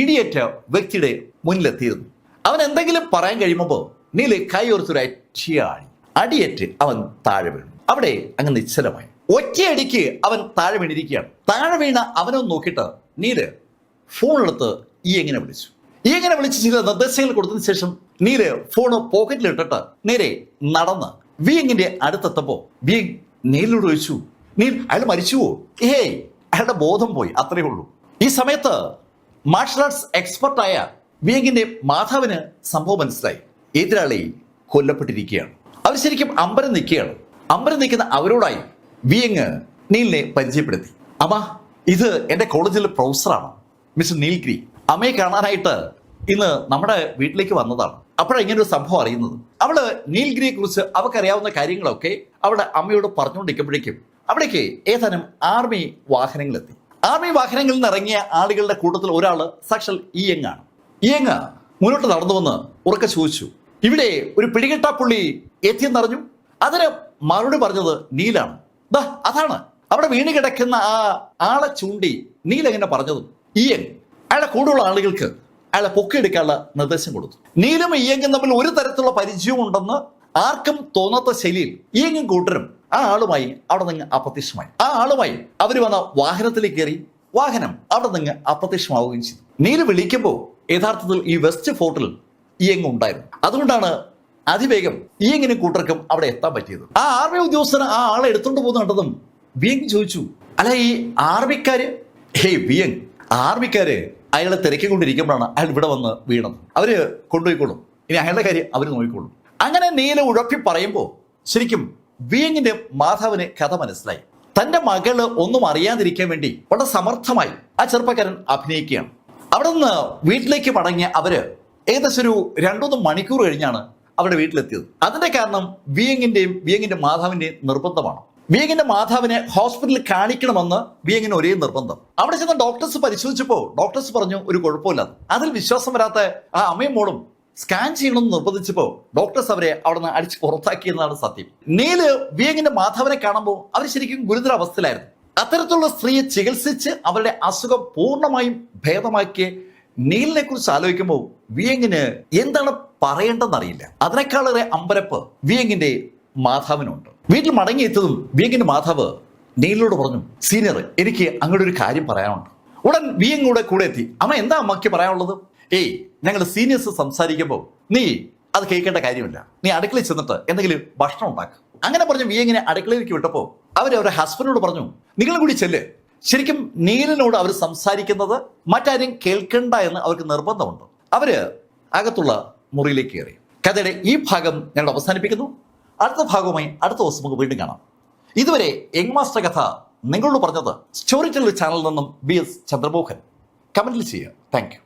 ഇടിയേറ്റ വ്യക്തിയുടെ മുന്നിലെത്തിയിരുന്നു. അവൻ എന്തെങ്കിലും പറയാൻ കഴിയുമ്പോൾ നീല് കൈയോർത്തൊരു അടിയേറ്റ് അവൻ താഴെ വീണു. അവിടെ അങ്ങ് നിശ്ചലമായി. ഒറ്റയടിക്ക് അവൻ താഴെ വീണിരിക്കുകയാണ്. താഴെ വീണ അവനൊന്ന് നോക്കിയിട്ട് നീല് ഫോണെടുത്ത് എങ്ങനെ വിളിച്ചു. എങ്ങനെ വിളിച്ച് ചില നിർദ്ദേശങ്ങൾ കൊടുത്തതിന് ശേഷം നീല് ഫോണ് പോക്കറ്റിലിട്ടിട്ട് നേരെ നടന്ന് വിയങ്ങിന്റെ അടുത്തെത്തപ്പോ വിയങ് നീലിനോട് ചോദിച്ചു, നീൽ അയാൾ മരിച്ചുവോ? അയാളുടെ ബോധം പോയി, അത്രേ ഉള്ളൂ. ഈ സമയത്ത് മാർഷൽ ആർട്സ് എക്സ്പെർട്ടായ വിയങ്ങിന്റെ മാതാവിന് സംഭവം മനസ്സിലായി. എതിരാളി കൊല്ലപ്പെട്ടിരിക്കുകയാണ്. അവർ ശരിക്കും അമ്പരം നിൽക്കുകയാണ്. അമ്പരം നിൽക്കുന്ന അവരോടായി വിയങ് നീലിനെ പരിചയപ്പെടുത്തി. അമ്മ, ഇത് എന്റെ കോളേജിലെ പ്രൊഫസറാണ്, മിസ്റ്റർ നീൽഗിരി. അമ്മയെ കാണാനായിട്ട് ഇന്ന് നമ്മുടെ വീട്ടിലേക്ക് വന്നതാണ്. അപ്പോഴാണ് ഇങ്ങനെ ഒരു സംഭവം അറിയുന്നത്. അവള് നീൽഗിരിയെ കുറിച്ച് അവൾക്കറിയാവുന്ന കാര്യങ്ങളൊക്കെ അവളുടെ അമ്മയോട് പറഞ്ഞുകൊണ്ടിരിക്കുമ്പോഴേക്കും അവിടേക്ക് ഏതാനും ആർമി വാഹനങ്ങളെത്തി. ആർമി വാഹനങ്ങളിൽ നിന്ന് ഇറങ്ങിയ ആളുകളുടെ കൂട്ടത്തിൽ ഒരാള് സാക്ഷാൽ ഇയങ് ആണ്. ഇയങ് മുന്നോട്ട് നടന്നു വന്ന് ഉറക്കെ ചോദിച്ചു, ഇവിടെ ഒരു പിടികിട്ടാപ്പുള്ളി എത്തിയെന്നറിഞ്ഞു. അതിന് മറുപടി പറഞ്ഞത് നീലാണ്. ദാ അതാണ് അവിടെ വീണ് കിടക്കുന്ന ആ ആളെ ചൂണ്ടി നീൽ എങ്ങനെ പറഞ്ഞതും ഇയങ് അയാളെ കൂടുതലുള്ള ആളുകൾക്ക് അയാളെ പൊക്കിയെടുക്കാനുള്ള നിർദ്ദേശം കൊടുത്തു. നീലും ഇയങ്ങും തമ്മിൽ ഒരു തരത്തിലുള്ള പരിചയവും ഉണ്ടെന്ന് ആർക്കും തോന്നാത്ത ശൈലിയിൽ ഇയങ്ങും കൂട്ടരും ആ ആളുമായി അവിടെ നിന്ന് അപ്രത്യക്ഷമായി. ആ ആളുമായി അവർ വന്ന വാഹനത്തിലേക്ക് കയറി. വാഹനം അവിടെ നിന്ന് അപ്രത്യക്ഷമാവുകയും ചെയ്തു. നീല് വിളിക്കുമ്പോൾ യഥാർത്ഥത്തിൽ ഈ വെസ്റ്റ് ഫോർട്ടിൽ ഇയങ് ഉണ്ടായിരുന്നു. അതുകൊണ്ടാണ് അതിവേഗം ഇയങ്ങിനും കൂട്ടർക്കും അവിടെ എത്താൻ പറ്റിയത്. ആ ആർമി ഉദ്യോഗസ്ഥന് ആ ആളെ എടുത്തോണ്ട് പോകുന്ന കണ്ടതും വിയങ് ചോദിച്ചു, അല്ല ഈ ആർമിക്കാര്? വിയങ്, ആർമിക്കാര് അയാളെ തിരക്കിക്കൊണ്ടിരിക്കുമ്പോഴാണ് അയാൾ ഇവിടെ വന്ന് വീണത്. അവര് കൊണ്ടുപോയിക്കോളും, ഇനി അയാളുടെ കാര്യം അവർ നോക്കിക്കോളും. അങ്ങനെ നീല ഉഴപ്പി പറയുമ്പോൾ ശരിക്കും വിയങ്ങിന്റെ മാതാവിന് കഥ മനസ്സിലായി. തന്റെ മകള് ഒന്നും അറിയാതിരിക്കാൻ വേണ്ടി വളരെ സമർത്ഥമായി ആ ചെറുപ്പക്കാരൻ അഭിനയിക്കുകയാണ്. അവിടെ നിന്ന് വീട്ടിലേക്ക് മടങ്ങിയ അവര് ഏകദേശം ഒരു 2-3 മണിക്കൂർ കഴിഞ്ഞാണ് അവരുടെ വീട്ടിലെത്തിയത്. അതിന്റെ കാരണം വിയങ്ങിന്റെ മാതാവിന്റെയും നിർബന്ധമാണ്. വിയങ്ങിന്റെ മാതാവിനെ ഹോസ്പിറ്റലിൽ കാണിക്കണമെന്ന് വിയങ്ങിന് ഒരേ നിർബന്ധം. അവിടെ ചെന്ന ഡോക്ടേഴ്സ് പരിശോധിച്ചപ്പോൾ ഡോക്ടേഴ്സ് പറഞ്ഞു ഒരു കുഴപ്പമില്ല. അതിൽ വിശ്വാസം വരാത്ത ആ അമ്മയും മോളും സ്കാൻ ചെയ്യണമെന്ന് നിർബന്ധിച്ചപ്പോൾ ഡോക്ടേഴ്സ് അവരെ അവിടെ നിന്ന് അടിച്ച് പുറത്താക്കിയെന്നാണ് സത്യം. നീല് വിയങ്ങിന്റെ മാതാവിനെ കാണുമ്പോൾ അവർ ശരിക്കും ഗുരുതര അവസ്ഥയിലായിരുന്നു. അത്തരത്തിലുള്ള സ്ത്രീയെ ചികിത്സിച്ച് അവരുടെ അസുഖം പൂർണ്ണമായും ഭേദമാക്കിയ നീലിനെ കുറിച്ച് ആലോചിക്കുമ്പോൾ വിയങ്ങിന് എന്താണ് പറയേണ്ടതെന്നറിയില്ല. അതിനേക്കാളേറെ അമ്പരപ്പ് വിയങ്ങിന്റെ മാതാവിനുണ്ട്. വീട്ടിൽ മടങ്ങിയെത്തതും വിയങ്ങിന്റെ മാതാവ് നീലിനോട് പറഞ്ഞു, സീനിയർ, എനിക്ക് അങ്ങോട്ട് ഒരു കാര്യം പറയാനുണ്ട്. ഉടൻ വിയങ്ങൂടെ കൂടെ എത്തി. അമ്മ, എന്താ അമ്മയ്ക്ക് പറയാനുള്ളത്? ഞങ്ങൾ സീനിയേഴ്സ് സംസാരിക്കുമ്പോൾ നീ അത് കേൾക്കേണ്ട കാര്യമില്ല. നീ അടുക്കളയിൽ ചെന്നിട്ട് എന്തെങ്കിലും ഭക്ഷണം ഉണ്ടാക്കുക. അങ്ങനെ പറഞ്ഞ് വിയങ്ങിനെ അടുക്കളയിലേക്ക് വിട്ടപ്പോൾ അവരുടെ ഹസ്ബൻഡിനോട് പറഞ്ഞു, നിങ്ങളും കൂടി ചെല്ല്. ശരിക്കും നീലിനോട് അവർ സംസാരിക്കുന്നത് മറ്റാരും കേൾക്കണ്ട എന്ന് അവർക്ക് നിർബന്ധമുണ്ട്. അവര് അകത്തുള്ള മുറിയിലേക്ക് കയറി. കഥയുടെ ഈ ഭാഗം ഞങ്ങൾ അവസാനിപ്പിക്കുന്നു. അടുത്ത ഭാഗവുമായി അടുത്ത ദിവസം നമുക്ക് വീണ്ടും കാണാം. ഇതുവരെ യങ് മാസ്റ്റർ കഥ നിങ്ങളോട് പറഞ്ഞത് സ്റ്റോറി ടെല്ലർ ചാനലിൽ നിന്നും BS ചന്ദ്രമോഹൻ. കമന്റിൽ ചെയ്യുക. Thank you.